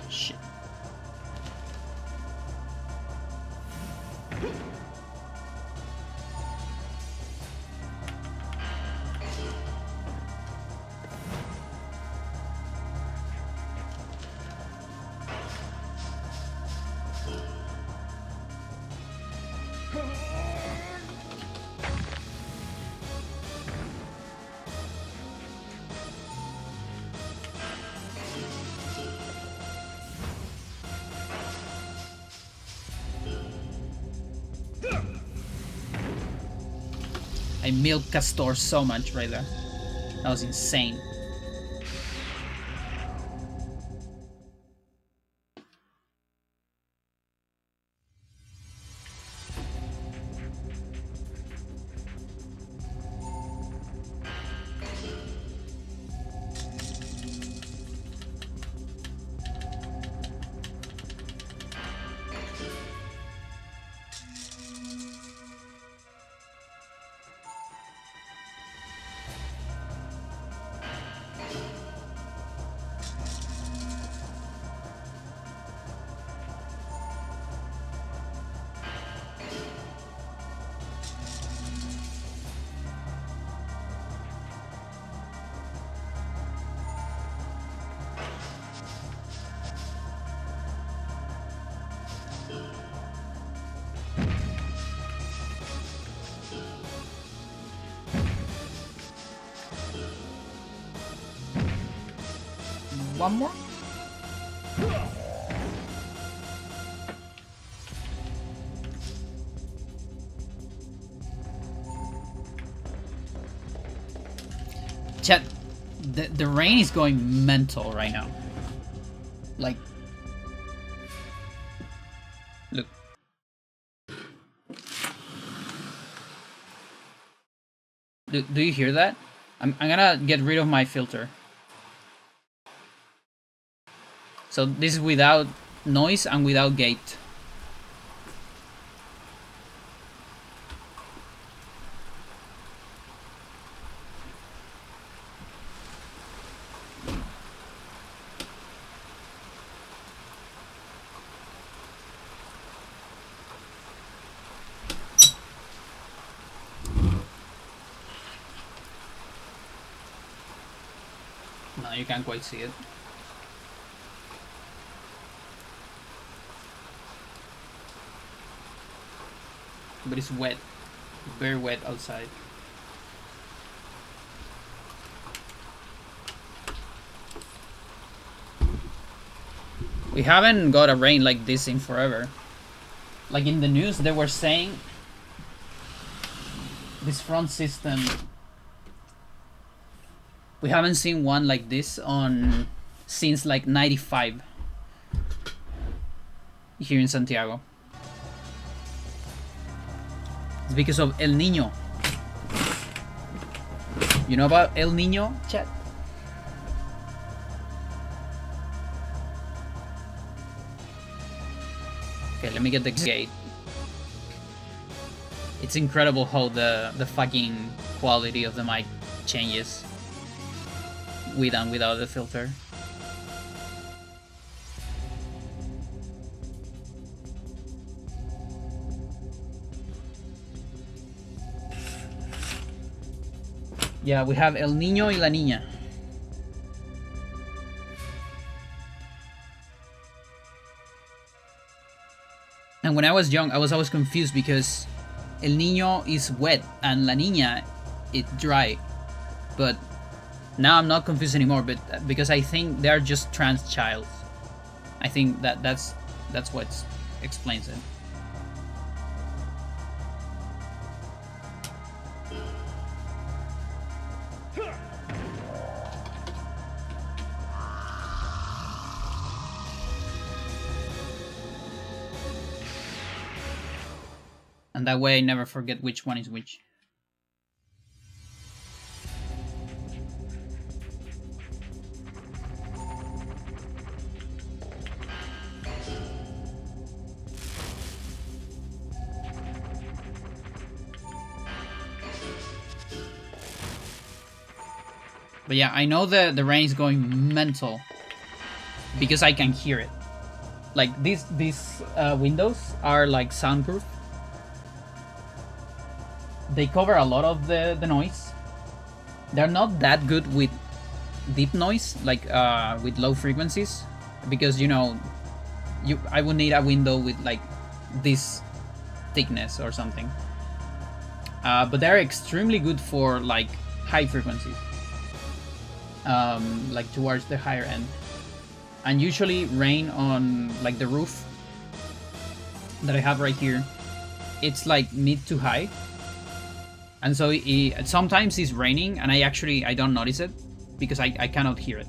Shit. I milked Castor so much right there. That was insane. One more? Chat, the rain is going mental right now. Like, look. Do you hear that? I'm gonna get rid of my filter. So this is without noise and without gate. No, you can't quite see it. But it's wet, very wet outside. We haven't got a rain like this in forever. Like in the news, they were saying this front system. We haven't seen one like this on since like '95 here in Santiago. It's because of El Niño. You know about El Niño, chat? Okay, let me get the gate. It's incredible how the fucking quality of the mic changes with and without the filter. Yeah, we have El Niño y la Niña. And when I was young, I was always confused because El Niño is wet and la Niña is dry. But now I'm not confused anymore, but because I think they're just trans childs. I think that's what explains it. And that way I never forget which one is which. But yeah, I know the rain is going mental because I can hear it. Like these windows are like soundproof. They cover a lot of the noise. They're not that good with deep noise, like with low frequencies, because you know, I would need a window with like this thickness or something. But they're extremely good for like high frequencies, like towards the higher end. And usually rain on like the roof that I have right here, it's like mid to high, and so sometimes it's raining and I don't notice it because I cannot hear it.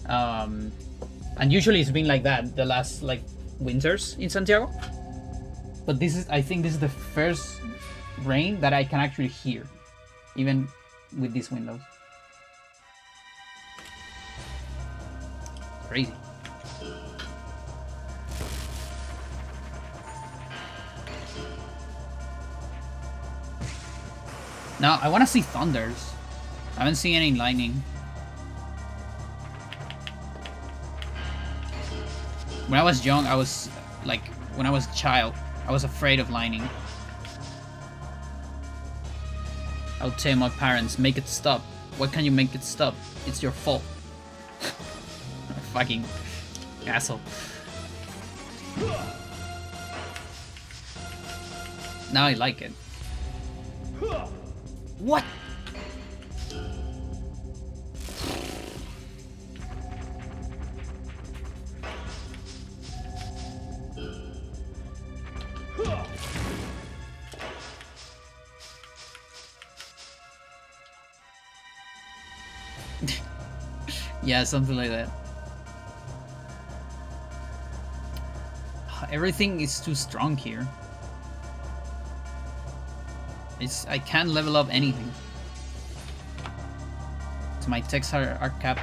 And usually it's been like that the last like winters in Santiago, but I think this is the first rain that I can actually hear, even with these windows. Crazy. Now I want to see thunders. I haven't seen any lightning. When I was young, I was like, when I was a child, I was afraid of lightning. I would tell my parents, make it stop. Why can't you make it stop? It's your fault. Fucking asshole. Now I like it. What? Yeah, something like that. Everything is too strong here. I can't level up anything. So my techs are capped.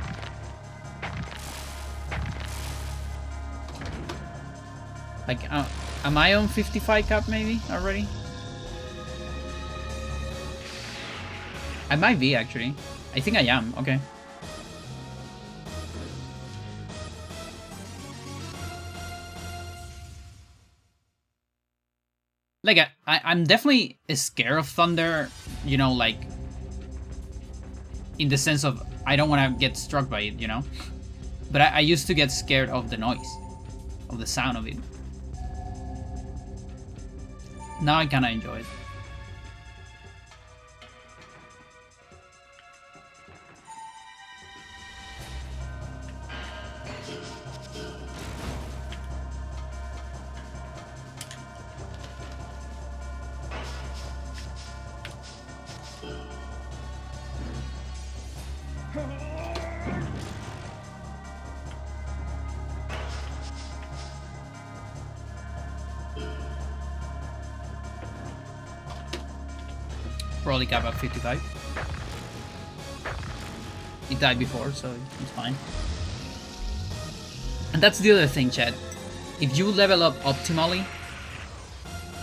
Like, am I on 55 cap maybe already? I might be actually. I think I am, okay. Like, I'm definitely scared of thunder, you know, like, in the sense of I don't want to get struck by it, you know? But I used to get scared of the noise, of the sound of it. Now I kind of enjoy it. Probably cap at 55. It died before, so it's fine. And that's the other thing, Chad. If you level up optimally,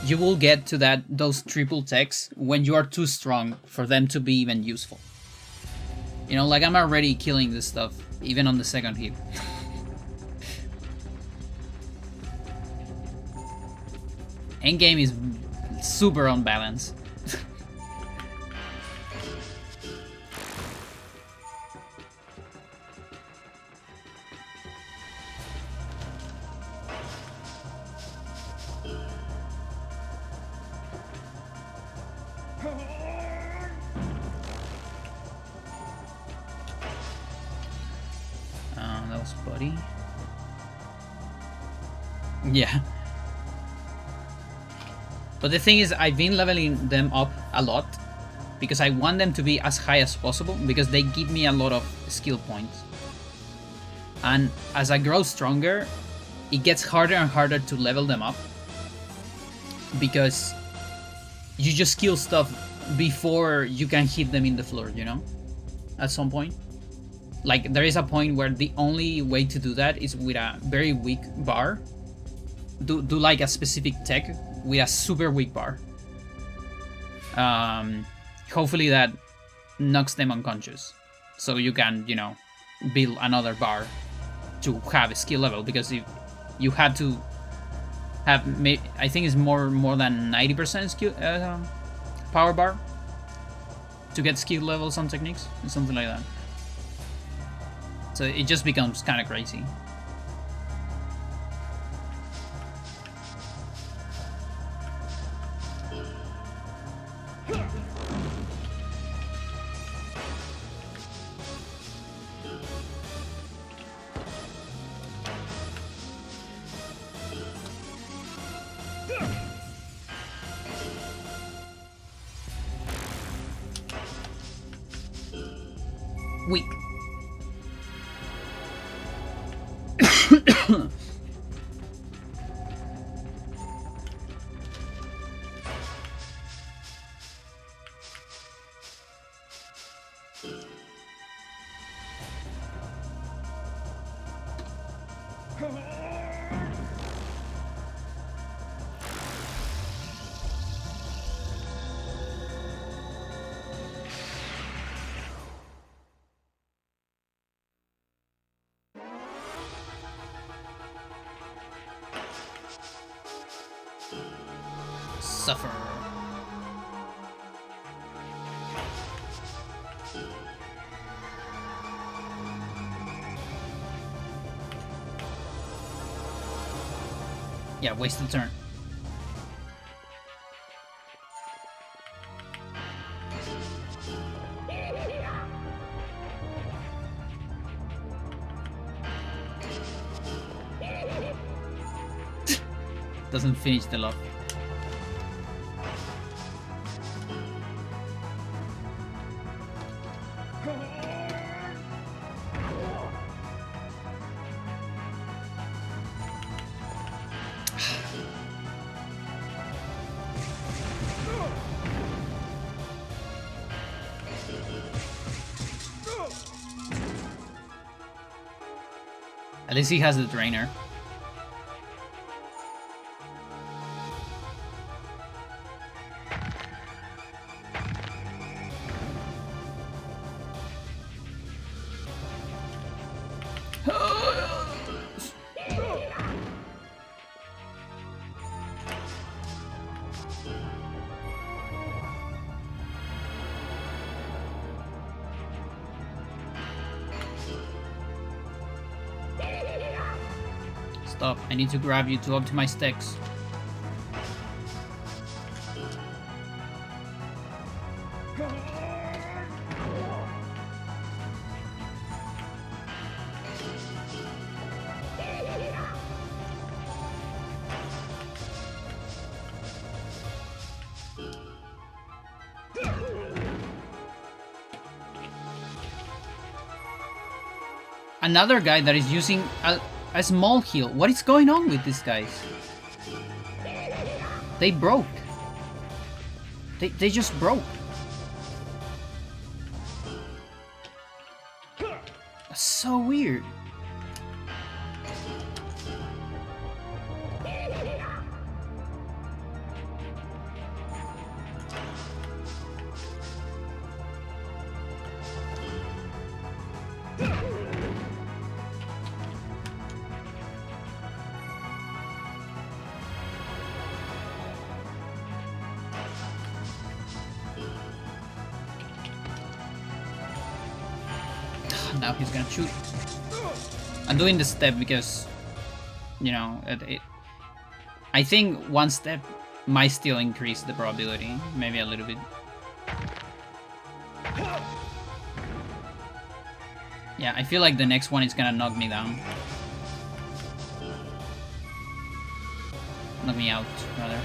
you will get to those triple techs when you are too strong for them to be even useful. You know, like I'm already killing this stuff, even on the second hit. Endgame is super unbalanced. That was Buddy. Yeah. But the thing is, I've been leveling them up a lot because I want them to be as high as possible because they give me a lot of skill points. And as I grow stronger, it gets harder and harder to level them up because you just kill stuff before you can hit them in the floor, you know? At some point. Like, there is a point where the only way to do that is with a very weak bar. Do like a specific tech with a super weak bar. Hopefully that knocks them unconscious. so you can, you know, build another bar to have a skill level, because if you had to have, I think it's more than 90% skill power bar to get skill levels on techniques, something like that. So it just becomes kind of crazy. Weak. Suffer. Yeah, wasted turn. Doesn't finish the love. At least he has the drainer. Stop, I need to grab you to optimize techs. Another guy that is using a small heal. What is going on with these guys? They broke. They just broke. That's so weird. Now he's gonna shoot. I'm doing the step because, you know, I think one step might still increase the probability, maybe a little bit. Yeah, I feel like the next one is gonna knock me down. Knock me out, rather.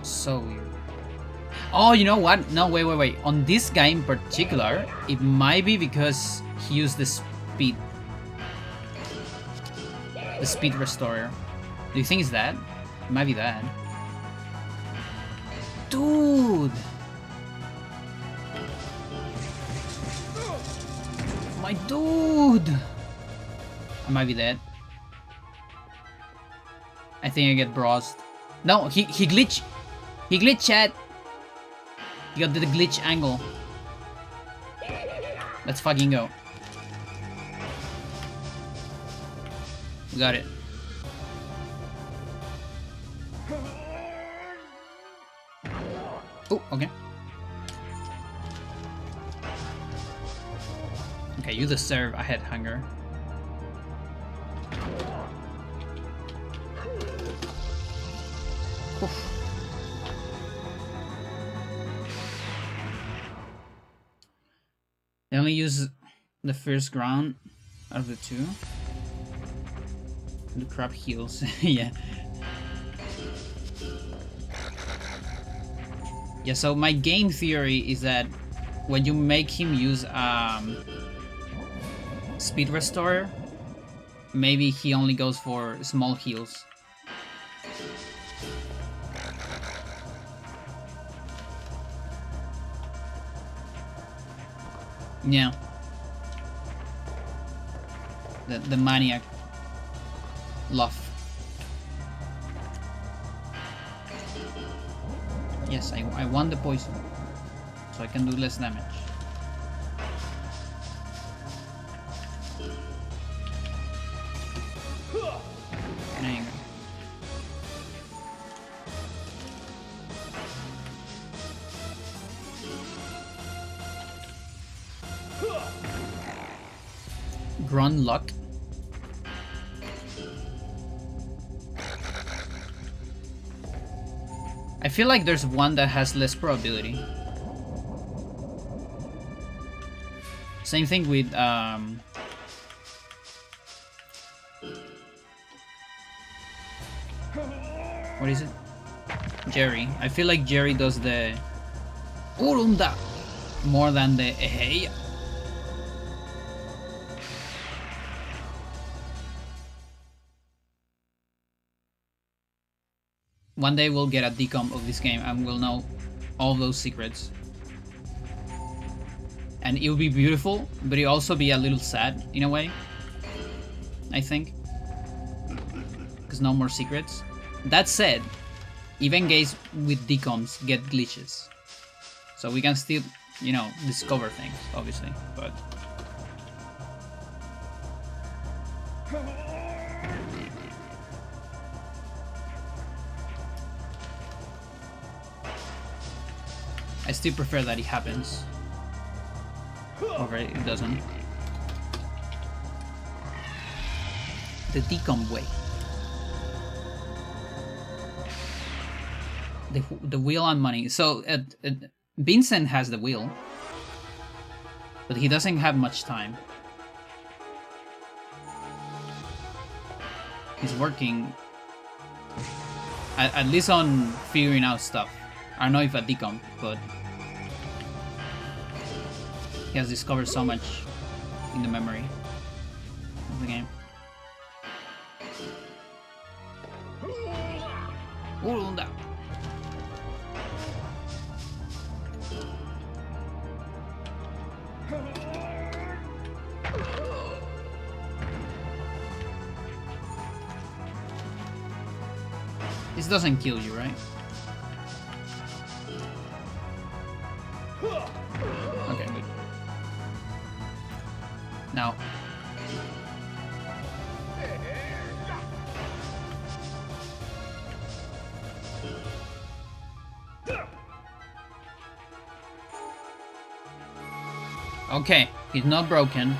So weird. Oh, you know what? No, wait. On this guy in particular, it might be because he used the speed restorer. Do you think it's that? It might be that. Dude! My dude! I might be dead. I think I get browsed. No, he glitched. He glitched, chat. He got the glitch angle. Let's fucking go. We got it. Oh, okay. Okay, you deserve a head hunger. Oof. They only use the first ground out of the two. The crab heals. Yeah. Yeah, so my game theory is that when you make him use speed restore, maybe he only goes for small heals. Yeah. The maniac love. Yes, I want the poison, so I can do less damage. There you go. Grunt luck. I feel like there's one that has less probability. Same thing with what is it? Jerry. I feel like Jerry does the Urunda more than the hey. One day we'll get a decomp of this game and we'll know all those secrets. And it'll be beautiful, but it'll also be a little sad in a way, I think. Because no more secrets. That said, even games with decomps get glitches. So we can still, you know, discover things, obviously, but... I still prefer that it happens. Over it doesn't. The decomp way. The wheel and money. So Vincent has the wheel, but he doesn't have much time. He's working at least on figuring out stuff. I don't know if a decomp, but he has discovered so much in the memory of the game. Urunda. This doesn't kill you, right? Okay, good. Now. Okay, he's not broken.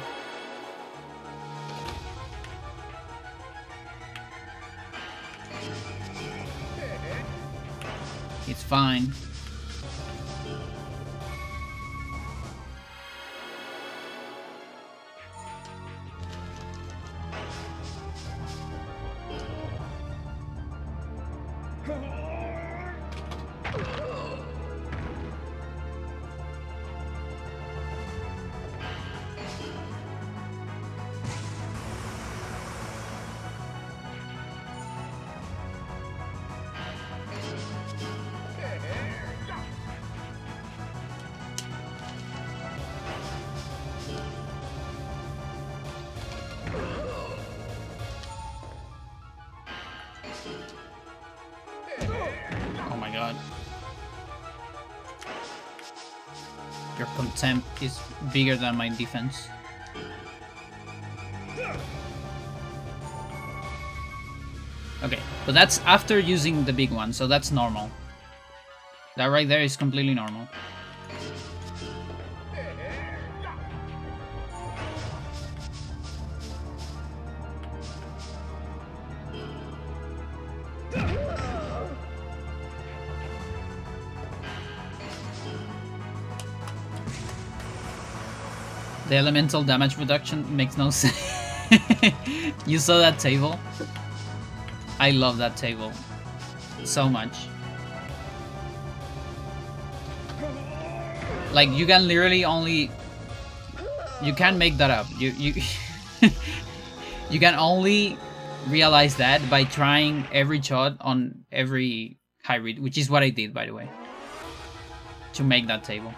It's fine. Your contempt is bigger than my defense. Okay, but that's after using the big one, so that's normal. That right there is completely normal. The elemental damage reduction makes no sense. You saw that table? I love that table so much. Like, you can literally only... You can't make that up. You you can only realize that by trying every shot on every hybrid, which is what I did, by the way, to make that table.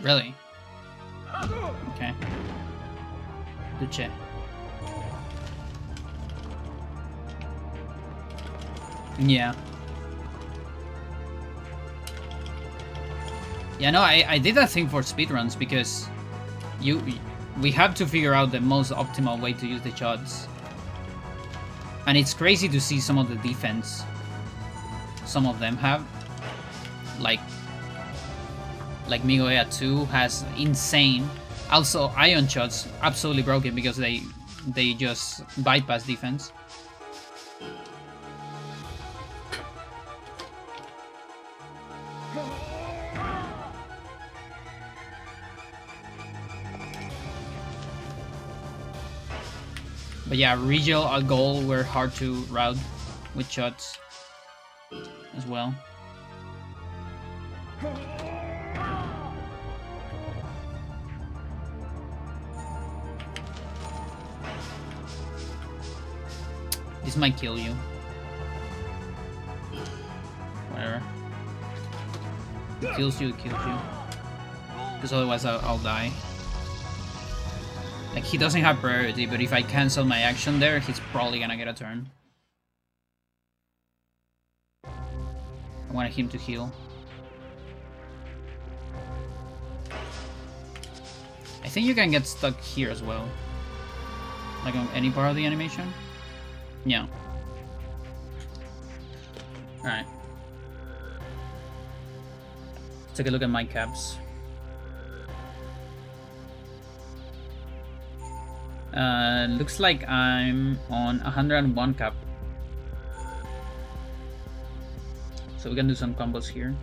Really? Okay. Duce. Yeah. Yeah, no, I did that thing for speedruns because we have to figure out the most optimal way to use the shots. And it's crazy to see some of the defense some of them have. Like Migoya 2 has insane. Also, ion shots absolutely broken because they just bypass defense. But yeah, Regel and Goal were hard to route with shots as well. This might kill you. Whatever. It kills you, it kills you. Because otherwise I'll die. Like, he doesn't have priority, but if I cancel my action there, he's probably gonna get a turn. I wanted him to heal. I think you can get stuck here as well. Like on any part of the animation. Yeah. Alright. Let's take a look at my caps. Looks like I'm on 101 cap. So we can do some combos here.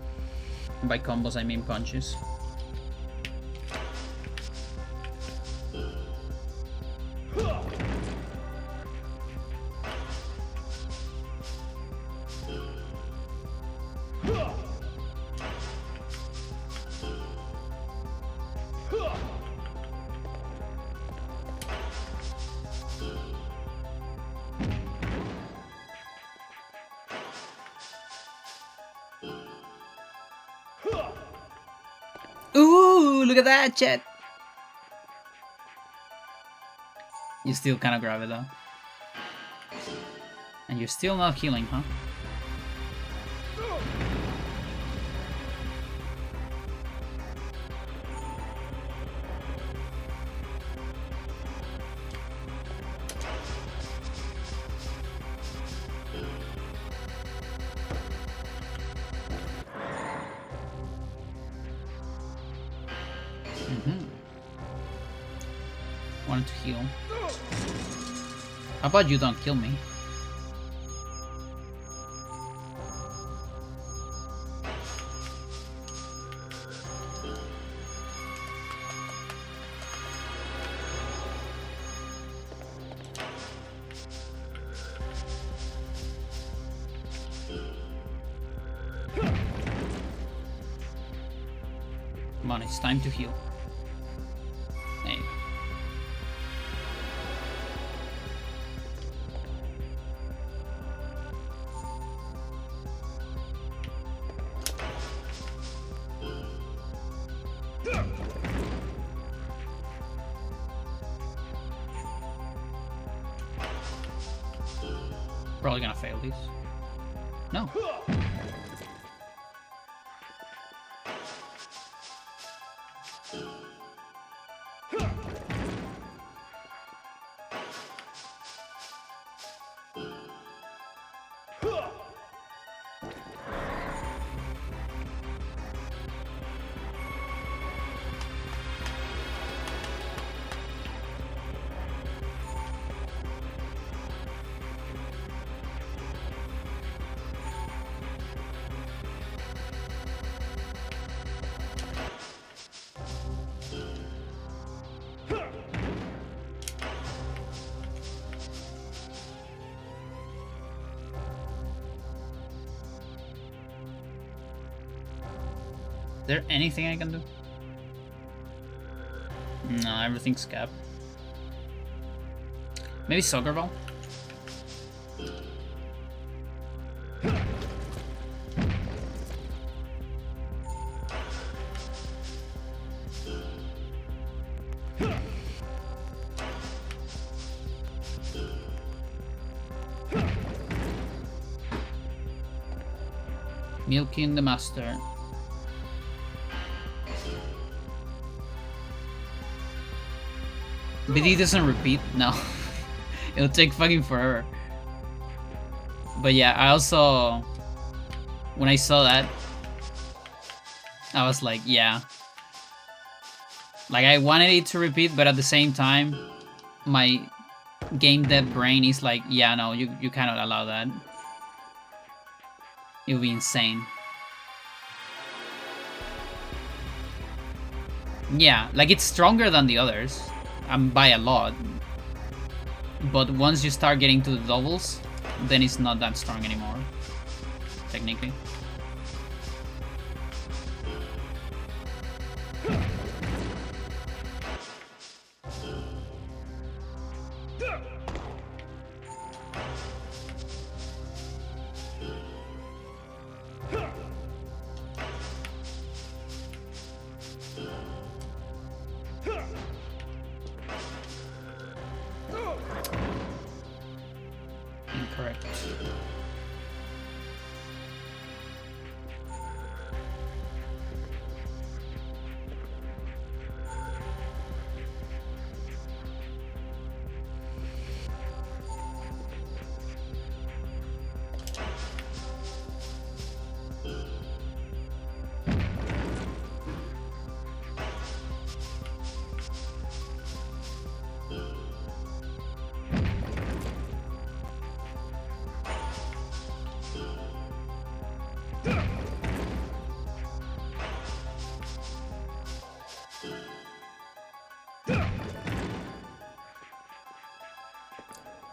And by combos I mean punches. Ooh, look at that, chat. You still kind of grab it though. And you're still not healing, huh? Wanted to heal. How about you don't kill me? Come on, it's time to heal. Hey. Probably gonna fail this. No. Is there anything I can do? No, everything's capped. Maybe soccer ball? Milking the master. BD doesn't repeat? No. It'll take fucking forever. But yeah, I also... When I saw that, I was like, yeah. Like, I wanted it to repeat, but at the same time, my game dev brain is like, yeah, no, you cannot allow that. It would be insane. Yeah, like, it's stronger than the others. By a lot. But once you start getting to the doubles, then it's not that strong anymore. Technically. Incorrect.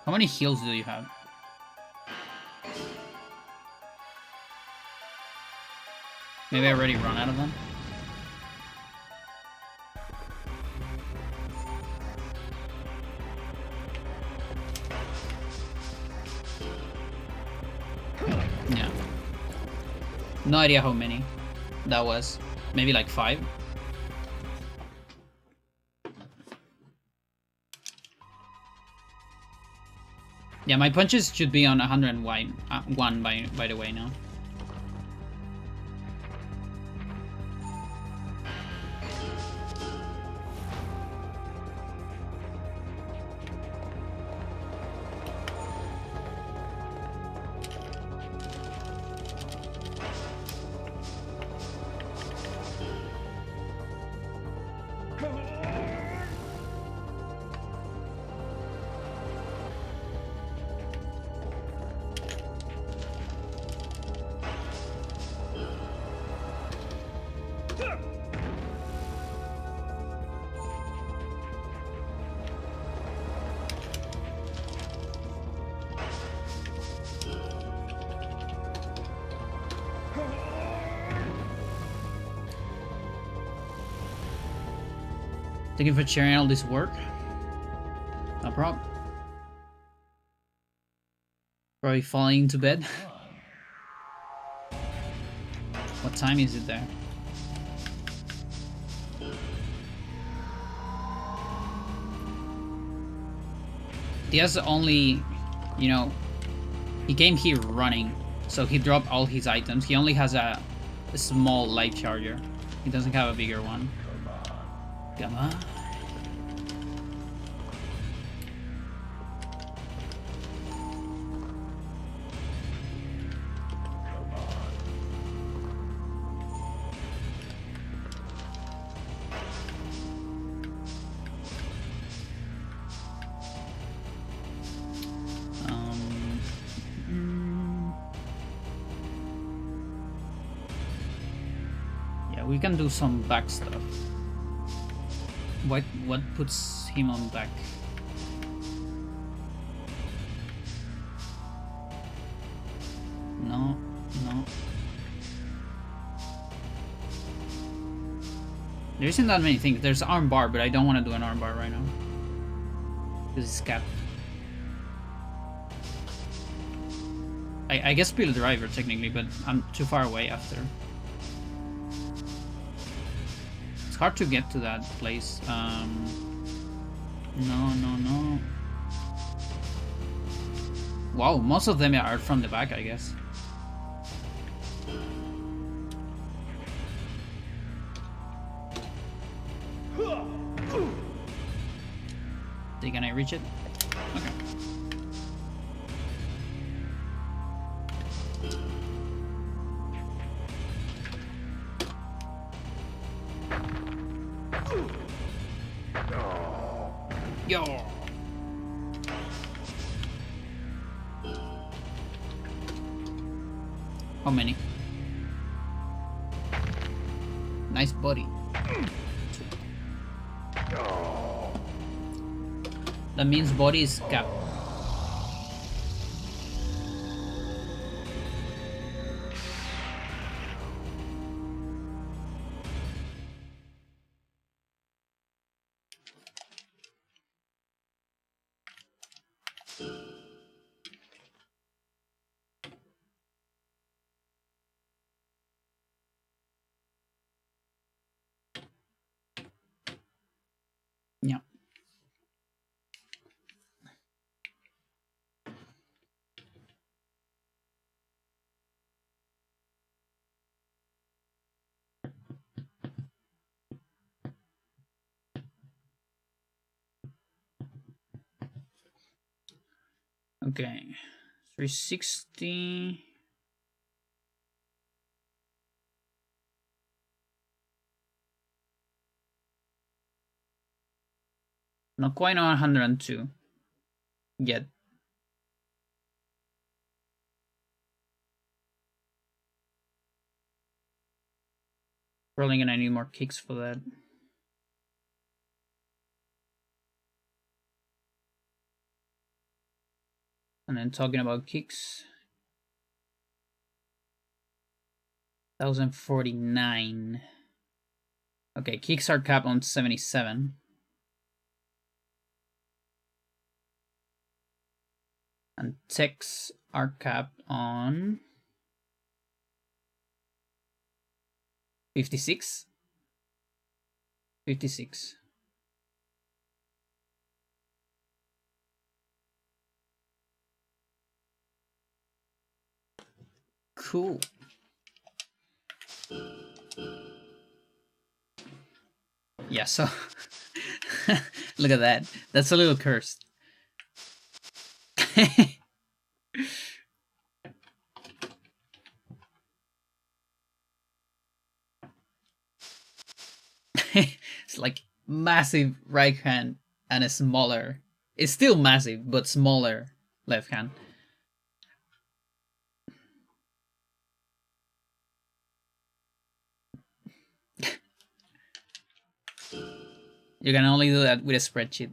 How many heals do you have? Maybe I already run out of them? Yeah. No idea how many that was. Maybe like 5? Yeah, my punches should be on 101 by the way now. Thank you for sharing all this work. No problem. Probably falling into bed. What time is it there? Diaz only, you know, He came here running, so he dropped all his items. He only has a small life charger. He doesn't have a bigger one. Come on. We can do some back stuff. What puts him on back? No. There isn't that many things. There's armbar, but I don't want to do an armbar right now. Because it's capped. I guess build driver technically, but I'm too far away after. Hard to get to that place. No. Wow, most of them are from the back, I guess. Can I reach it? Okay. Yo. How many? Nice body. That means body is capped. Yeah. Okay. 360. Not quite on 102 yet. Probably gonna need more kicks for that. And then talking about kicks. 1049. Okay, kicks are capped on 77. And ticks are capped on 56. 56. Cool. Yeah, so look at that. That's a little cursed. It's like massive right hand and a smaller. It's still massive, but smaller left hand. You can only do that with a spreadsheet.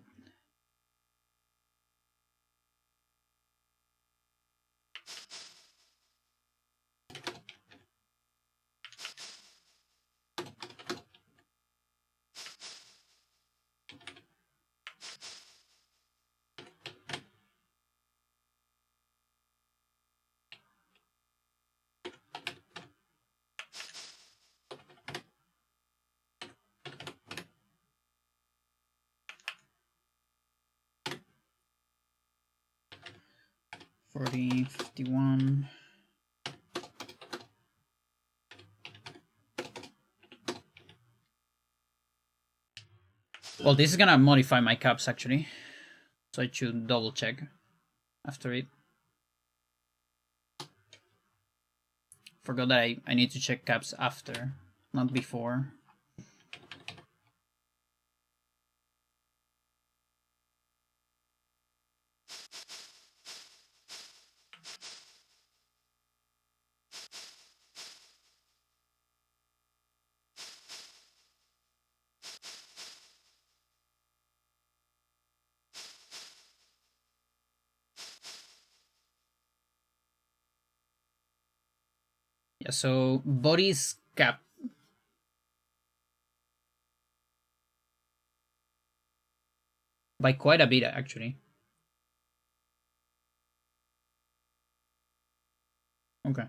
40, 51. Well, this is gonna modify my caps actually, so I should double check after it. Forgot that I need to check caps after, not before. Yeah, so body's cap. By quite a bit, actually. Okay.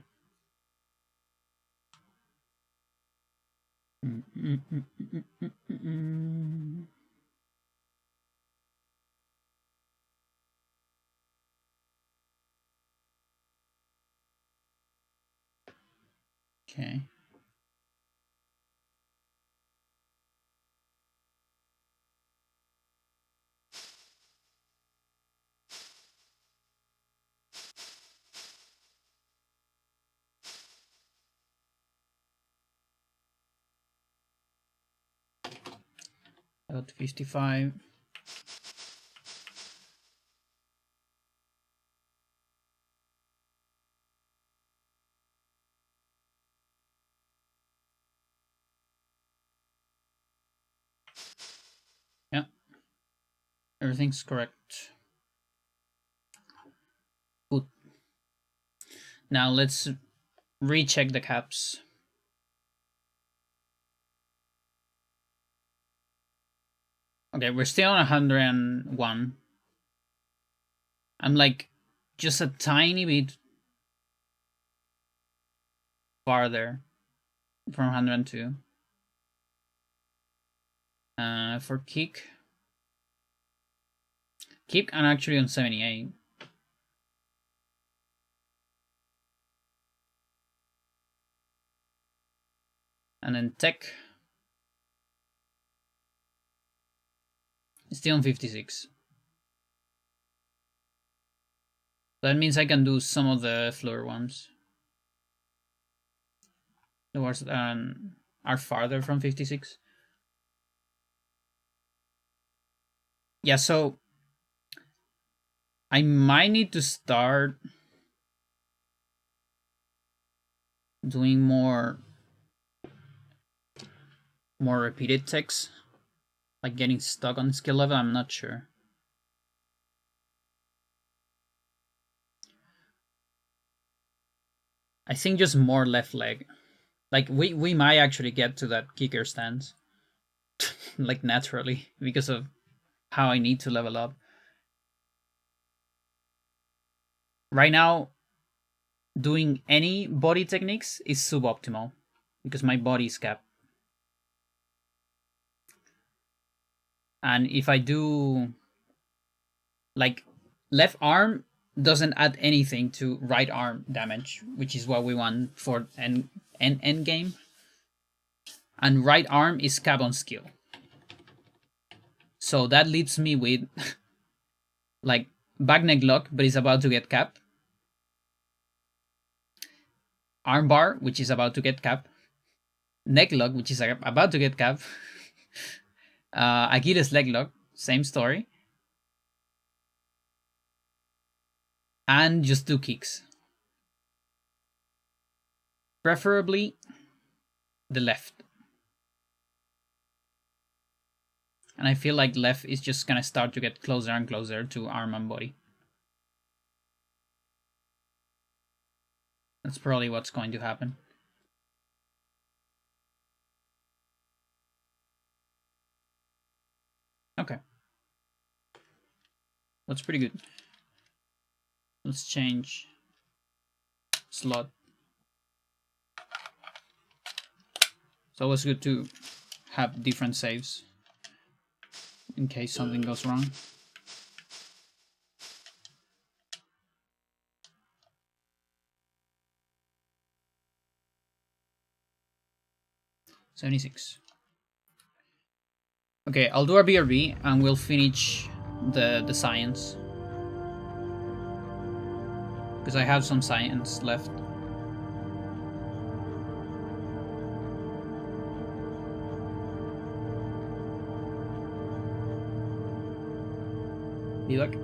Okay. Got 55. Yeah. Everything's correct. Good. Now let's recheck the caps. Okay, we're still on 101. I'm like just a tiny bit farther from 102. For kick, I'm actually on 78. And then tech, still on 56. That means I can do some of the floor ones. The ones are farther from 56. Yeah, so I might need to start doing more repeated techs, like getting stuck on skill level. I'm not sure. I think just more left leg. Like we might actually get to that kicker stance, like naturally because of how I need to level up. Right now, doing any body techniques is suboptimal because my body is capped. And if I do like left arm doesn't add anything to right arm damage, which is what we want for end game. And right arm is cap on skill. So that leaves me with like back neck lock, but it's about to get cap. Arm bar, which is about to get cap. Neck lock, which is about to get cap. Achilles leg lock, same story. And just do kicks. Preferably the left. And I feel like left is just gonna start to get closer and closer to arm and body. That's probably what's going to happen. Okay. That's pretty good. Let's change slot. It's always good to have different saves in case something goes wrong. 76. Okay, I'll do our BRB and we'll finish the science. Because I have some science left. Be back.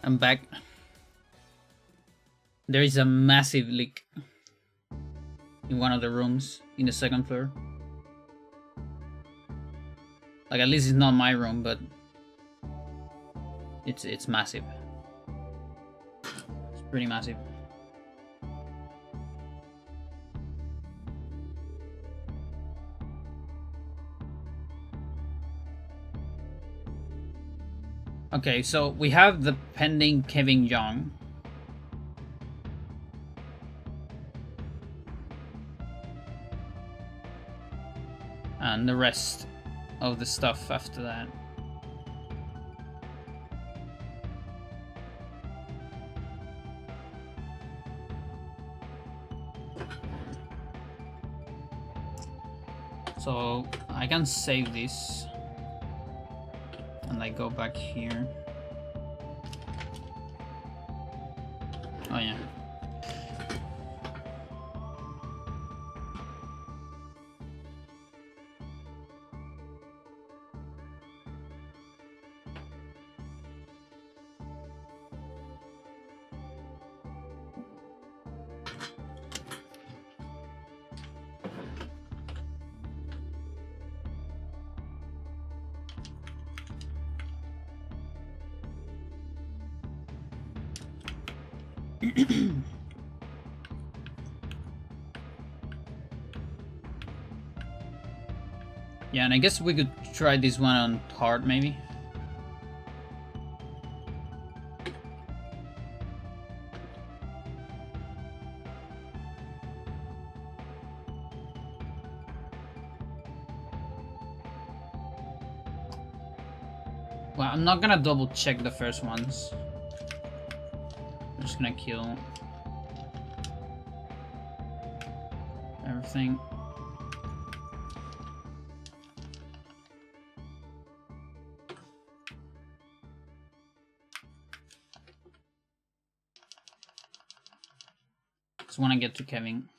I'm back. There is a massive leak in one of the rooms in the second floor. Like, at least it's not my room, but it's massive. It's pretty massive. Okay, so we have the pending Kevin Young. And the rest of the stuff after that. So I can save this and I go back here. Oh yeah. Yeah, and I guess we could try this one on hard, maybe. Well, I'm not gonna double check the first ones. I'm just gonna kill everything. Just wanna get to Kevin.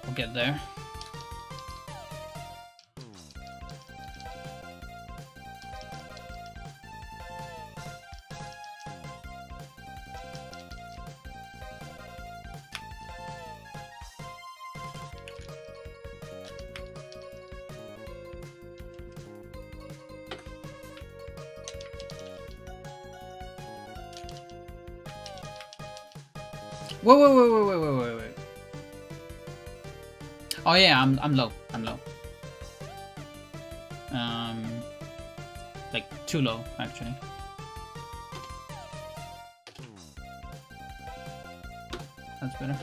We'll get there. Wait. Oh yeah, I'm low. I'm low. Like too low actually. That's better.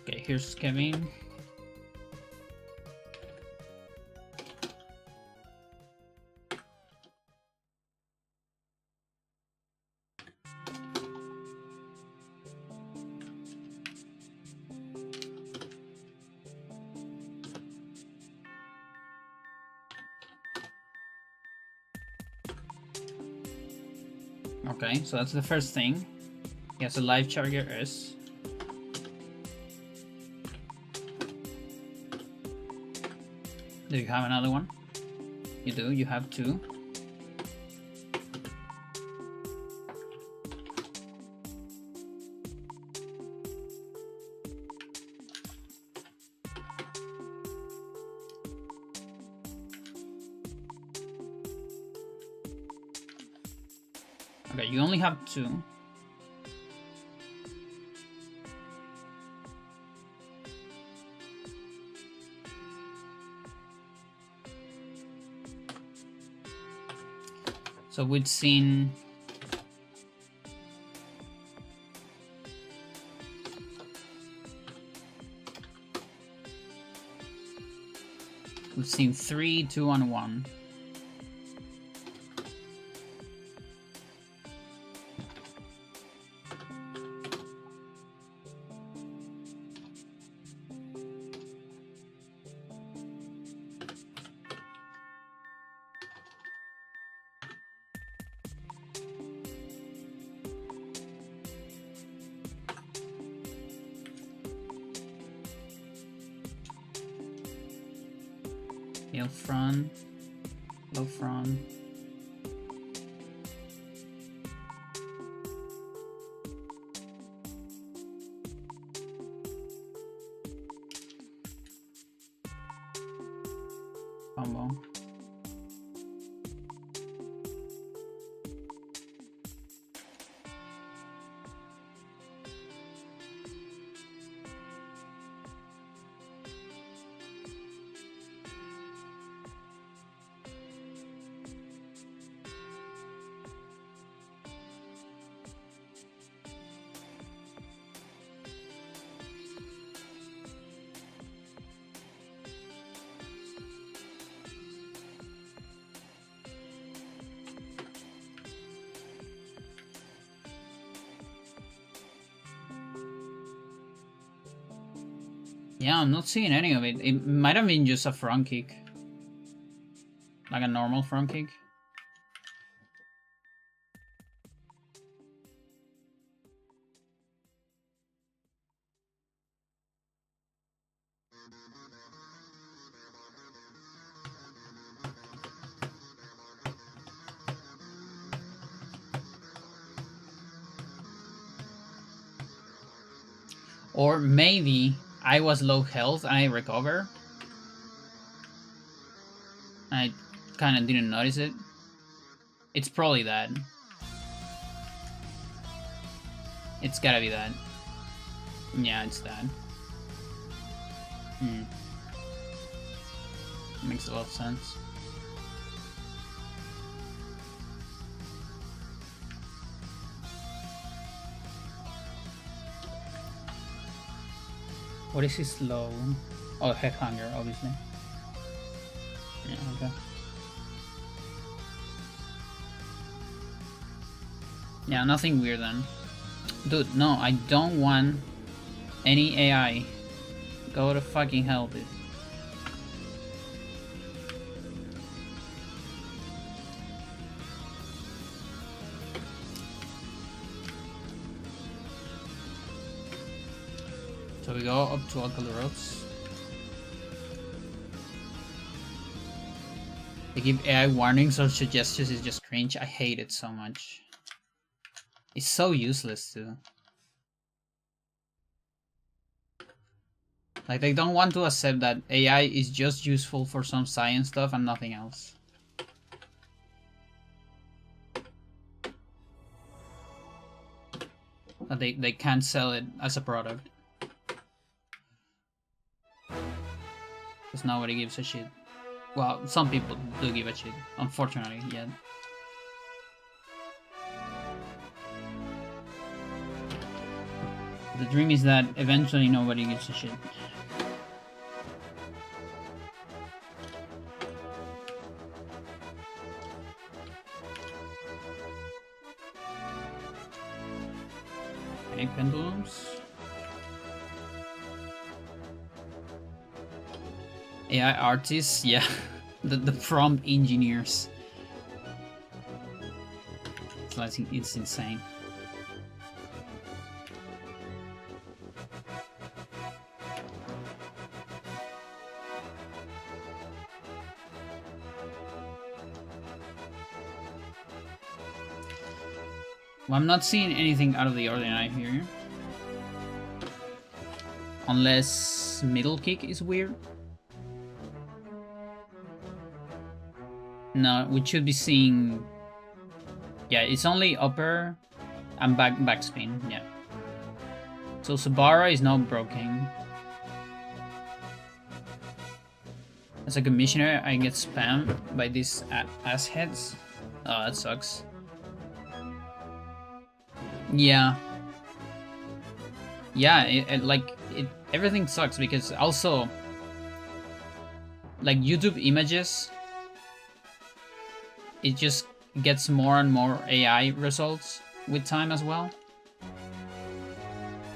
Okay, here's Kevin. Okay, so that's the first thing. He has a live charger S. Do you have another one? You do, you have two. Okay, you only have two. So we've seen... We've seen 3, 2, and 1. Heel front, low front. Combo. Yeah, I'm not seeing any of it. It might have been just a front kick. Like a normal front kick. Or maybe I was low health and I recover. I kind of didn't notice it. It's probably that. It's gotta be that. Yeah, it's that. Makes a lot of sense. What is his low? Oh, headhanger, obviously. Yeah, okay. Yeah, nothing weird then. Dude, no, I don't want any AI. Go to fucking hell, dude. So we go up to Alcalaros. They give AI warnings or suggestions, is just cringe. I hate it so much. It's so useless too. Like, they don't want to accept that AI is just useful for some science stuff and nothing else. But they can't sell it as a product. Because nobody gives a shit. Well, some people do give a shit, unfortunately, yeah. The dream is that eventually nobody gives a shit. Okay, pendulums. AI artists, yeah. the prompt engineers. It's insane. Well, I'm not seeing anything out of the ordinary here. Unless middle kick is weird. No, we should be seeing... Yeah, it's only upper and backspin, yeah. So Sabara is now broken. As a commissioner, I get spammed by these ass heads. Oh, that sucks. Yeah. Yeah, everything sucks because also, like YouTube images, it just gets more and more AI results with time as well.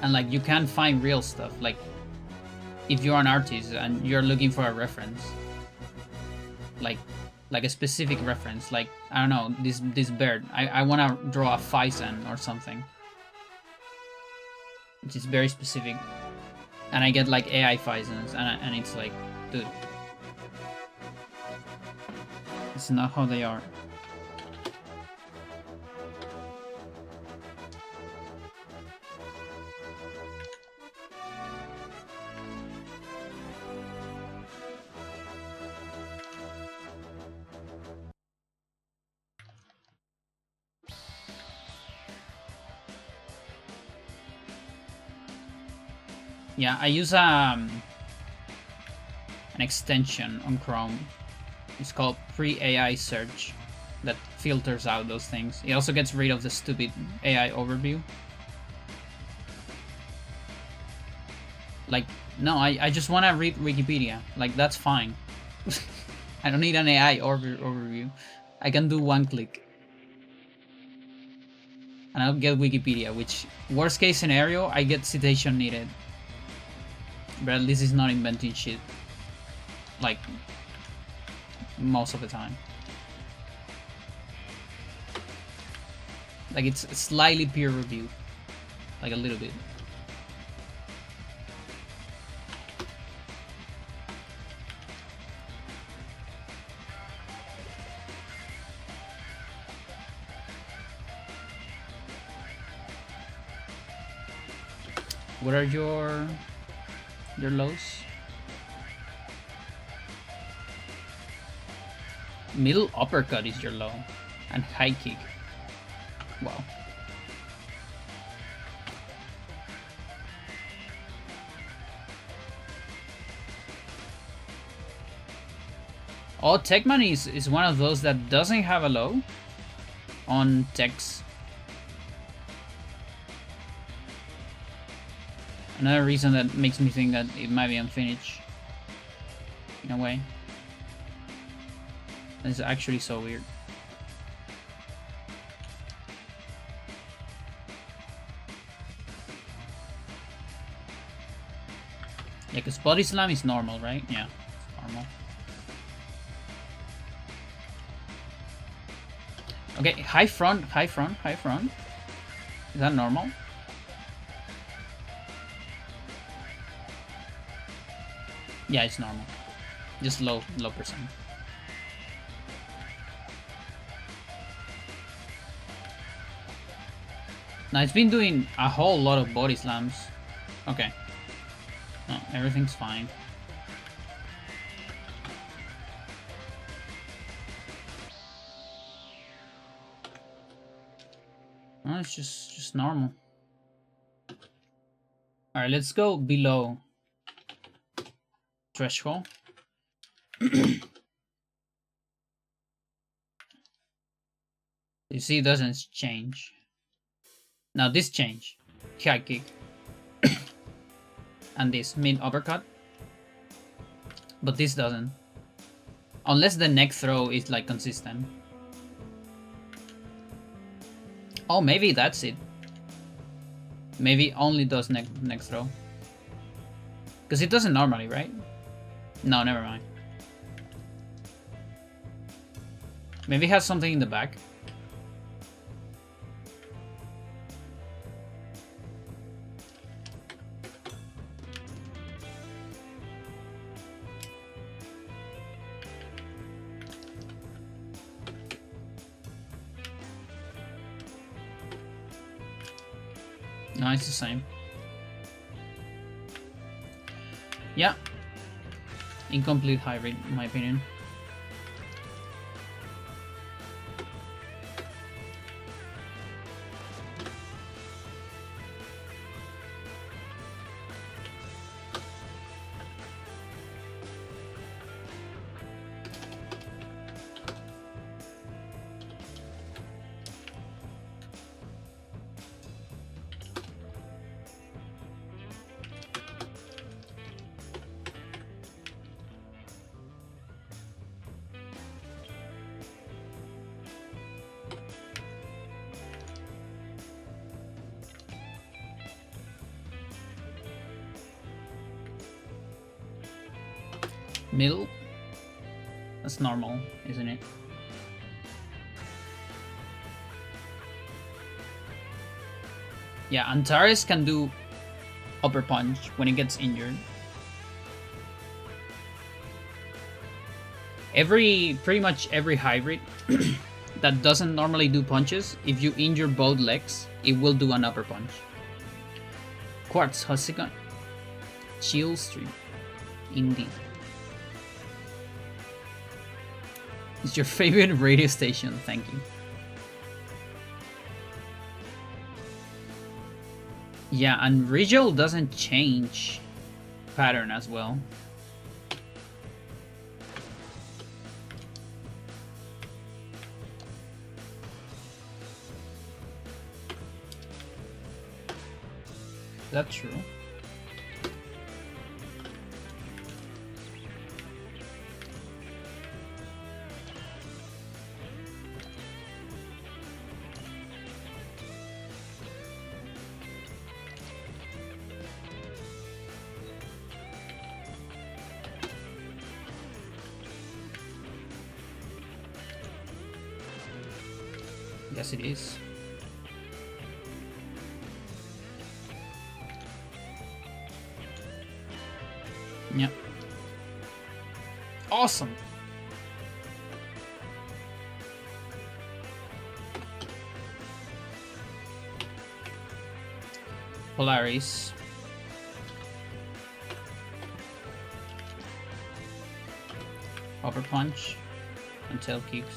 And like you can't find real stuff. Like if you're an artist and you're looking for a reference, like a specific reference, like I don't know, this bird. I wanna draw a bison or something. Which is very specific. And I get like AI bisons and it's like, dude. It's not how they are. Yeah, I use an extension on Chrome. It's called Pre-AI Search that filters out those things. It also gets rid of the stupid AI overview. Like, no, I just want to read Wikipedia. Like, that's fine. I don't need an AI overview. I can do one click. And I'll get Wikipedia, which, worst case scenario, I get citation needed. But at least it's not inventing shit. Like, most of the time. Like, it's slightly peer reviewed. Like, a little bit. What are your lows? Middle uppercut is your low, and high kick. Wow. Oh, Techman is one of those that doesn't have a low on Tex. Another reason that makes me think that it might be unfinished. In a way. It's actually so weird. Yeah, because body slam is normal, right? Yeah, it's normal. Okay, high front, high front, high front. Is that normal? Yeah, it's normal. Just low percent. Now it's been doing a whole lot of body slams. Okay. No, everything's fine. No, it's just normal. Alright, let's go below threshold. You see, it doesn't change. Now this change. High kick. And this mid uppercut. But this doesn't. Unless the neck throw is like consistent. Oh, maybe that's it. Maybe only does neck throw. Because it doesn't normally, right? No, never mind. Maybe it has something in the back. No, it's the same. Yeah. Incomplete hybrid, in my opinion. Middle? That's normal, isn't it? Yeah, Antares can do upper punch when he gets injured. Pretty much every hybrid that doesn't normally do punches, if you injure both legs, it will do an upper punch. Quartz Husican. Chill Street. Indeed. It's your favorite radio station, thank you. Yeah, and Rigel doesn't change pattern as well. That's true. Yes, it is. Yep. Awesome. Polaris. Upper punch and tail kicks.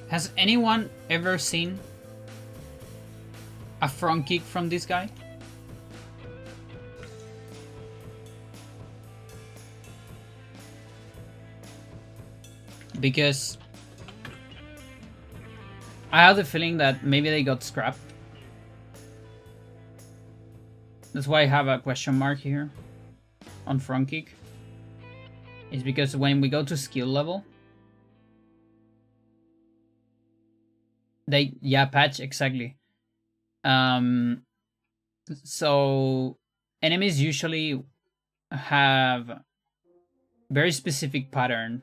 Has anyone ever seen a front kick from this guy? Because I have the feeling that maybe they got scrapped. That's why I have a question mark here on front kick. It's because when we go to skill level, patch, exactly. So enemies usually have very specific pattern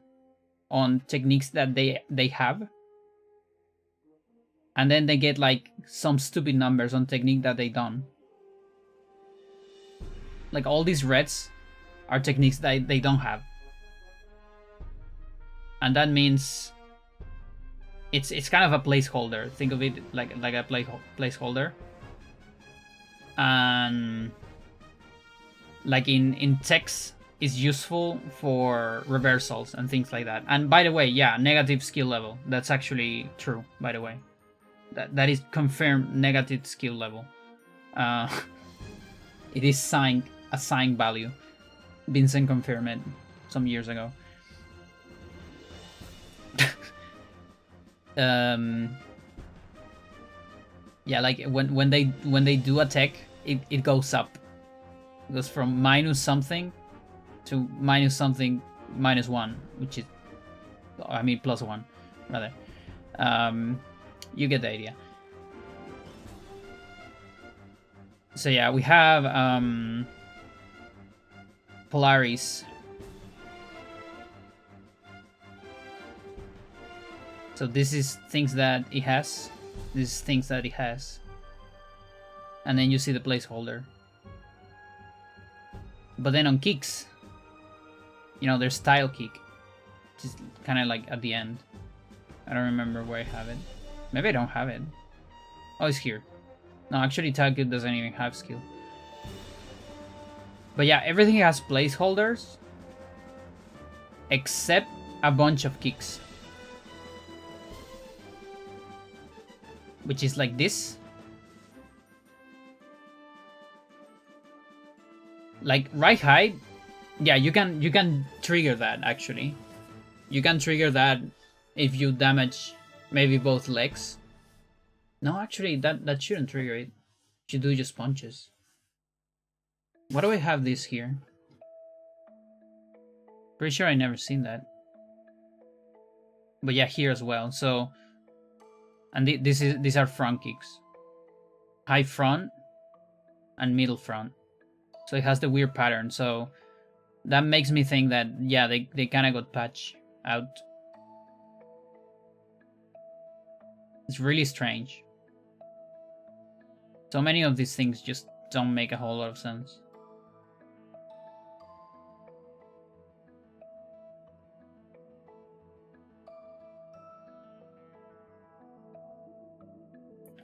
on techniques that they have, and then they get like some stupid numbers on technique that they don't. Like all these reds are techniques that they don't have, and that means it's kind of a placeholder. Think of it like a placeholder. And like in text is useful for reversals and things like that. And by the way, yeah, negative skill level. That's actually true, by the way. That is confirmed negative skill level. It is a sign value. Vincent confirmed it some years ago. Yeah, like when they do attack, it goes up. It goes from minus something to minus something -1, which is, I mean, +1 rather. You get the idea. So yeah, we have Polaris. So this is things that it has. This is things that it has. And then you see the placeholder. But then on kicks, you know, there's style kick. Just kind of like at the end. I don't remember where I have it. Maybe I don't have it. Oh, it's here. No, actually tile kick doesn't even have skill. But yeah, everything has placeholders. Except a bunch of kicks. Which is like this. Like right hide, yeah, you can trigger that actually. You can trigger that if you damage maybe both legs. No, actually that shouldn't trigger it. Should do just punches. Why do I have this here? Pretty sure I never seen that. But yeah, here as well. So, and these are front kicks. High front and middle front. So it has the weird pattern. So that makes me think that, yeah, they kind of got patched out. It's really strange. So many of these things just don't make a whole lot of sense.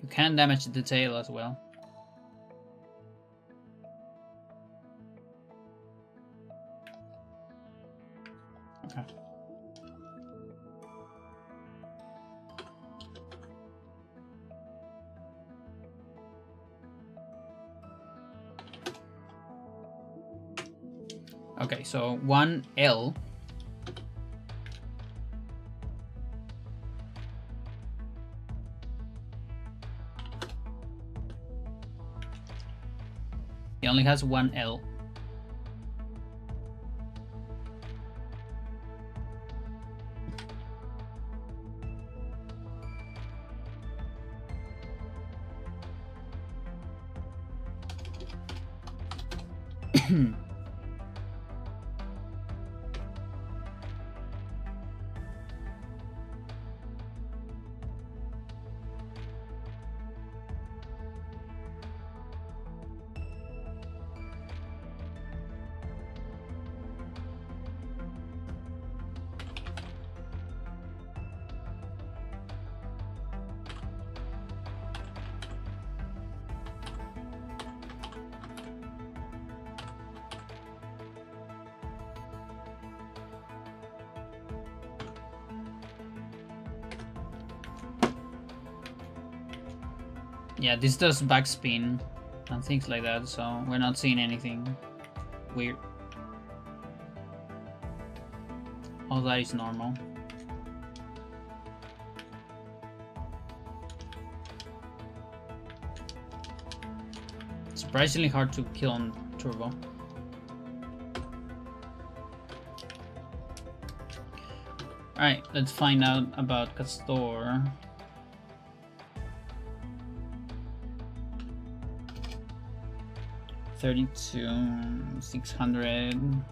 You can damage the tail as well. Okay. Okay, so 1L. He only has 1L. Yeah, this does backspin and things like that, so we're not seeing anything weird. All that is normal. Surprisingly hard to kill on turbo. Alright, let's find out about Castor. $32,600.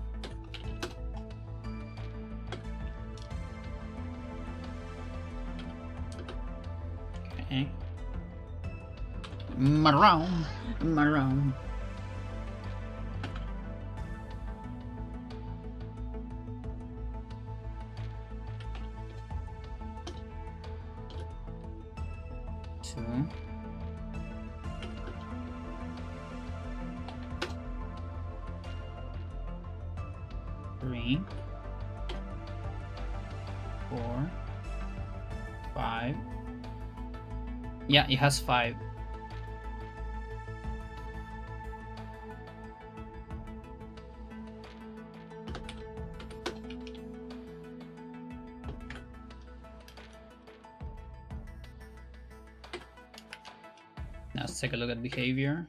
Okay. Maroon. Two. 3, 4, 5. Yeah, it has 5. Now let's take a look at behavior.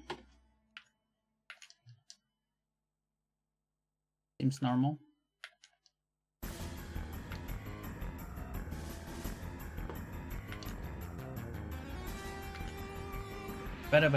Seems normal. Better.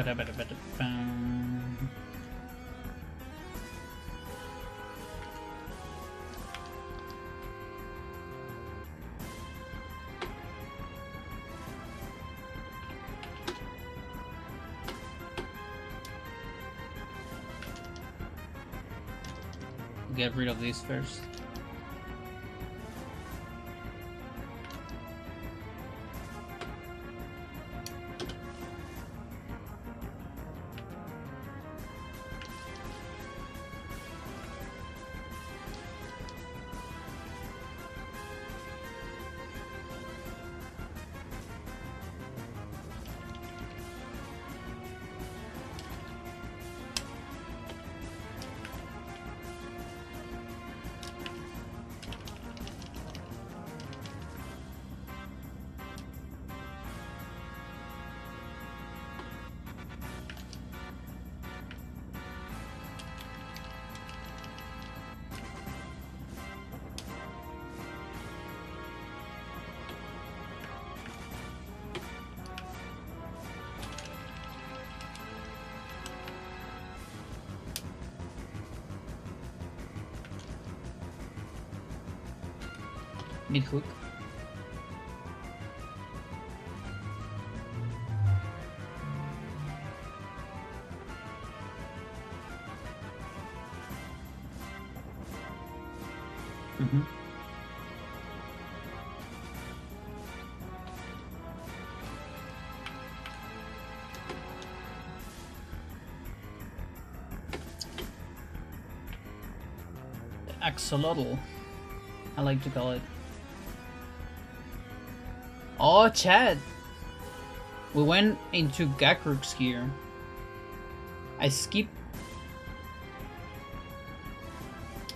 Get rid of this first. Mid hook. Mm-hmm. Axolotl, I like to call it. Oh, Chad! We went into Gakruk's here. I skipped...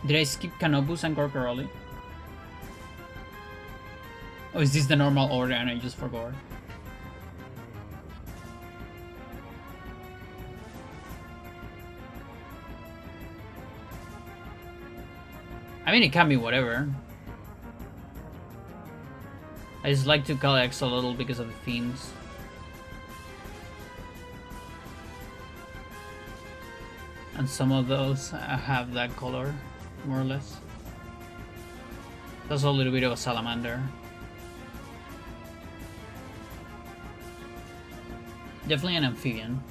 Did I skip Canopus and Gorkaroli? Oh, is this the normal order and I just forgot? I mean, it can be whatever. I just like to call it Axolotl because of the themes. And some of those have that color, more or less. That's a little bit of a salamander. Definitely an amphibian.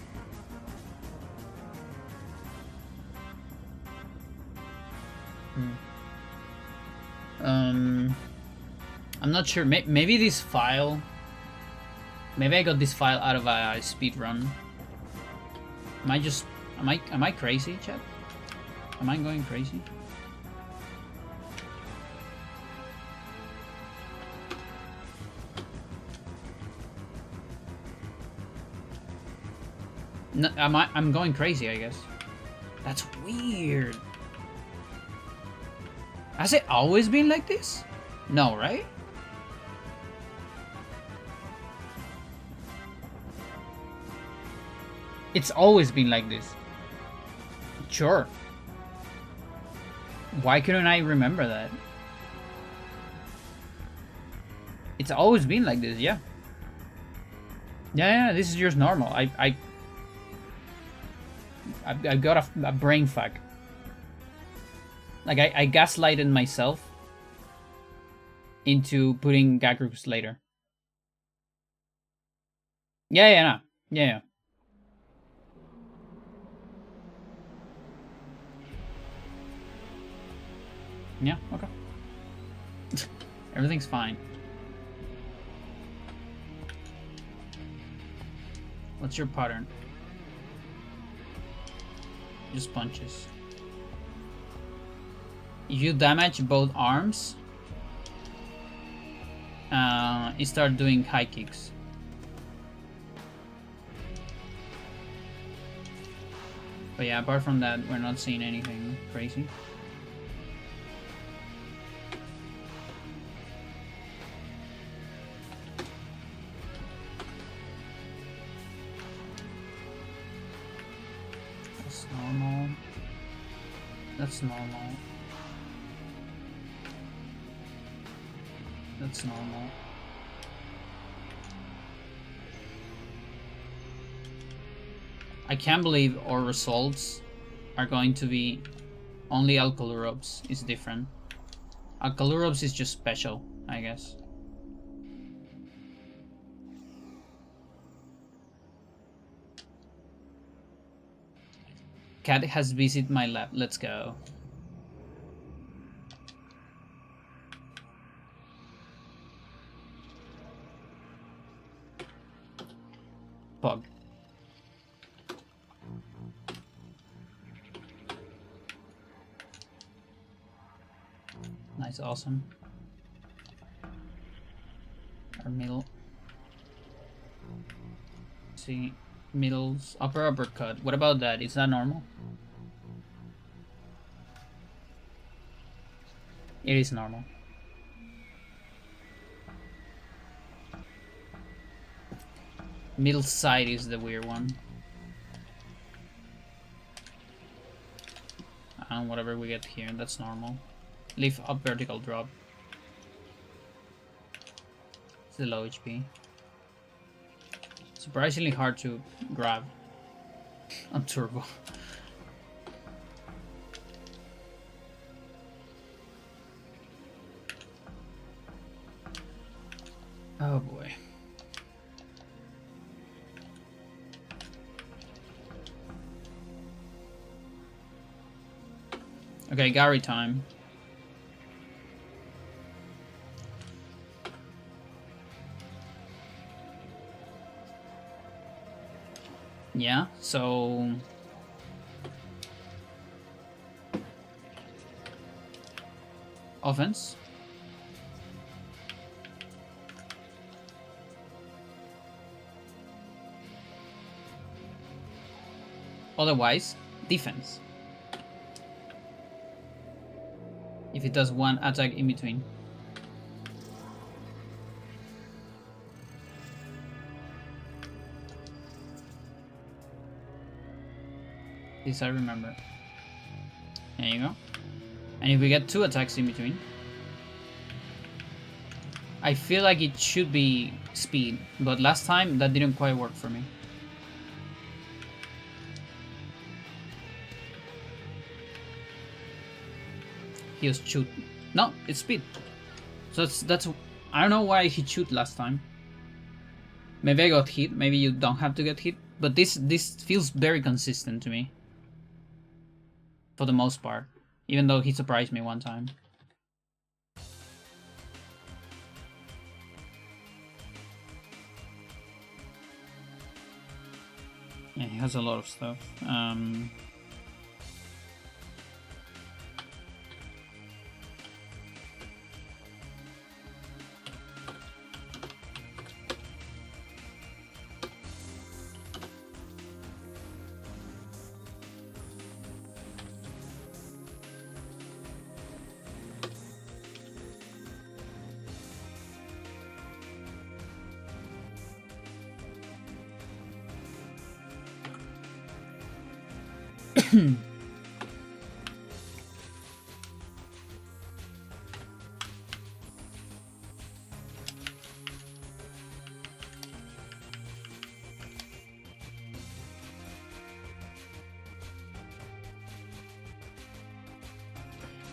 I'm not sure. Maybe this file. Maybe I got this file out of a speed run. Am I crazy, chat? Am I going crazy? No, I'm going crazy, I guess. That's weird. Has it always been like this? No, right? It's always been like this. Sure. Why couldn't I remember that? It's always been like this, yeah. Yeah, this is just normal. I've got a brain fuck. Like, I gaslighted myself into putting gag groups later. Yeah, no. Yeah. Yeah, okay. Everything's fine. What's your pattern? Just punches. If you damage both arms, you start doing high kicks. But yeah, apart from that, we're not seeing anything crazy. That's normal. That's normal. That's normal. I can't believe our results are going to be only Alcalurops is different. Alcalurops is just special, I guess. Cat has visited my lab. Let's go. Pug. Nice, awesome. Our middle. See, middles, upper uppercut. What about that? Is that normal? It is normal. Middle side is the weird one. And whatever we get here, that's normal. Lift up vertical drop. It's the low HP. Surprisingly hard to grab on turbo. Oh boy. Okay, Gary time. Yeah, so... Offense. Otherwise, defense. If it does one attack in between. This I remember. There you go. And if we get 2 attacks in between, I feel like it should be speed, but last time that didn't quite work for me. He was shoot. No, it's speed. So that's I don't know why he shoot last time. Maybe I got hit. Maybe you don't have to get hit. But this feels very consistent to me. For the most part, even though he surprised me one time. Yeah, he has a lot of stuff.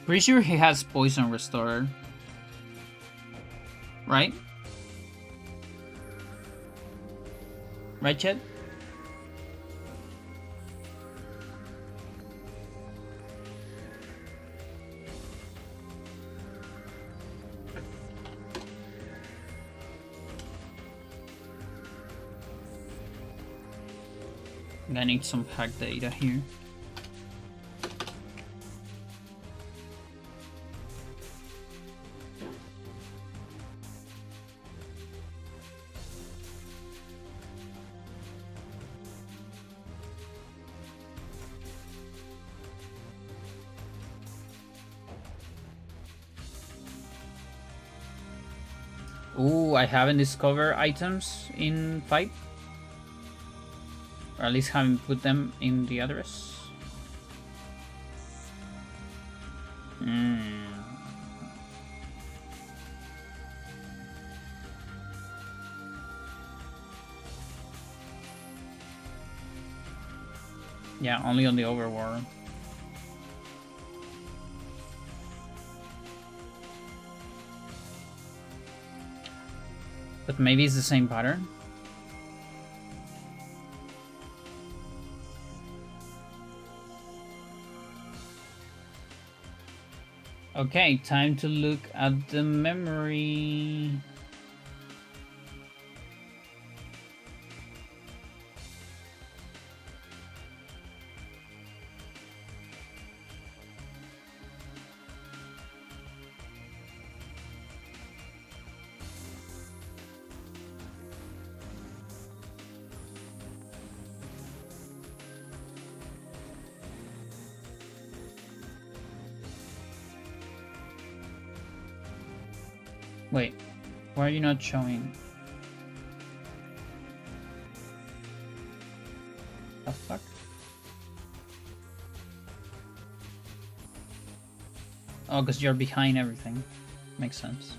Pretty sure he has Poison Restorer. Right? Right, Chet? I need some hack data here. Ooh, I haven't discovered items in fight. Or at least haven't put them in the address. Yeah, only on the overworld. But maybe it's the same pattern. Okay, time to look at the memory. Wait, why are you not showing? The fuck? Oh, because you're behind everything. Makes sense.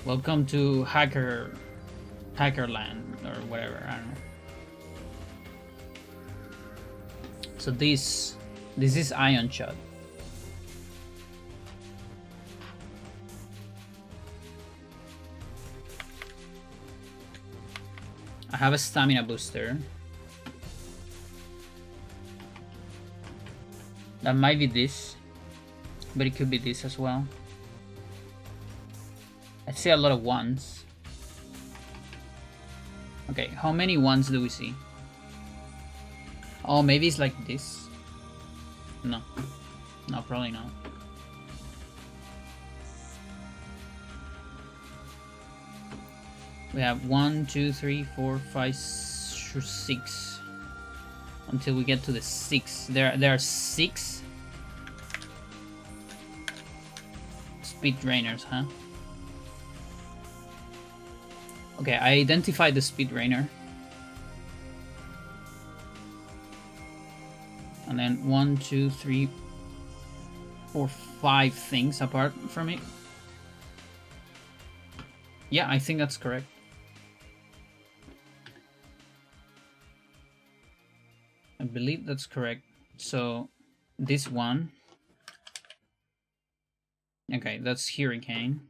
Welcome to Hackerland or whatever. I don't know. So this is Ion Shot. I have a stamina booster. That might be this, but it could be this as well. I see a lot of ones. Okay, how many ones do we see? Oh, maybe it's like this. No, probably not. We have 1, 2, 3, 4, 5, 6 until we get to the 6. There are 6 speed drainers, huh? Okay, I identified the speed drainer. And then 1, 2, 3, 4, 5 things apart from it. Yeah, I think that's correct. I believe that's correct. So this one. Okay, that's Hurricane.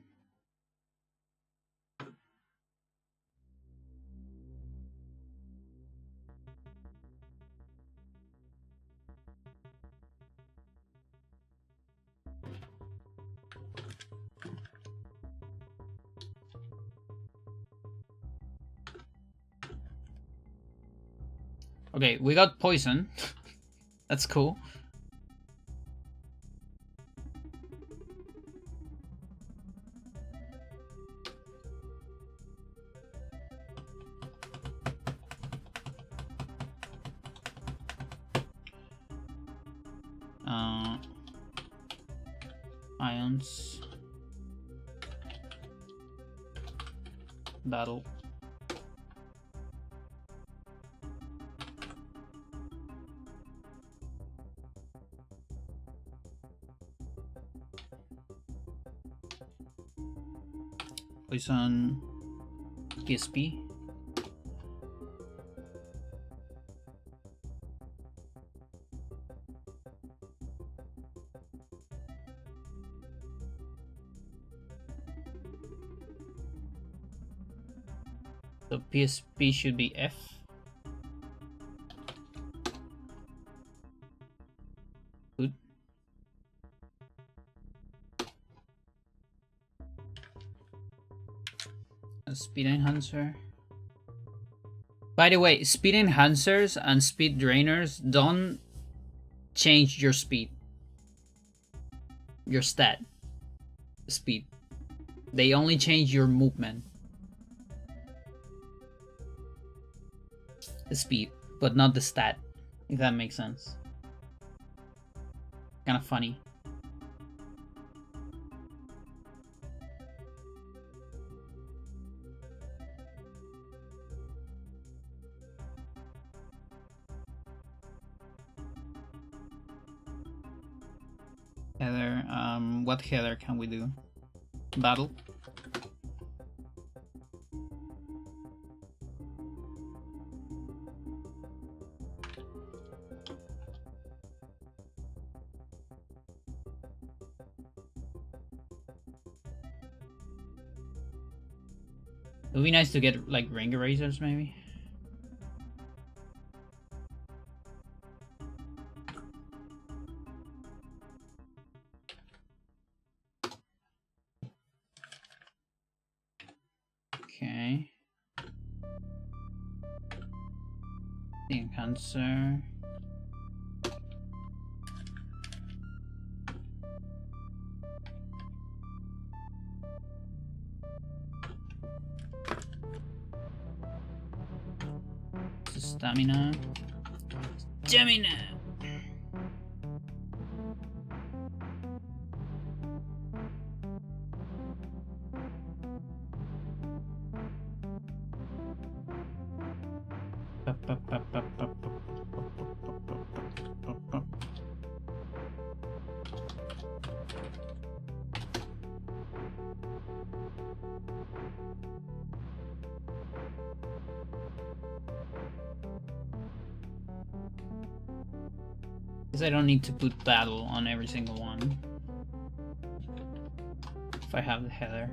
Okay, we got poison. That's cool. Ions. Battle. Poison. PSP. So PSP should be F. Good. A speed enhancer. By the way, speed enhancers and speed drainers don't change your speed. Your stat. Speed. They only change your movement. The speed, but not the stat, if that makes sense. Kind of funny. Heather, what header can we do? Battle? It would be nice to get like ring erasers, maybe. Okay. The enhancer. Stamina. Stamina! Because I don't need to put battle on every single one. If I have the header.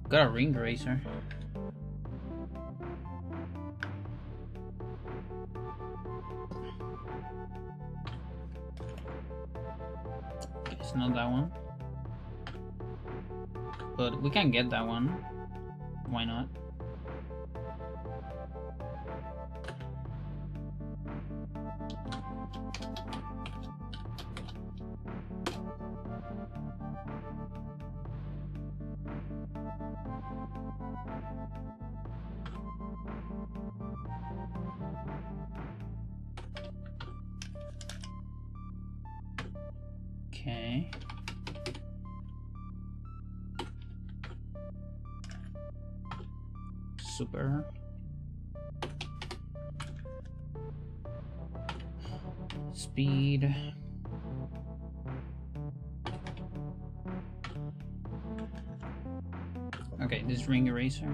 Got a ring eraser. It's not that one. But we can get that one. Why not? Okay. Super. Speed. Okay, this ring eraser.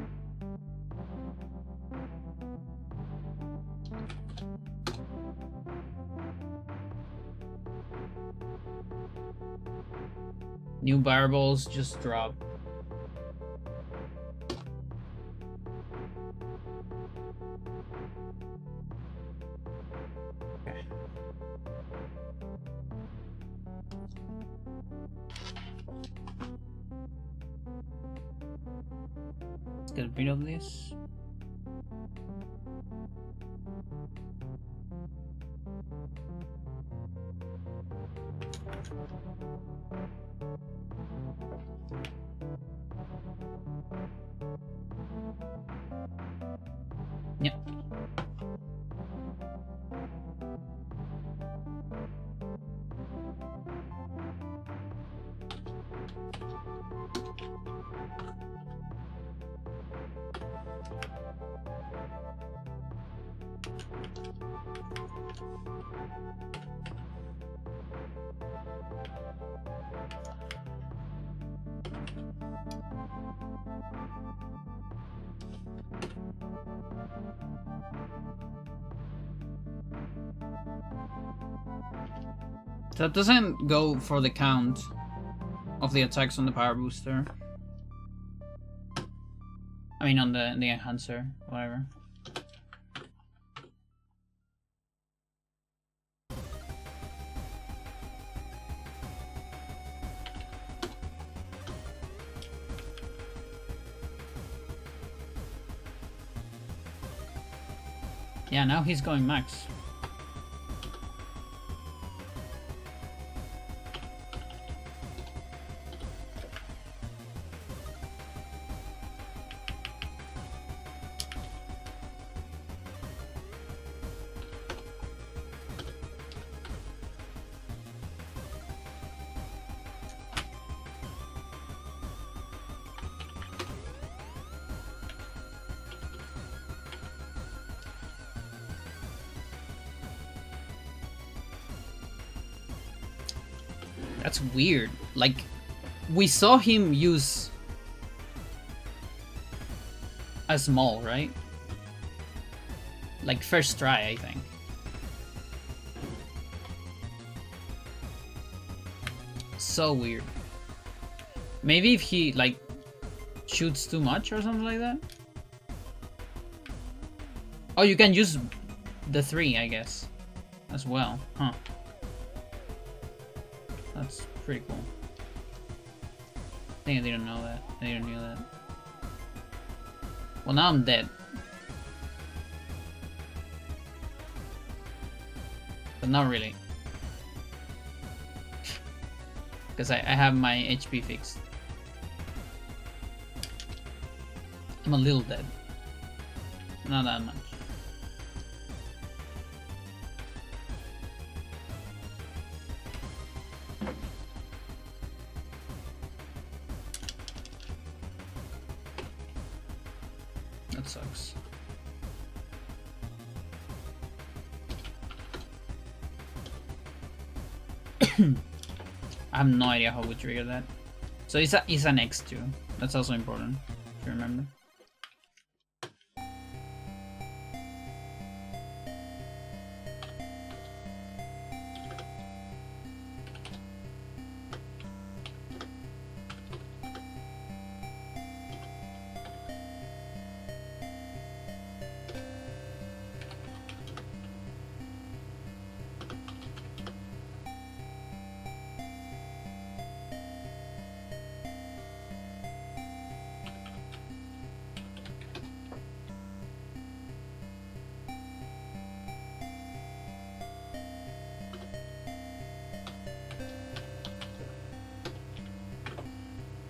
New variables just drop. Okay. Let's get rid of this. Yep. That doesn't go for the count of the attacks on the power booster. I mean on the enhancer, whatever. Yeah, now he's going max. That's weird. Like, we saw him use a small, right? Like, first try, I think. So weird. Maybe if he, like, shoots too much or something like that? Oh, you can use the 3, I guess, as well. Huh. That's pretty cool. I think I didn't know that. I didn't know that. Well, now I'm dead. But not really. Because I have my HP fixed. I'm a little dead. Not that much. That sucks. I have no idea how we trigger that. So it's an X2. That's also important to remember.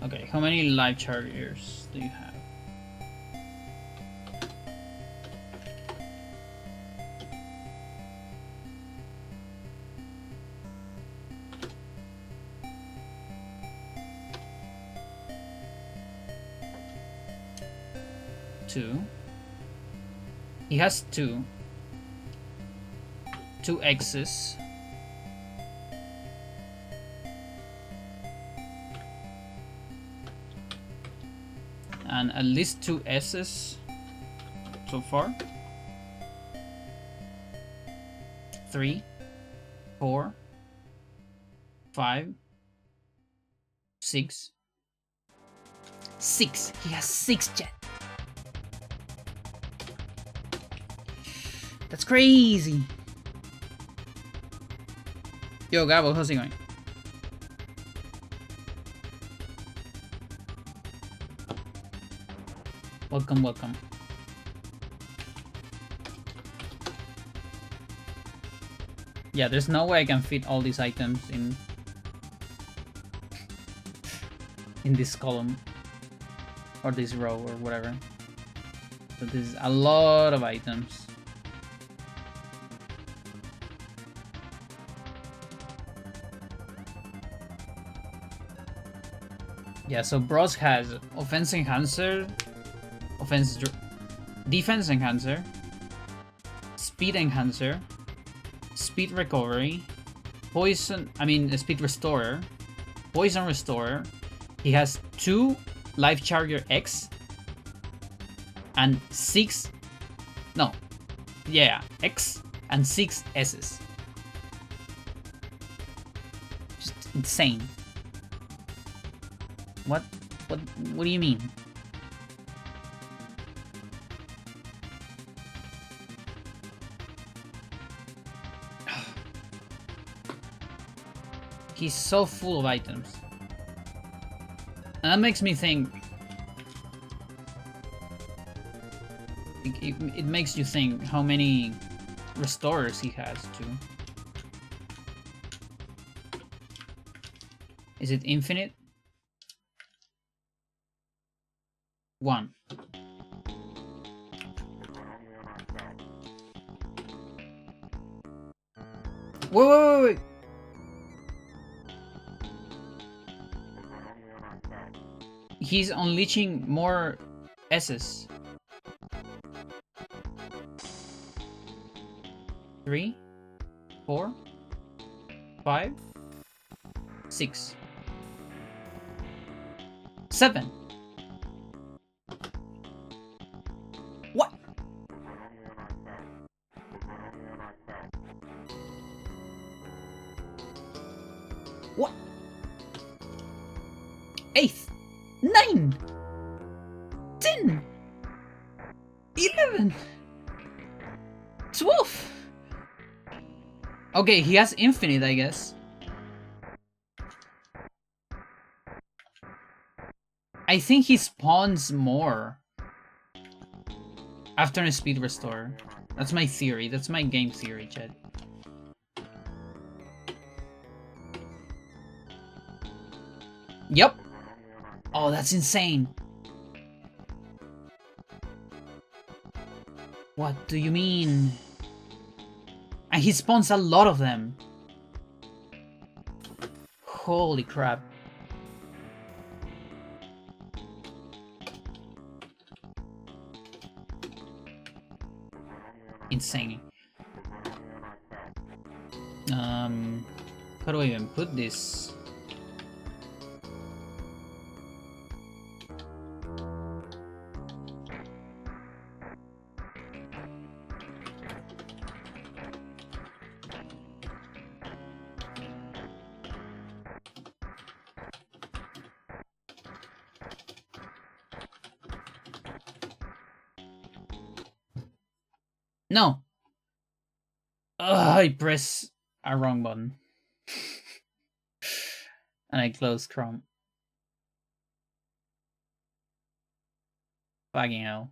Okay, how many live chargers do you have? Two. He has two. Two X's. And at least two S's so far. 3, 4, 5, 6. 6. He has 6 jet. That's crazy. Yo, Gabo, how's it going? Welcome, welcome. Yeah, there's no way I can fit all these items in this column or this row or whatever. So there's a lot of items. Yeah, so Bros has offense enhancer, defense enhancer, speed enhancer, speed recovery, speed restorer, poison restorer. He has 2 life charger X and 6, no, yeah, X and 6 S's. Just insane. What do you mean? He's so full of items. And that makes me think... It makes you think how many restorers he has too. Is it infinite? 1. Wait. He's unleashing more S's. 3, 4, 5, 6, 7. What? What? 8, 9, 10, 11, 12. Okay, he has infinite, I guess. I think he spawns more after a speed restore. That's my theory. That's my game theory, Chad. Yep. Oh, that's insane. What do you mean? And he spawns a lot of them. Holy crap. Insane. How do I even put this? No! Ugh, I press a wrong button. And I close Chrome. Fucking hell.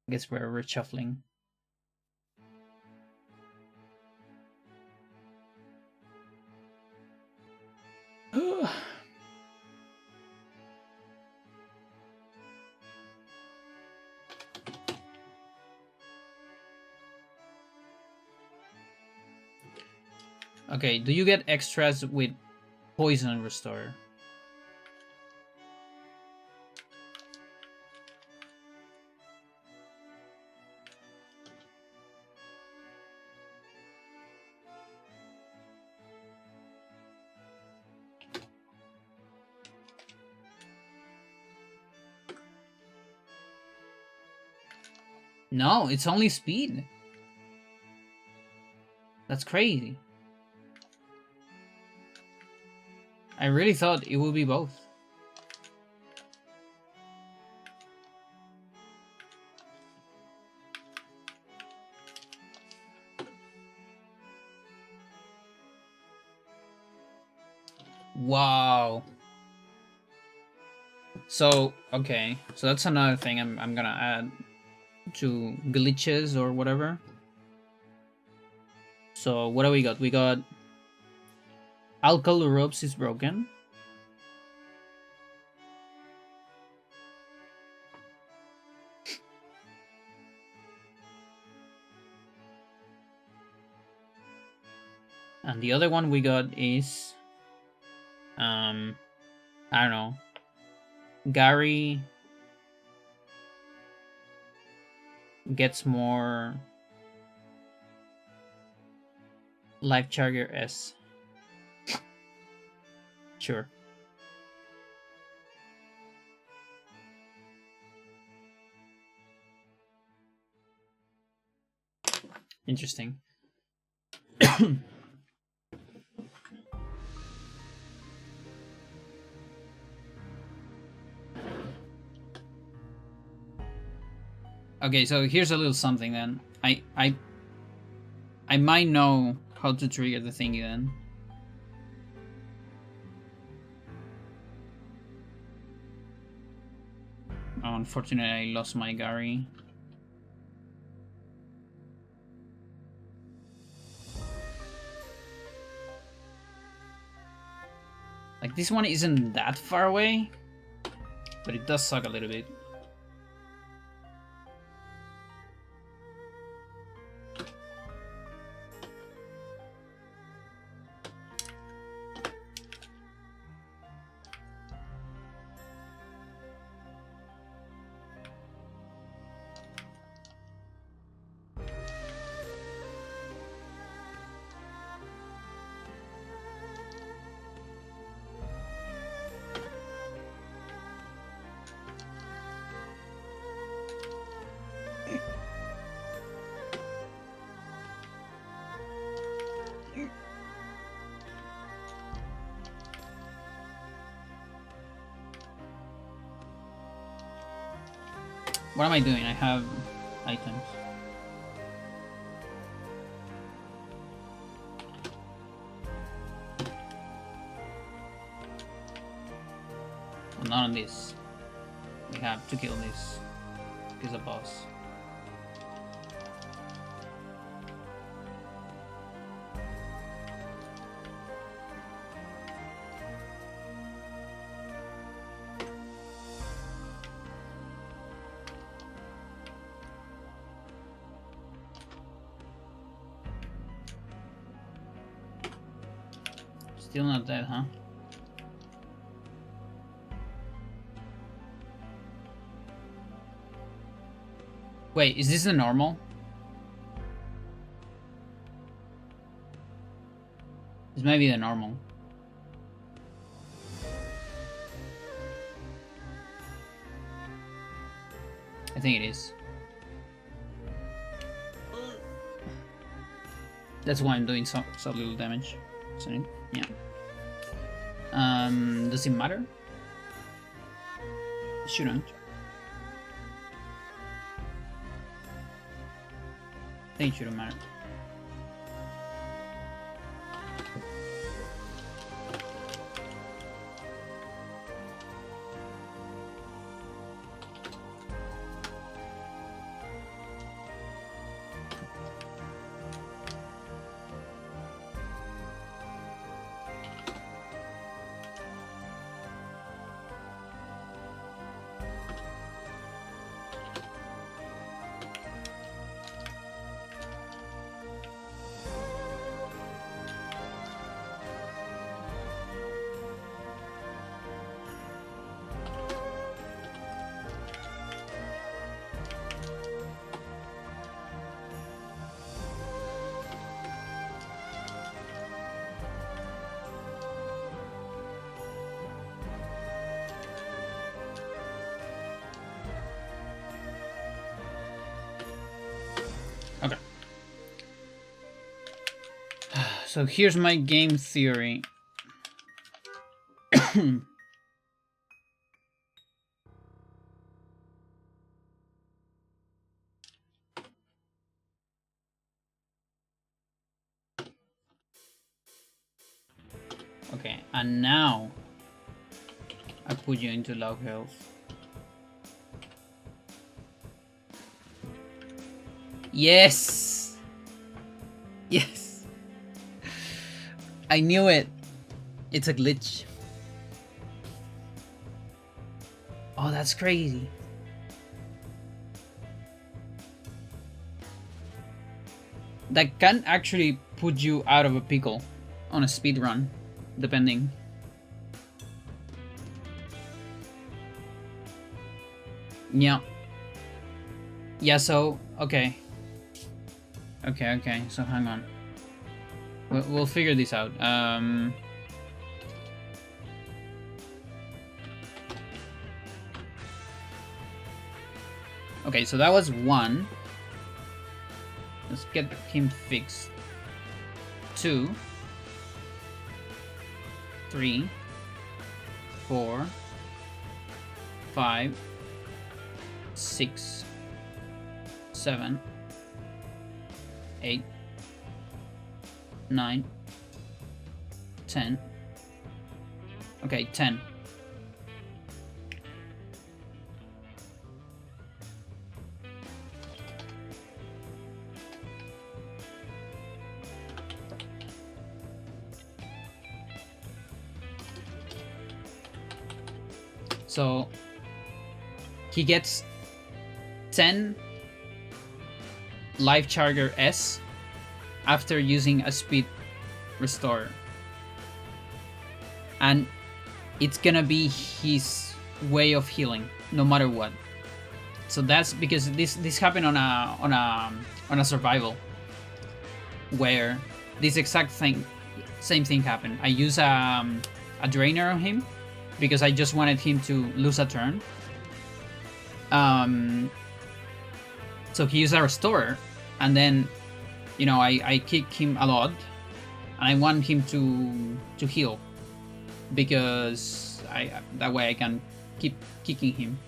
I guess we're reshuffling. Okay, do you get extras with Poison Restore? No, it's only speed. That's crazy. I really thought it would be both. Wow. So, okay. So that's another thing I'm gonna add to glitches or whatever. So what do we got? We got Alkali Ropes is broken. And the other one we got is I don't know. Gary gets more Life Charger S. Sure. Interesting. Okay, so here's a little something then. I might know how to trigger the thingy then. Oh, unfortunately, I lost my Gary. Like, this one isn't that far away, but it does suck a little bit. What am I doing? I have items. Well, not on this. We have to kill this. He's a boss. Still not dead, huh? Wait, is this the normal? This might be the normal. I think it is. That's why I'm doing so little damage. So, yeah. Does it matter? It shouldn't. I think it shouldn't matter. Okay. So here's my game theory. Okay, and now I put you into low health. Yes! Yes! I knew it! It's a glitch. Oh, that's crazy. That can actually put you out of a pickle on a speed run, depending. Yeah. Yeah, so, okay. Okay, so hang on. We'll figure this out. Okay, so that was 1. Let's get him fixed. 2, 3, 4, 5, 6, 7, 8, 9, 10. Okay, 10. So he gets 10 Life Charger S after using a speed restore, and it's gonna be his way of healing no matter what. So that's because this happened on a survival where this exact same thing happened. I use a drainer on him because I just wanted him to lose a turn. So he used a restorer, and then, you know, I kick him a lot, and I want him to heal because that way I can keep kicking him.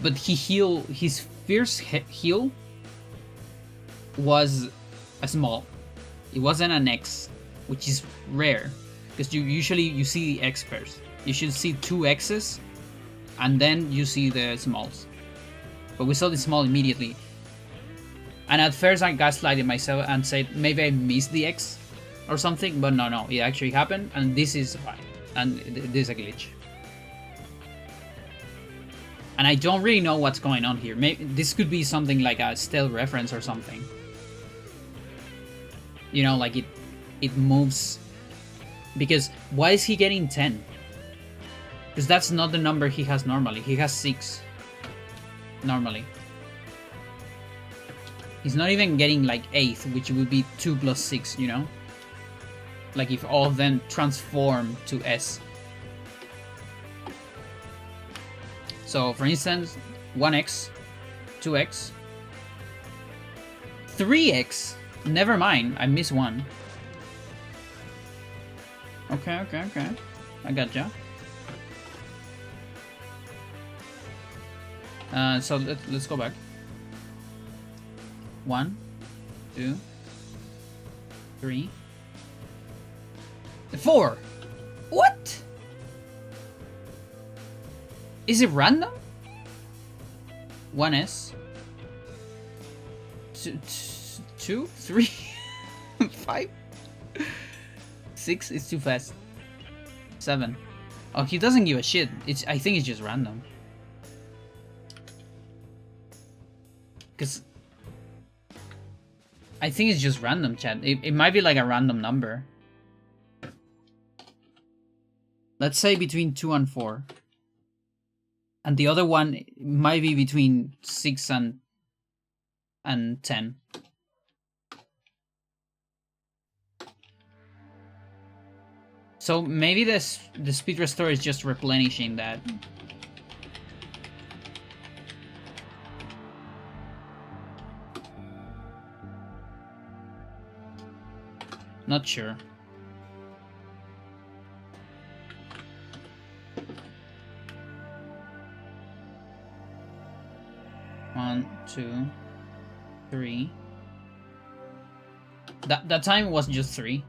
But his first heal was a small. It wasn't an X, which is rare because you see the X first. You should see 2 X's and then you see the smalls. But we saw the small immediately. And at first I gaslighted myself and said maybe I missed the X or something, but no, it actually happened, and this is why. And this is a glitch. And I don't really know what's going on here. Maybe this could be something like a stealth reference or something. You know, like it moves. Because why is he getting 10? Because that's not the number he has normally. He has 6 normally. He's not even getting like 8th, which would be 2 plus 6, you know? Like if all of them transform to S. So for instance, 1x, 2x, 3x. Never mind, I missed one. Okay. I gotcha. So let's go back. 1, 2, 3, 4. What? Is it random? 1s. 2, 3, 5, 6 is too fast. 7. Oh, he doesn't give a shit. I think it's just random. Cause I think it's just random, chat. It might be like a random number. Let's say between 2 and 4. And the other one might be between 6 and 10. So maybe the speed restore is just replenishing that. Not sure. One, 2, 3. That time was just 3.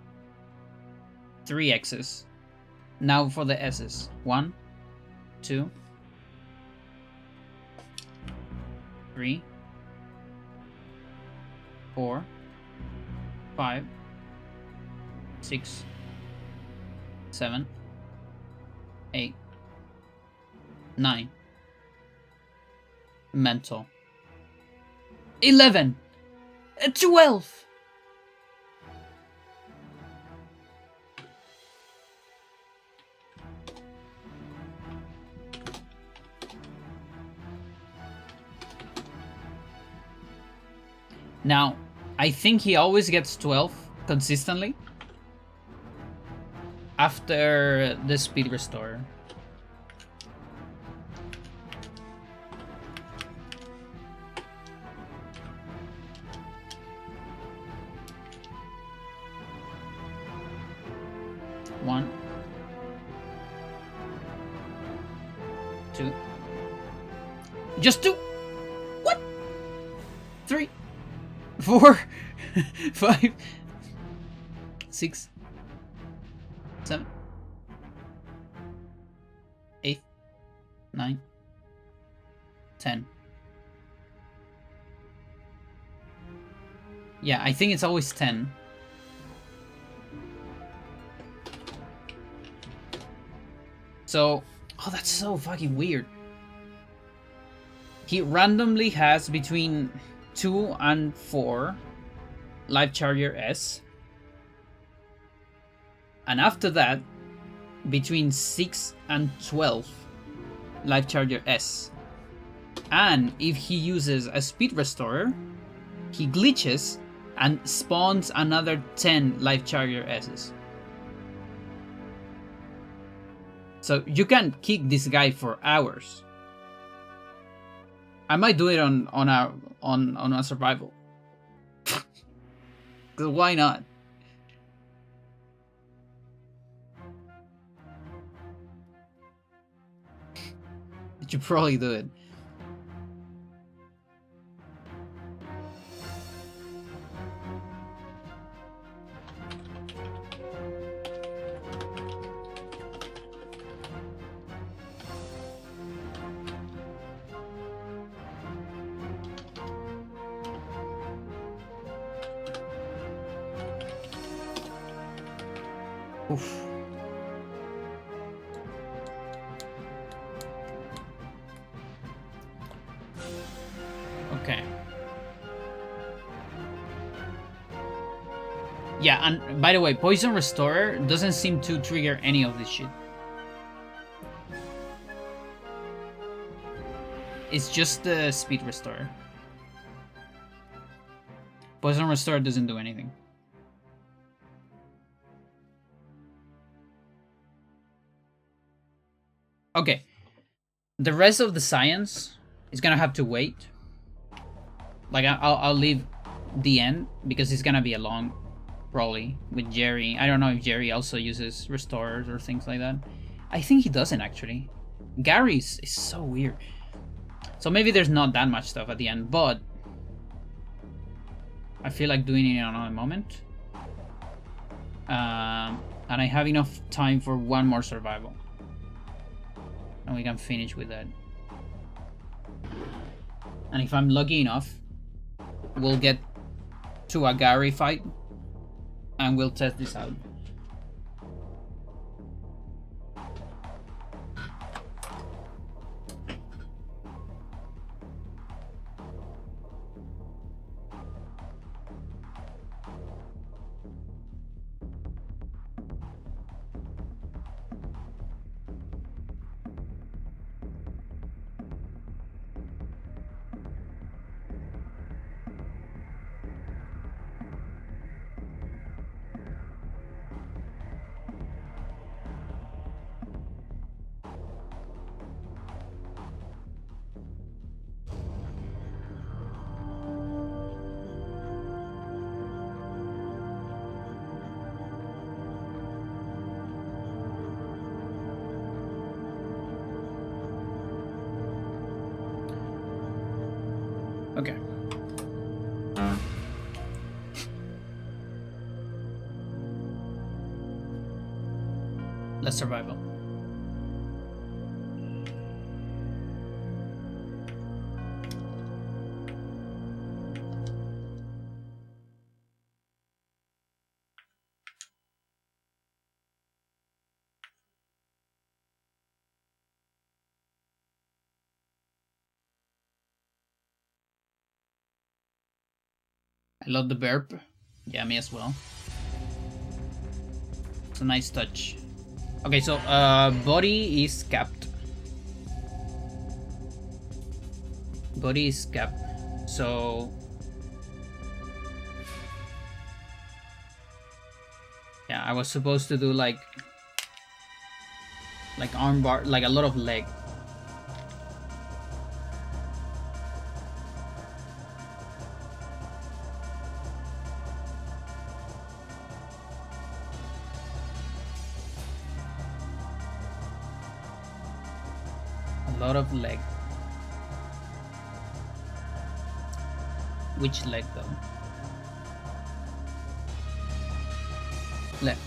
3 X's. Now for the S's. 1, 2, 3, 4, 5, 6, 7, 8, 9. Mental. 11. 12. Now, I think he always gets 12 consistently after the speed restore. One, 2, just 2. What? 3, 4, 5, 6, 7, 8, 9, 10. Yeah, I think it's always 10. So, oh, that's so fucking weird. He randomly has between 2 and 4 Life Charger S. And after that, between 6 and 12 Life Charger S. And if he uses a speed restorer, he glitches and spawns another 10 Life Charger S's. So you can kick this guy for hours. I might do it on a survival. Cause why not? You should probably do it. Oof. Okay. Yeah, and by the way, Poison Restorer doesn't seem to trigger any of this shit. It's just the Speed Restorer. Poison Restore doesn't do anything. Okay. The rest of the science is gonna have to wait. Like, I'll leave the end because it's gonna be a long, probably, with Jerry. I don't know if Jerry also uses restorers or things like that. I think he doesn't, actually. Gary's is so weird. So maybe there's not that much stuff at the end, but I feel like doing it in another moment. And I have enough time for one more survival. And we can finish with that. And if I'm lucky enough, we'll get to a Gary fight and we'll test this out. Okay. Let's survival. I love the burp. Yeah, me as well. It's a nice touch. Okay, so body is capped. Body is capped. So yeah, I was supposed to do like arm bar, like a lot of leg. Lot of leg. Which leg though? Left.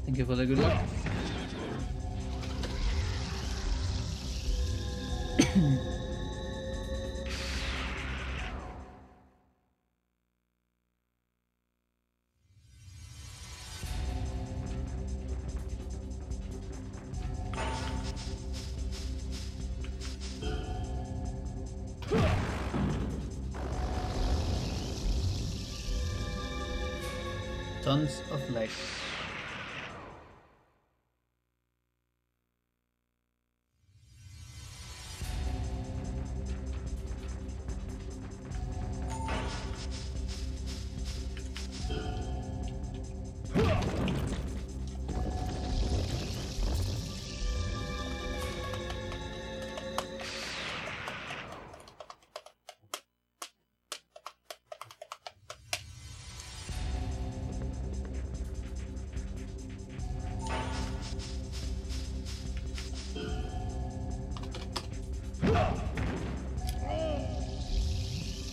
Thank you for the good luck. Tons of leg.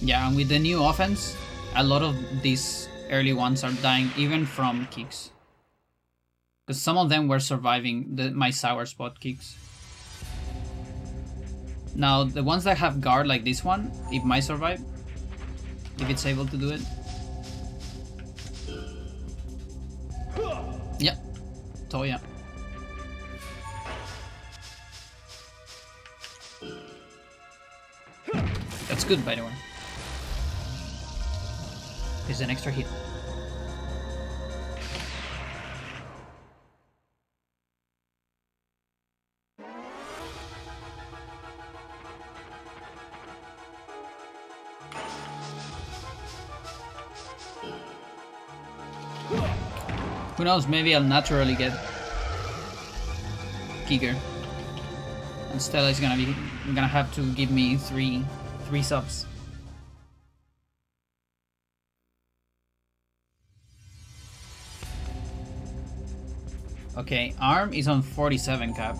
Yeah, and with the new offense, a lot of these early ones are dying even from kicks. Because some of them were surviving my sour spot kicks. Now, the ones that have guard like this one, it might survive. If it's able to do it. Yeah. Toya. That's good, by the way. It's an extra hit. Who knows, maybe I'll naturally get Kicker. And Stella is gonna have to give me three subs. Okay, Arm is on 47 cap.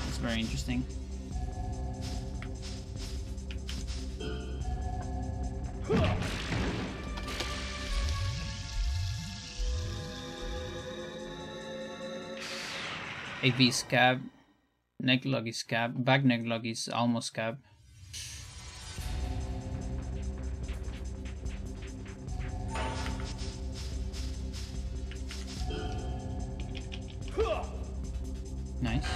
That's very interesting. AV is cap. Neck lock is cap. Back neck lock is almost cap. Nice.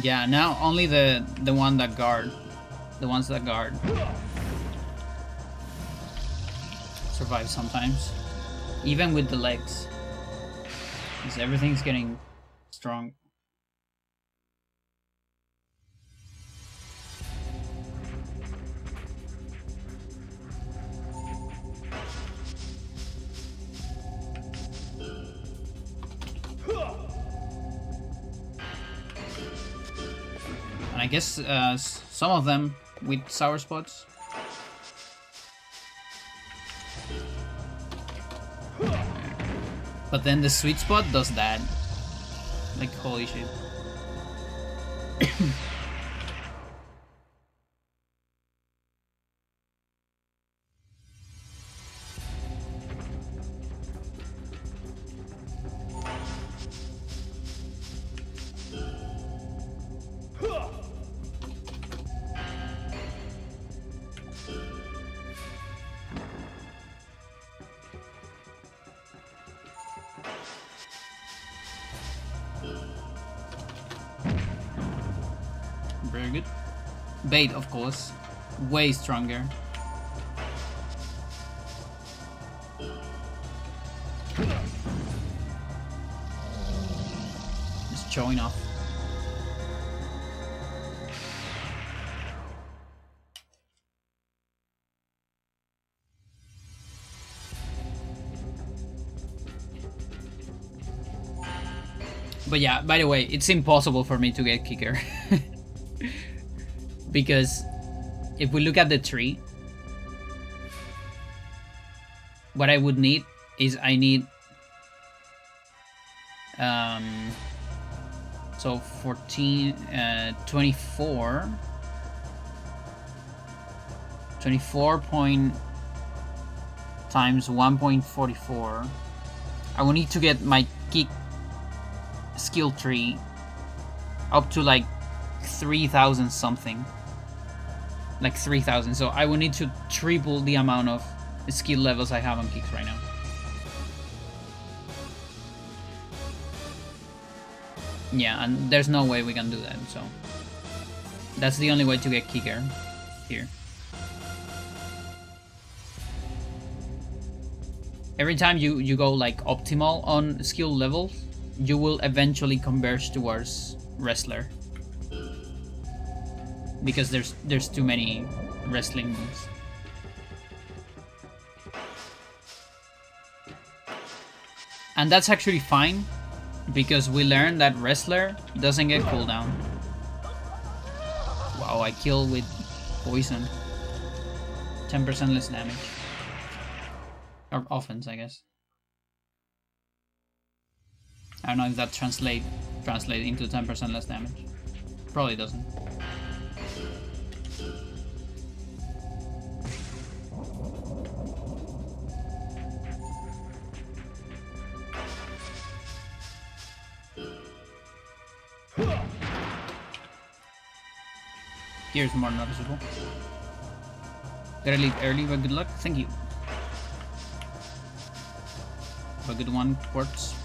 Yeah, now only the ones that guard survive sometimes, even with the legs, because everything's getting strong. And I guess some of them with sour spots. But then the sweet spot does that. Like, holy shit. Very good. Bait, of course. Way stronger. Just showing off. But yeah, by the way, it's impossible for me to get Kicker. Because if we look at the tree, what I would need is I need so 14 24 point times 1.44. I will need to get my kick skill tree up to like 3,000 something, like 3,000. So I will need to triple the amount of skill levels I have on kicks right now. Yeah, and there's no way we can do that, so that's the only way to get Kicker here. Every time you go like optimal on skill levels, you will eventually converge towards Wrestler. Because there's too many wrestling moves. And that's actually fine, because we learned that Wrestler doesn't get cooldown. Wow, I kill with poison. 10% less damage. Or offense, I guess. I don't know if that translate into 10% less damage. Probably doesn't. Here's more noticeable. Gotta leave early, but good luck. Thank you. Have a good one, Quartz.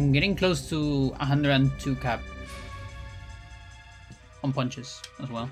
I'm getting close to 102 cap on punches as well.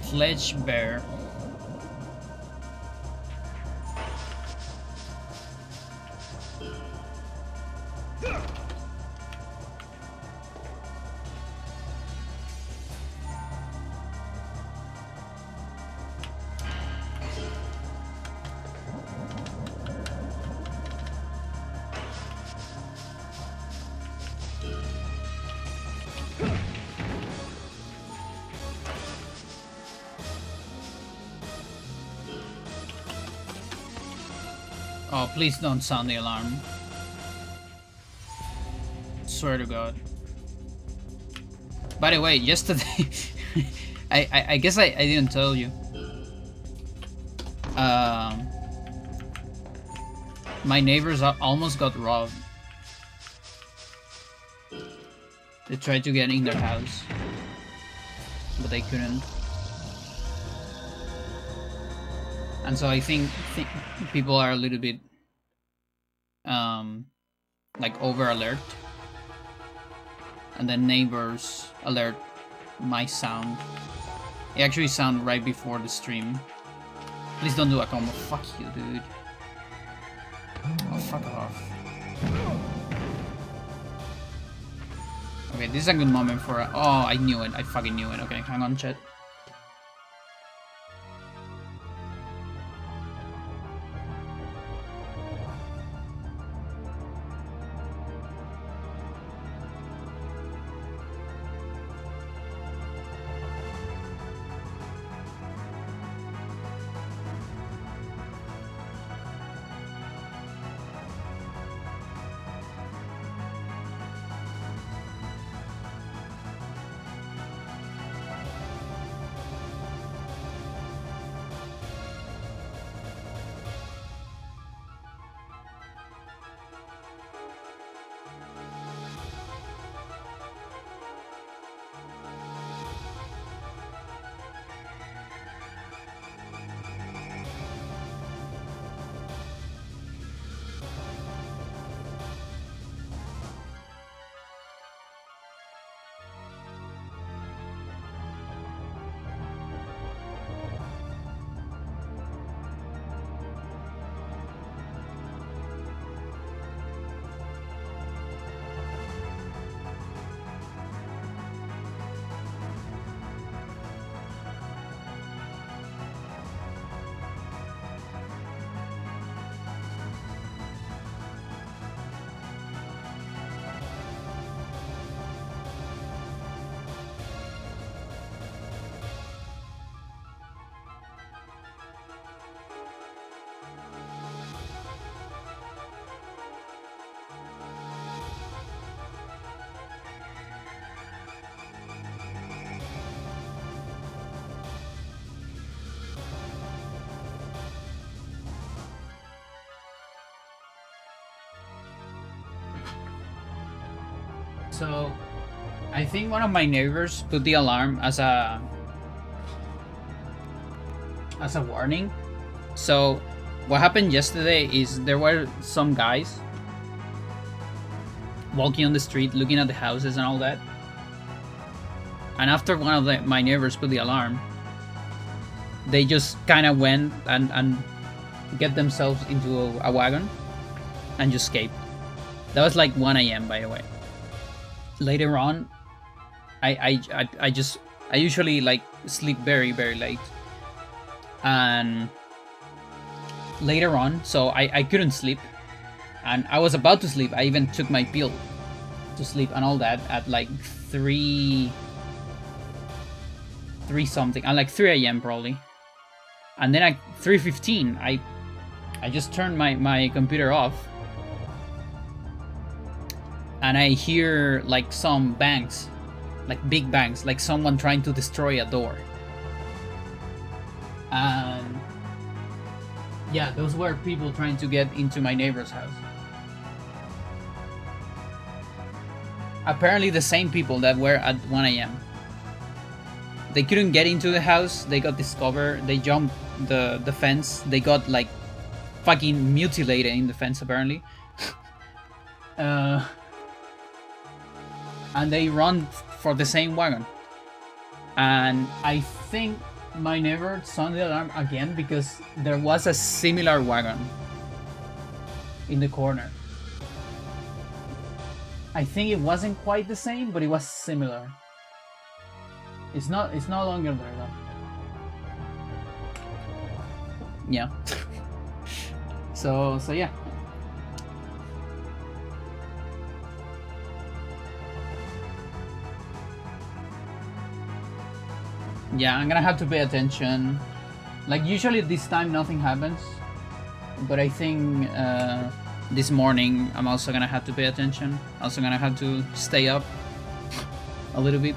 Fledge bear. Oh, please don't sound the alarm. Swear to God. By the way, yesterday, I guess I didn't tell you. My neighbors almost got robbed. They tried to get in their house, but they couldn't. And so I think people are a little bit like over alert, and then neighbors alert my sound. It actually sound right before the stream. Please don't do a combo. Fuck you, dude. Oh, fuck off. Okay, this is a good moment for a... Oh, I knew it. I fucking knew it. Okay, hang on, chat. So, I think one of my neighbors put the alarm as a warning. So, what happened yesterday is there were some guys walking on the street, looking at the houses and all that. And after one of my neighbors put the alarm, they just kind of went and get themselves into a wagon and just escaped. That was like 1 a.m. by the way. Later on, I usually like sleep very, very late, and later on, so I couldn't sleep. And I was about to sleep. I even took my pill to sleep and all that at like 3 something, at like 3 a.m. probably. And then at 3:15, I just turned my computer off. And I hear like some bangs, like big bangs, like someone trying to destroy a door. And yeah, those were people trying to get into my neighbor's house. Apparently the same people that were at 1 a.m. They couldn't get into the house, they got discovered, they jumped the fence, they got like fucking mutilated in the fence apparently. And they run for the same wagon. And I think my neighbor sounded the alarm again because there was a similar wagon in the corner. I think it wasn't quite the same, but it was similar. It's no longer there though. Yeah. So yeah. Yeah, I'm gonna have to pay attention. Like usually at this time nothing happens, but I think this morning I'm also gonna have to pay attention. Also gonna have to stay up a little bit.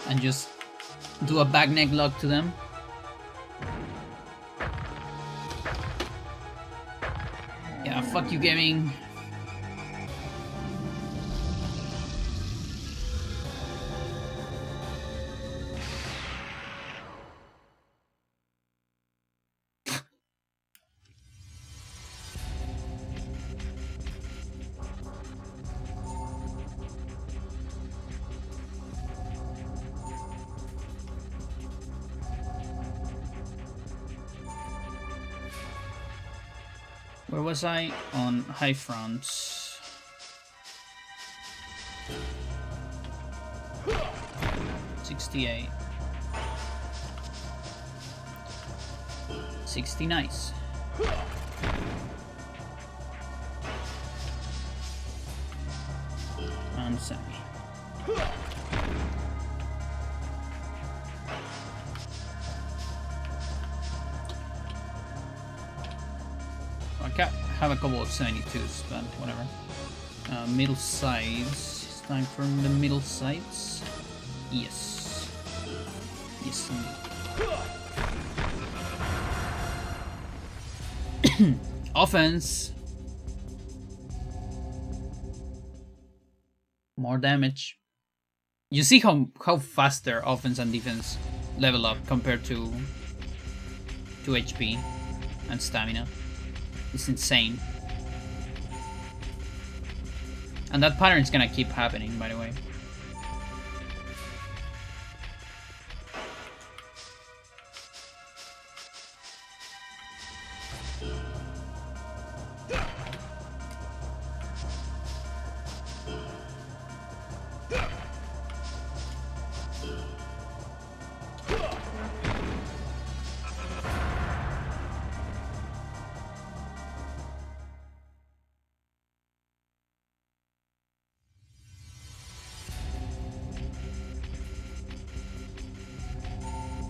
And just do a back neck lock to them. Yeah, fuck you gaming. Where was I? On high fronts. $68. 60 nice. And semi. I have a couple of 72s, but whatever. Middle sides. It's time for the middle sides. Yes. Yes. Offense. More damage. You see how fast their offense and defense level up compared to HP and stamina. It's insane. And that pattern is gonna keep happening, by the way.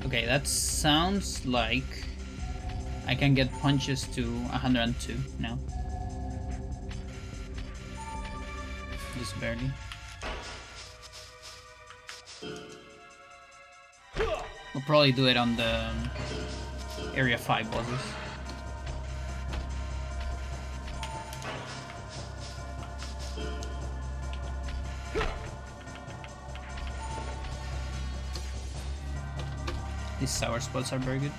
Okay, that sounds like I can get punches to 102 now. Just barely. We'll probably do it on the Area 5 bosses. These sour spots are very good.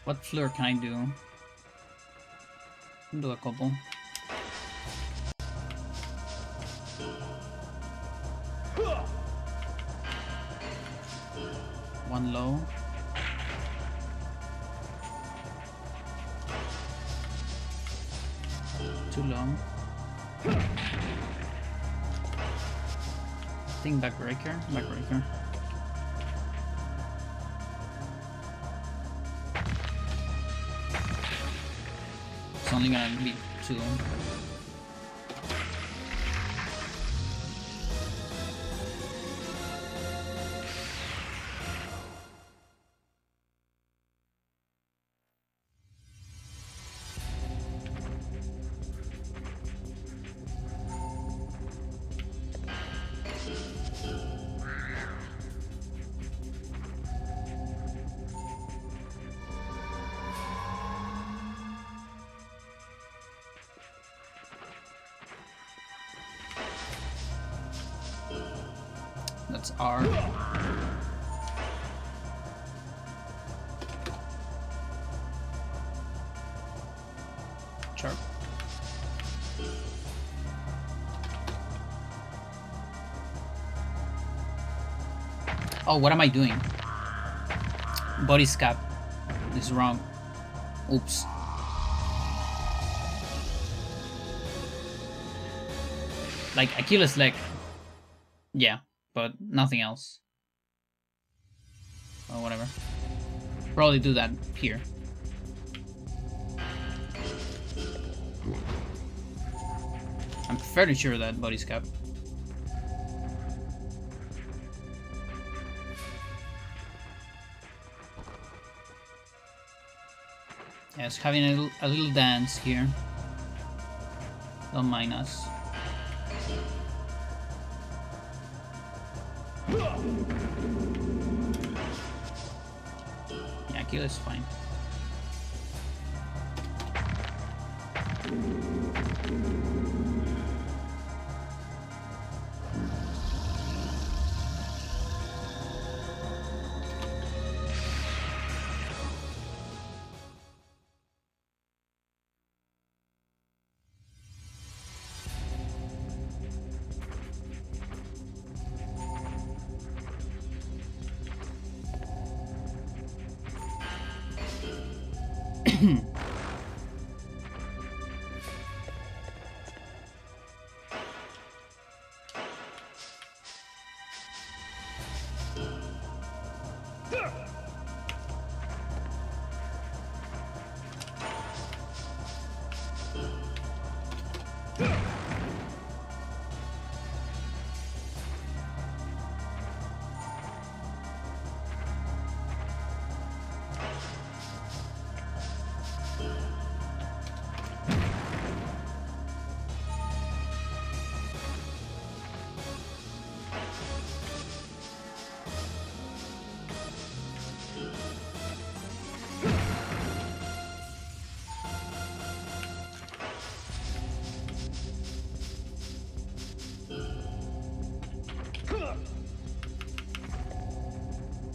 What floor can I do? Do a couple. One low. Too long. I think backbreaker. Backbreaker. It's only gonna be 2. That's R. Sharp. Oh, what am I doing? Body scap. This is wrong. Oops. Like Achilles leg. Yeah, but nothing else. Oh, whatever. Probably do that here. I'm fairly sure that body scap. Yes, having a little dance here. Don't mind us. Yeah, kill is fine.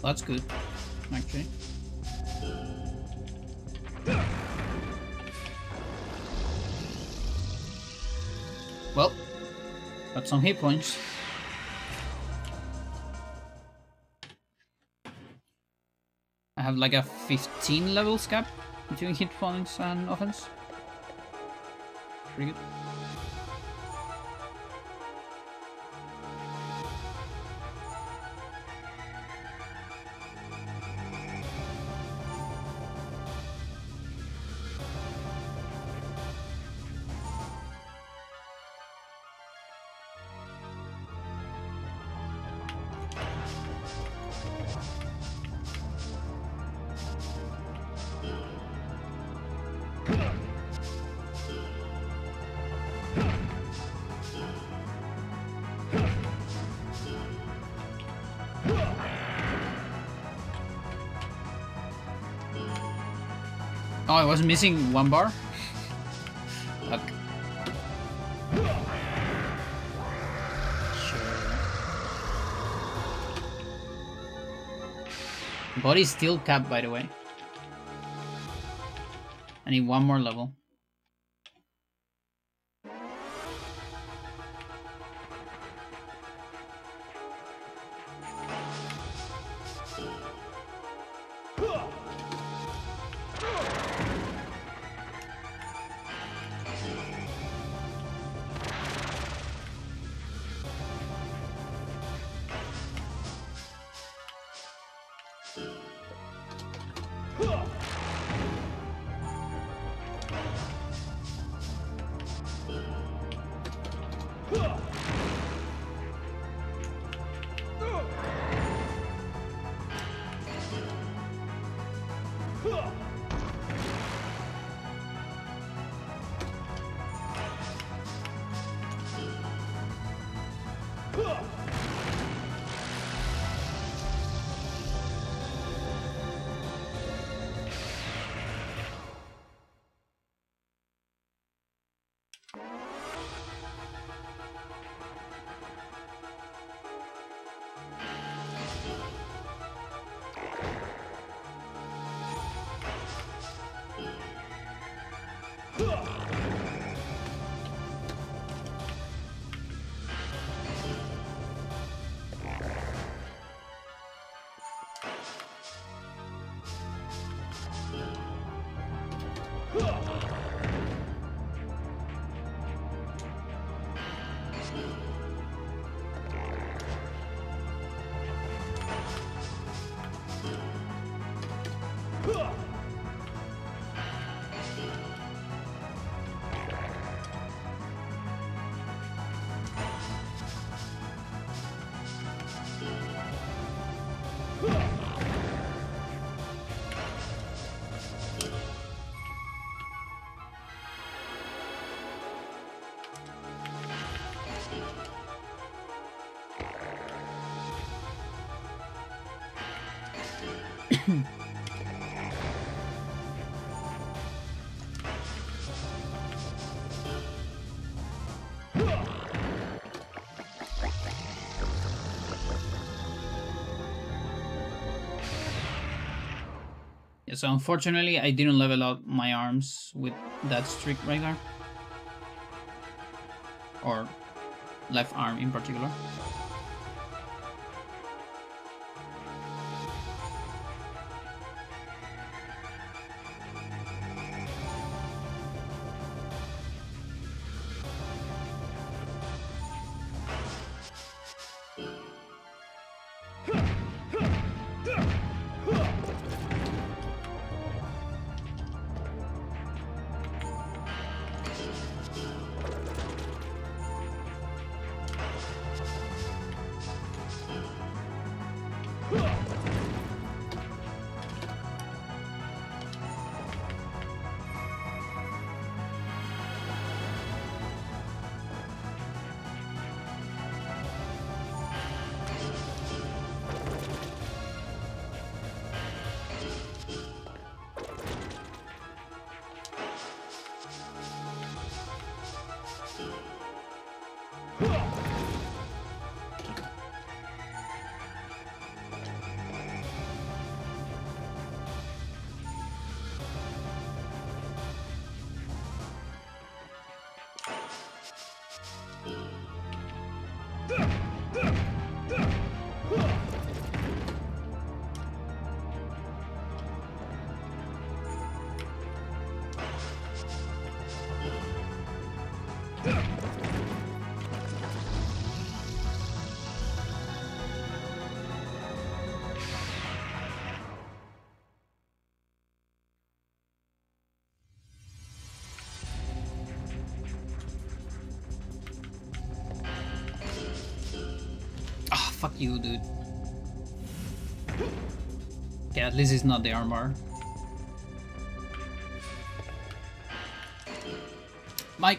That's good, actually. Well, got some hit points. I have like a 15 levels gap between hit points and offense. Pretty good. Oh, I was missing one bar? Okay. Sure. Body's still capped, by the way. I need one more level. Yeah, so unfortunately, I didn't level up my arms with that streak right there. Or left arm in particular. Fuck you, dude. Okay, at least it's not the armor. Mike!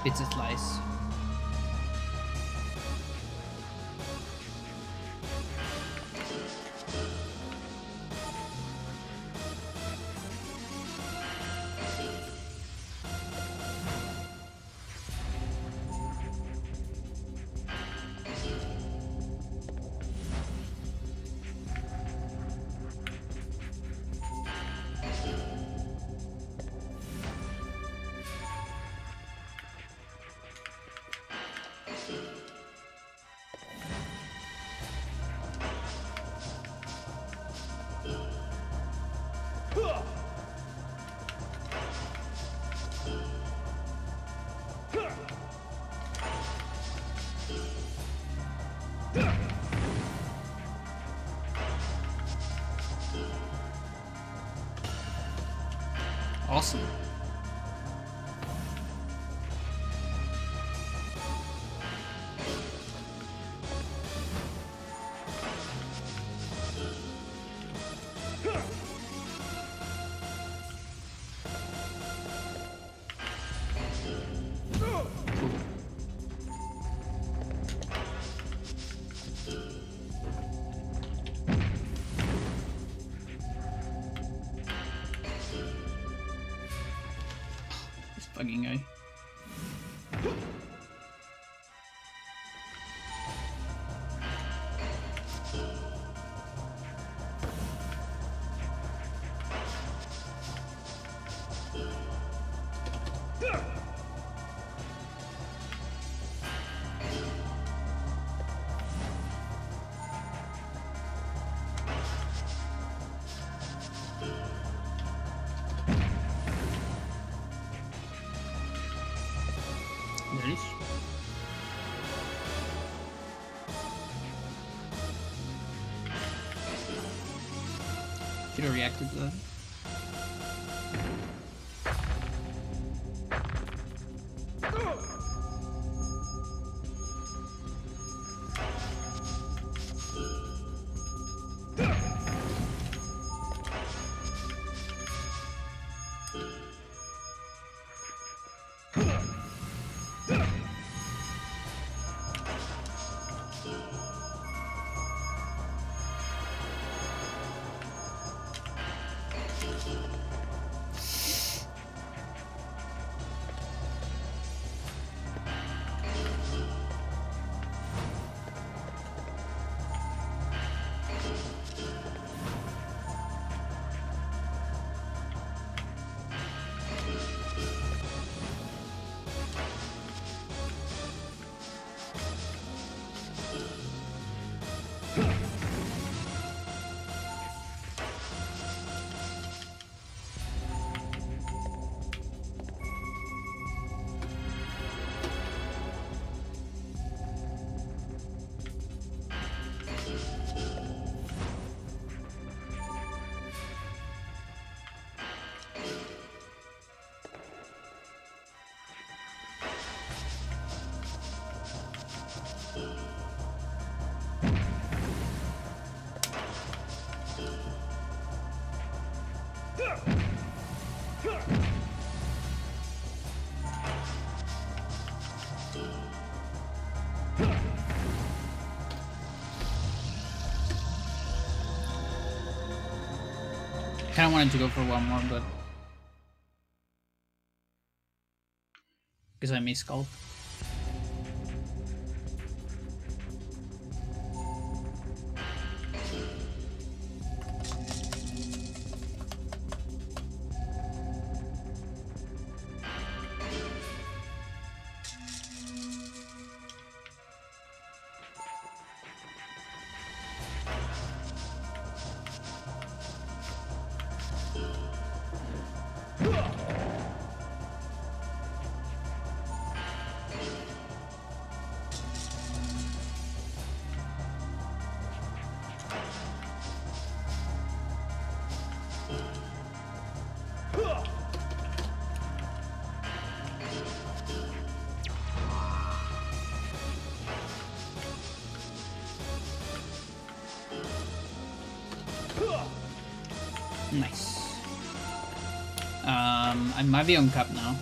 Pizza slice. Awesome. This fucking guy. There it is. Should have reacted to that. I kinda wanted to go for one more, but because I missed Sculpt. Nice. I might be on cap now.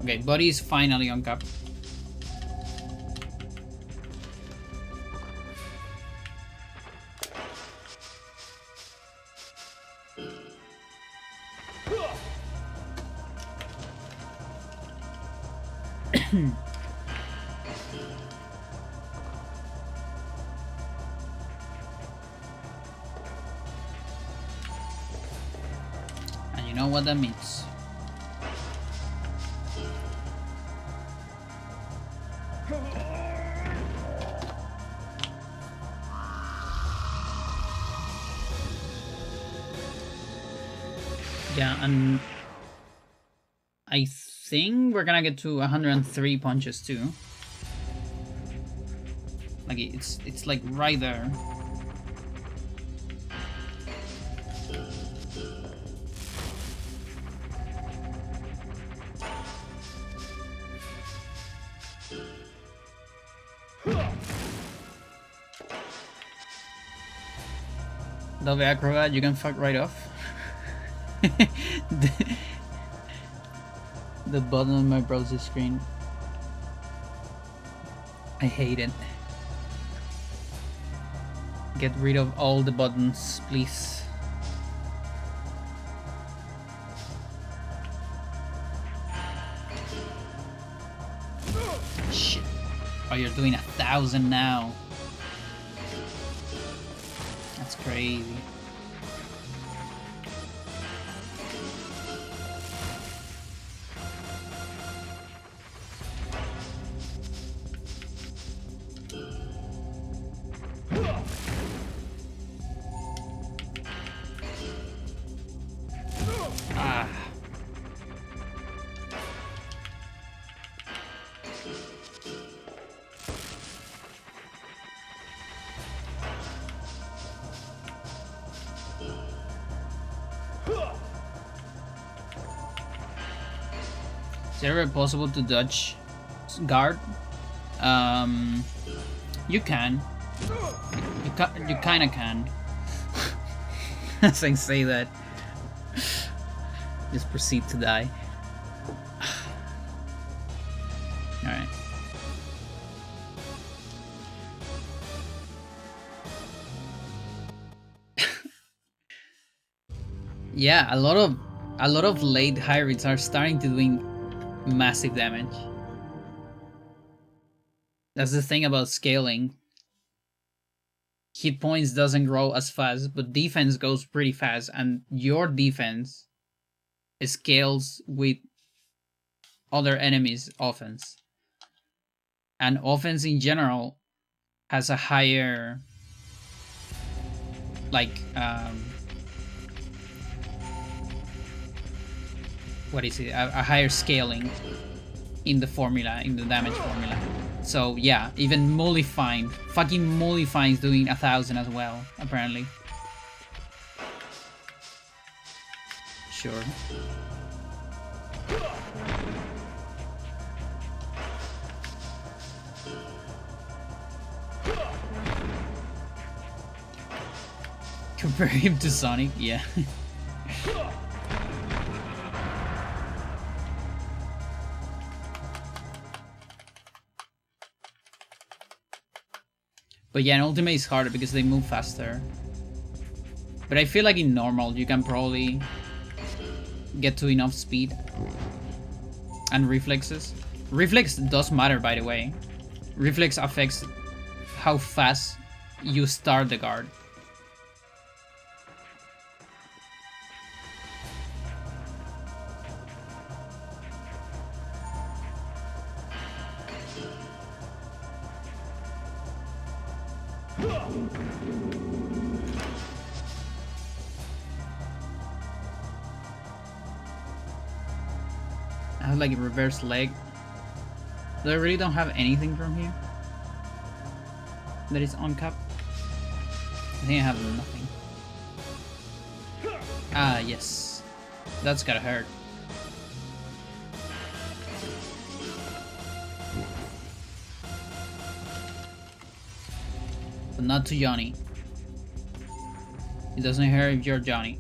Okay, body is finally on cap. And you know what that means. Yeah, and I think we're gonna get to 103 punches too. Like it's like right there. Double acrobat, you can fuck right off. the button on my browser screen. I hate it. Get rid of all the buttons, please. Shit. Oh, you're doing 1,000 now. That's crazy. Ah. Is it ever possible to dodge guard? You can. You kinda can. As I say that, just proceed to die. Alright. Yeah, a lot of late hybrids are starting to doing massive damage. That's the thing about scaling. Hit points doesn't grow as fast, but defense goes pretty fast, and your defense scales with other enemies' offense. And offense in general has a higher, like, what is it? A higher scaling in the formula, in the damage formula. So yeah, even Mullifine, fucking Mullifine's doing 1,000 as well, apparently. Sure. Compare him to Sonic, yeah. But yeah, in Ultimate is harder because they move faster. But I feel like in normal you can probably get to enough speed. And reflexes. Reflex does matter, by the way. Reflex affects how fast you start the guard. I have like a reverse leg. Though I really don't have anything from here that is on cap. I think I have nothing. Ah, yes. That's gotta hurt. But not to Johnny. It doesn't hurt if you're Johnny.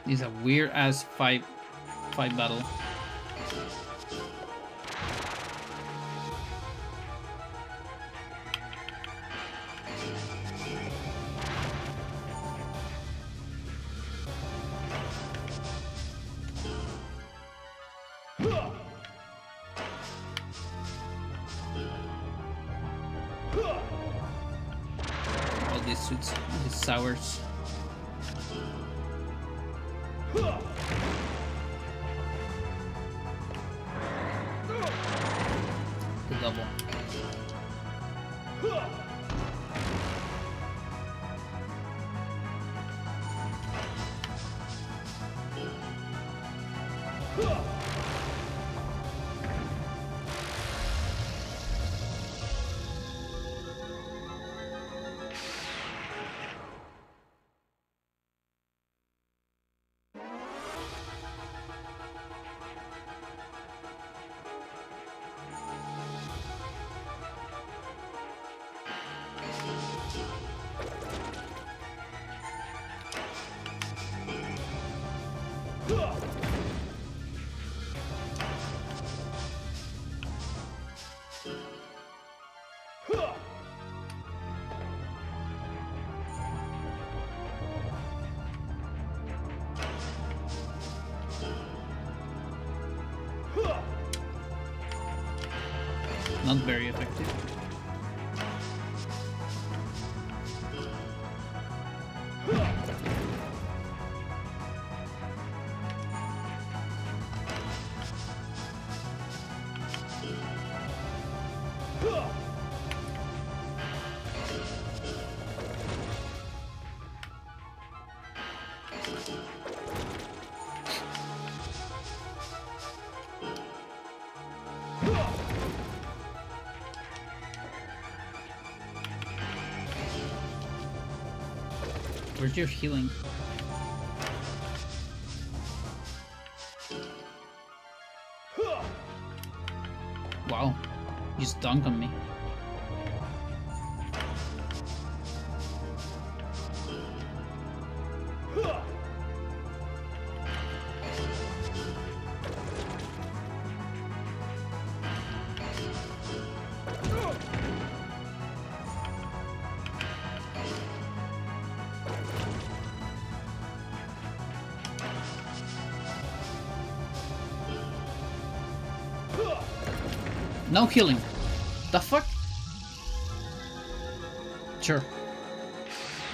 This is a weird ass fight battle. All these suits, these sours. The double. Not very effective. Where's your healing? Wow, you just dunked on me. No healing. The fuck? Sure.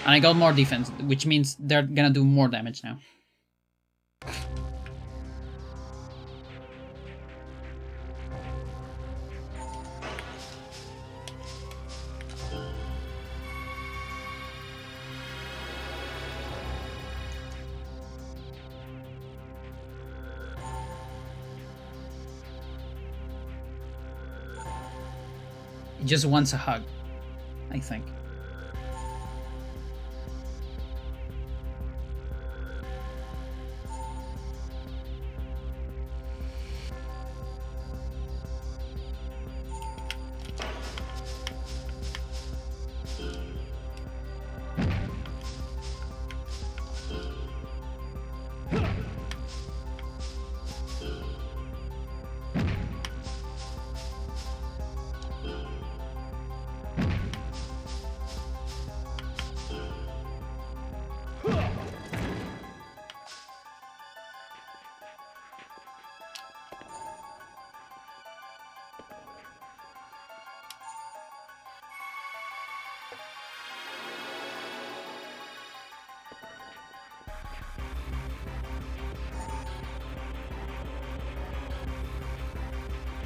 And I got more defense, which means they're gonna do more damage now. He just wants a hug, I think.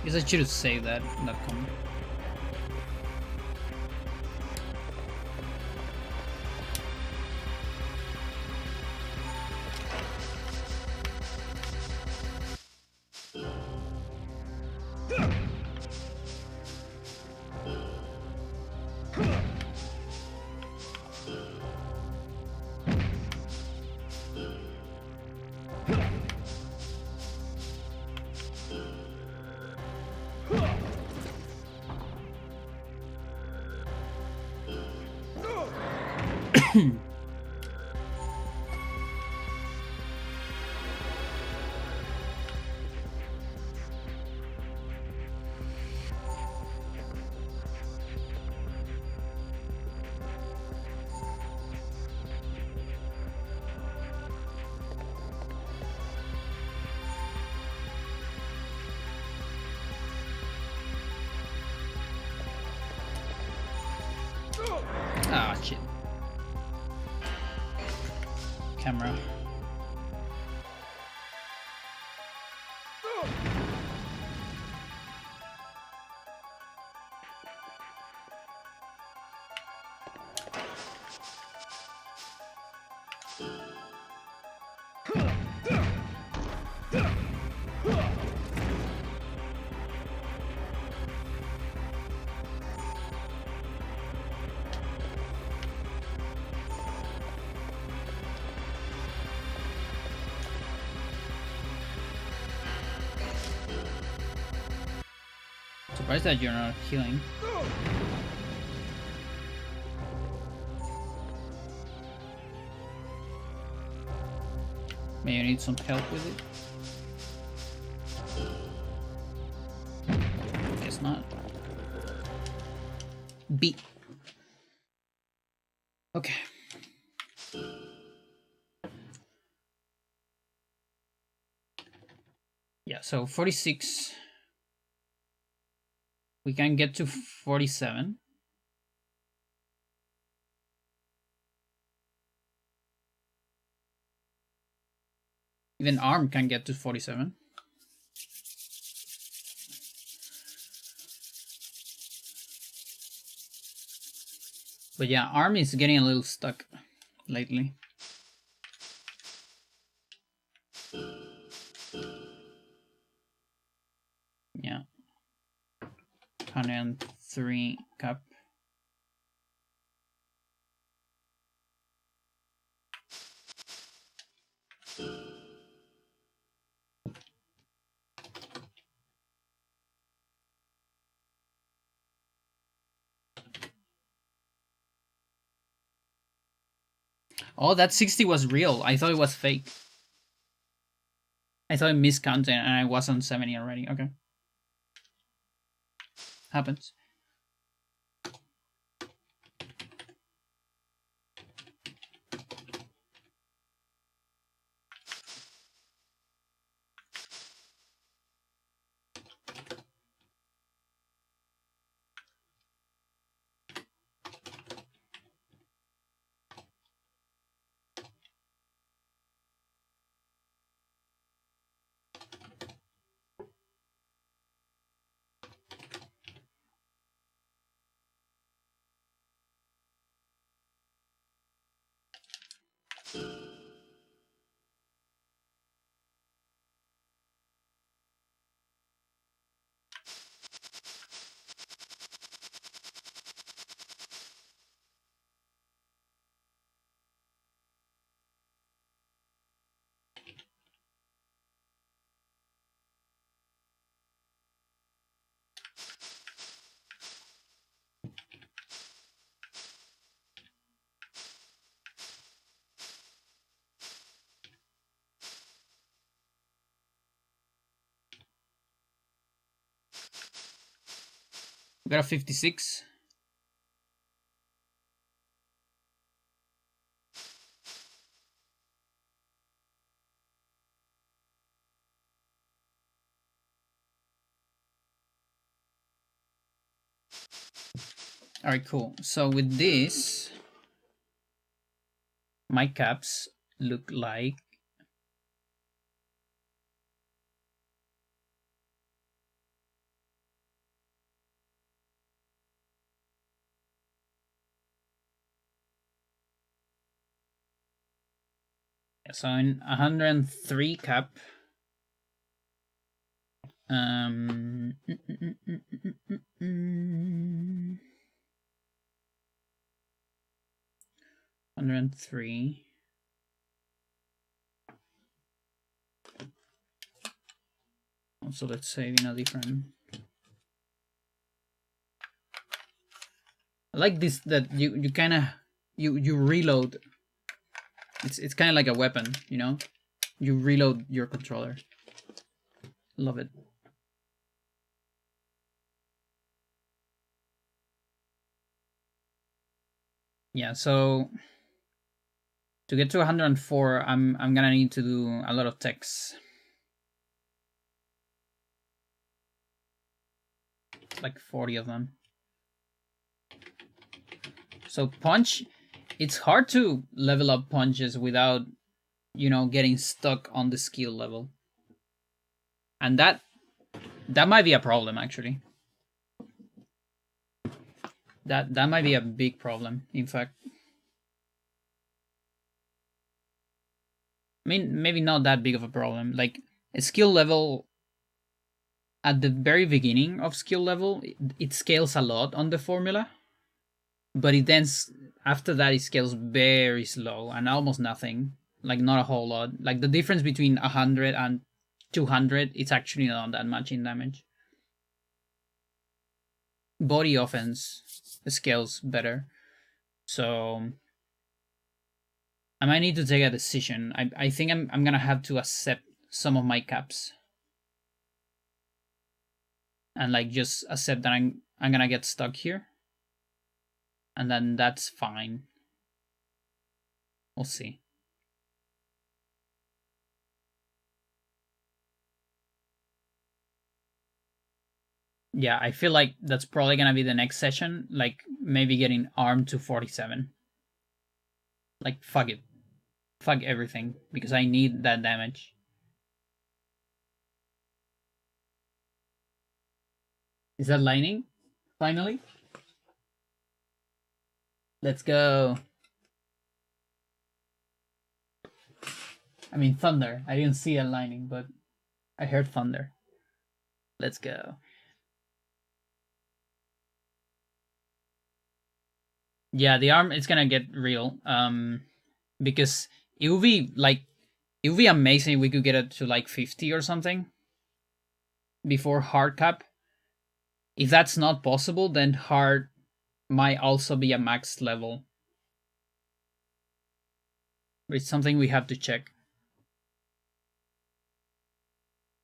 Guess I should have saved that comment. Ah, shit. Camera. Surprised that you're not healing. Maybe you need some help with it. Guess not. B. Okay. Yeah, so 46. We can get to 47. Even ARM can get to 47. But yeah, ARM is getting a little stuck lately. Yeah. 103 cup. Oh, that 60 was real. I thought it was fake. I thought I miscounted and I was on 70 already. Okay. Happens. We got a 56. All right, cool. So with this, my caps look like so in 103 cap. 103. Also, let's save in a different. I like this that you kind of you reload. It's kind of like a weapon, you know. You reload your controller. Love it. Yeah, so to get to 104, I'm gonna need to do a lot of text. Like 40 of them. So punch, it's hard to level up punches without, getting stuck on the skill level. And that might be a problem actually. That might be a big problem, in fact. I mean, maybe not that big of a problem. Like a skill level at the very beginning of skill level, it scales a lot on the formula, but it then after that it scales very slow and almost nothing. Like not a whole lot. Like the difference between 100 and 200, it's actually not that much in damage. Body offense scales better, so I might need to take a decision. I think I'm gonna have to accept some of my caps. And like just accept that I'm gonna get stuck here. And then that's fine. We'll see. Yeah, I feel like that's probably gonna be the next session. Like maybe getting armed to 47. Like fuck it. Fuck everything. Because I need that damage. Is that lightning? Finally? Let's go. I mean thunder. I didn't see a lightning, but I heard thunder. Let's go. Yeah, the arm is gonna get real. Because it would be amazing if we could get it to like 50 or something before hard cap. If that's not possible, then hard might also be a max level. It's something we have to check.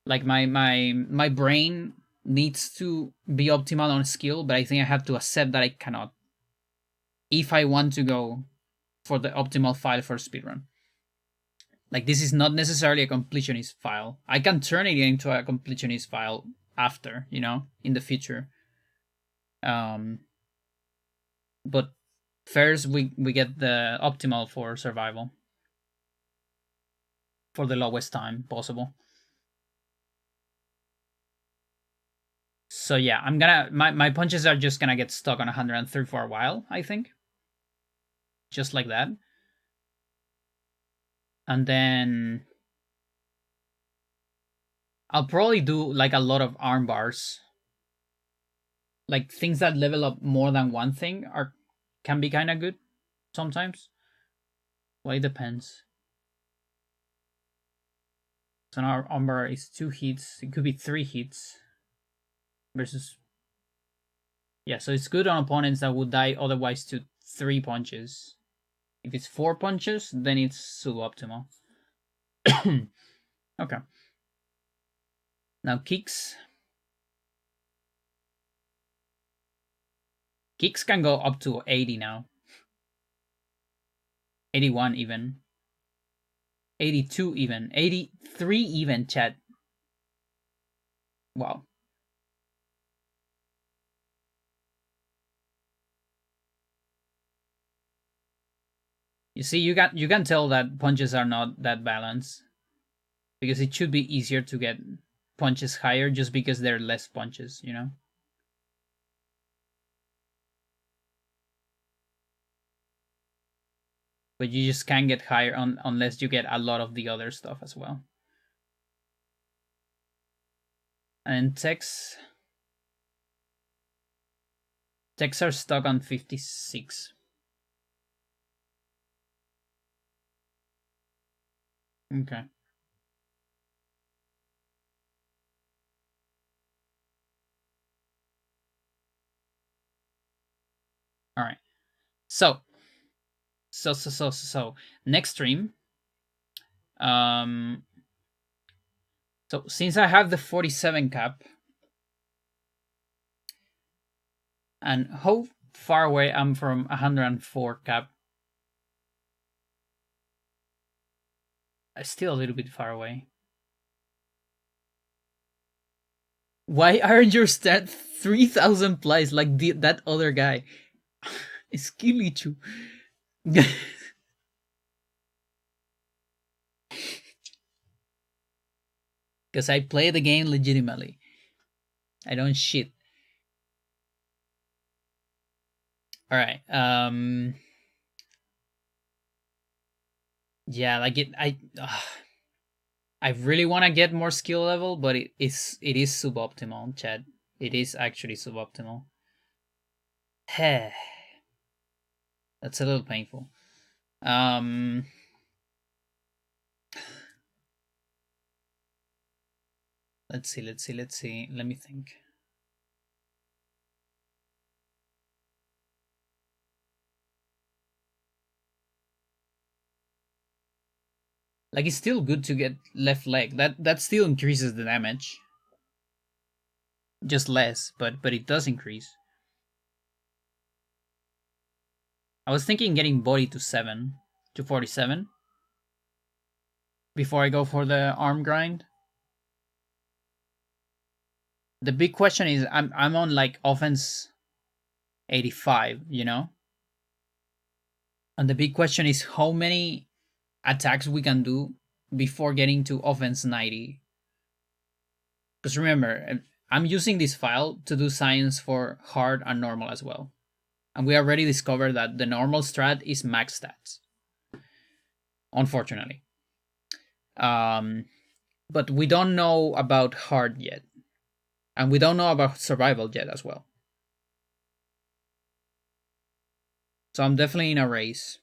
Like my brain needs to be optimal on skill, but I think I have to accept that I cannot if I want to go for the optimal file for speedrun. Like this is not necessarily a completionist file. I can turn it into a completionist file after, in the future. But first we get the optimal for survival for the lowest time possible. So yeah, I'm gonna my punches are just gonna get stuck on 103 for a while, I think. Just like that. And then I'll probably do like a lot of arm bars. Like things that level up more than one thing can be kind of good sometimes. Well, it depends. So now our arm bar is 2 hits. It could be 3 hits versus. Yeah, so it's good on opponents that would die otherwise to 3 punches. If it's 4 punches, then it's suboptimal. Okay. Now kicks. Kicks can go up to 80 now. 81 even. 82 even. 83 even, chat. Wow. You see, you can tell that punches are not that balanced. Because it should be easier to get punches higher just because there are less punches, But you just can't get higher unless you get a lot of the other stuff as well. And techs are stuck on 56. Okay. All right. So next stream. So since I have the 47 cap, and how far away I'm from 104 cap, I'm still a little bit far away. Why aren't your stat 3,000 plays like that other guy? Skillichu. Because I play the game legitimately. I don't shit. All right. Yeah, like I really want to get more skill level, but it is suboptimal, Chad. It is actually suboptimal. That's a little painful. Um, let's see. Let me think. Like it's still good to get left leg. That still increases the damage. Just less, but it does increase. I was thinking getting body to 7 to 47 before I go for the arm grind. The big question is I'm on like offense 85, you know? And the big question is how many attacks we can do before getting to offense 90. Because remember, I'm using this file to do science for hard and normal as well. And we already discovered that the normal strat is max stats. Unfortunately. But we don't know about hard yet. And we don't know about survival yet as well. So I'm definitely in a race.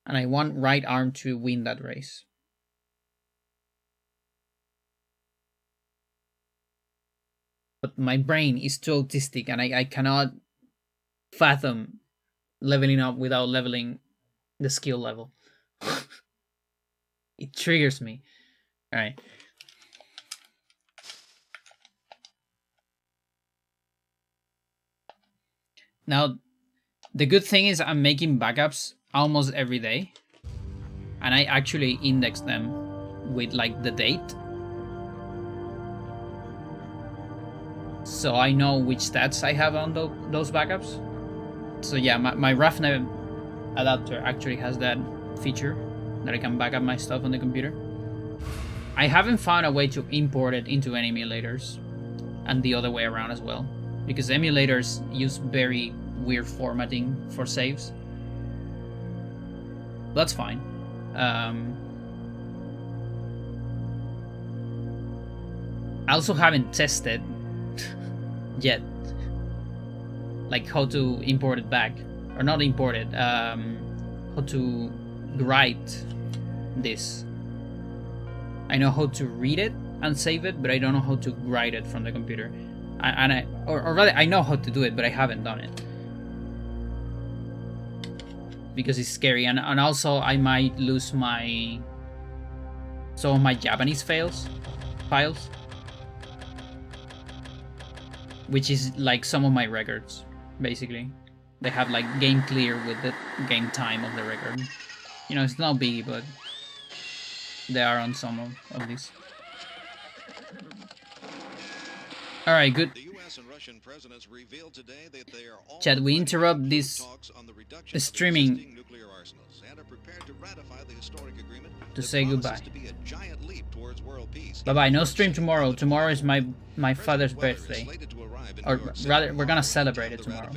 And I want right arm to win that race. But my brain is too autistic and I cannot fathom leveling up without leveling the skill level. It triggers me. All right. Now, the good thing is I'm making backups almost every day. And I actually index them with like the date. So I know which stats I have on those backups. So yeah, my RAFNet adapter actually has that feature that I can back up my stuff on the computer. I haven't found a way to import it into any emulators, and the other way around as well, because emulators use very weird formatting for saves. That's fine. I also haven't tested yet, like how to import it back, or not import it, how to write this. I know how to read it and save it, but I don't know how to write it from the computer. Or rather, I know how to do it, but I haven't done it because it's scary, and also I might lose some of my Japanese files, which is like some of my records. Basically, they have like game clear with the game time of the record. You know, it's not big, but they are on some of these. All right, good. Chad, we interrupt this streaming to say goodbye. Bye-bye. No stream tomorrow. Tomorrow is my father's birthday. Or rather, we're gonna celebrate it tomorrow.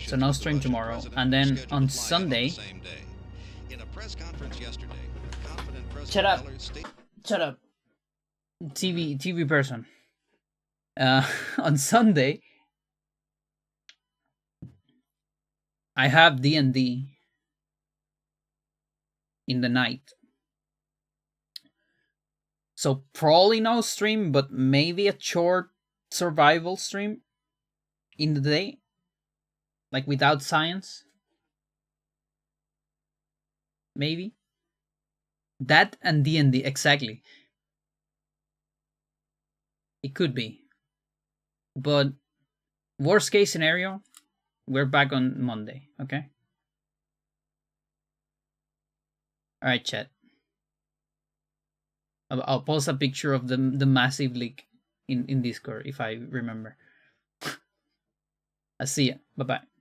So no stream tomorrow. And then on Sunday... Shut up. Shut up. TV person. On Sunday, I have D&D in the night. So probably no stream, but maybe a short survival stream in the day, like without science. Maybe that and D&D, exactly. It could be, but worst case scenario, we're back on Monday. Okay. All right, chat. I'll post a picture of the massive leak in Discord if I remember. I see ya. Bye bye.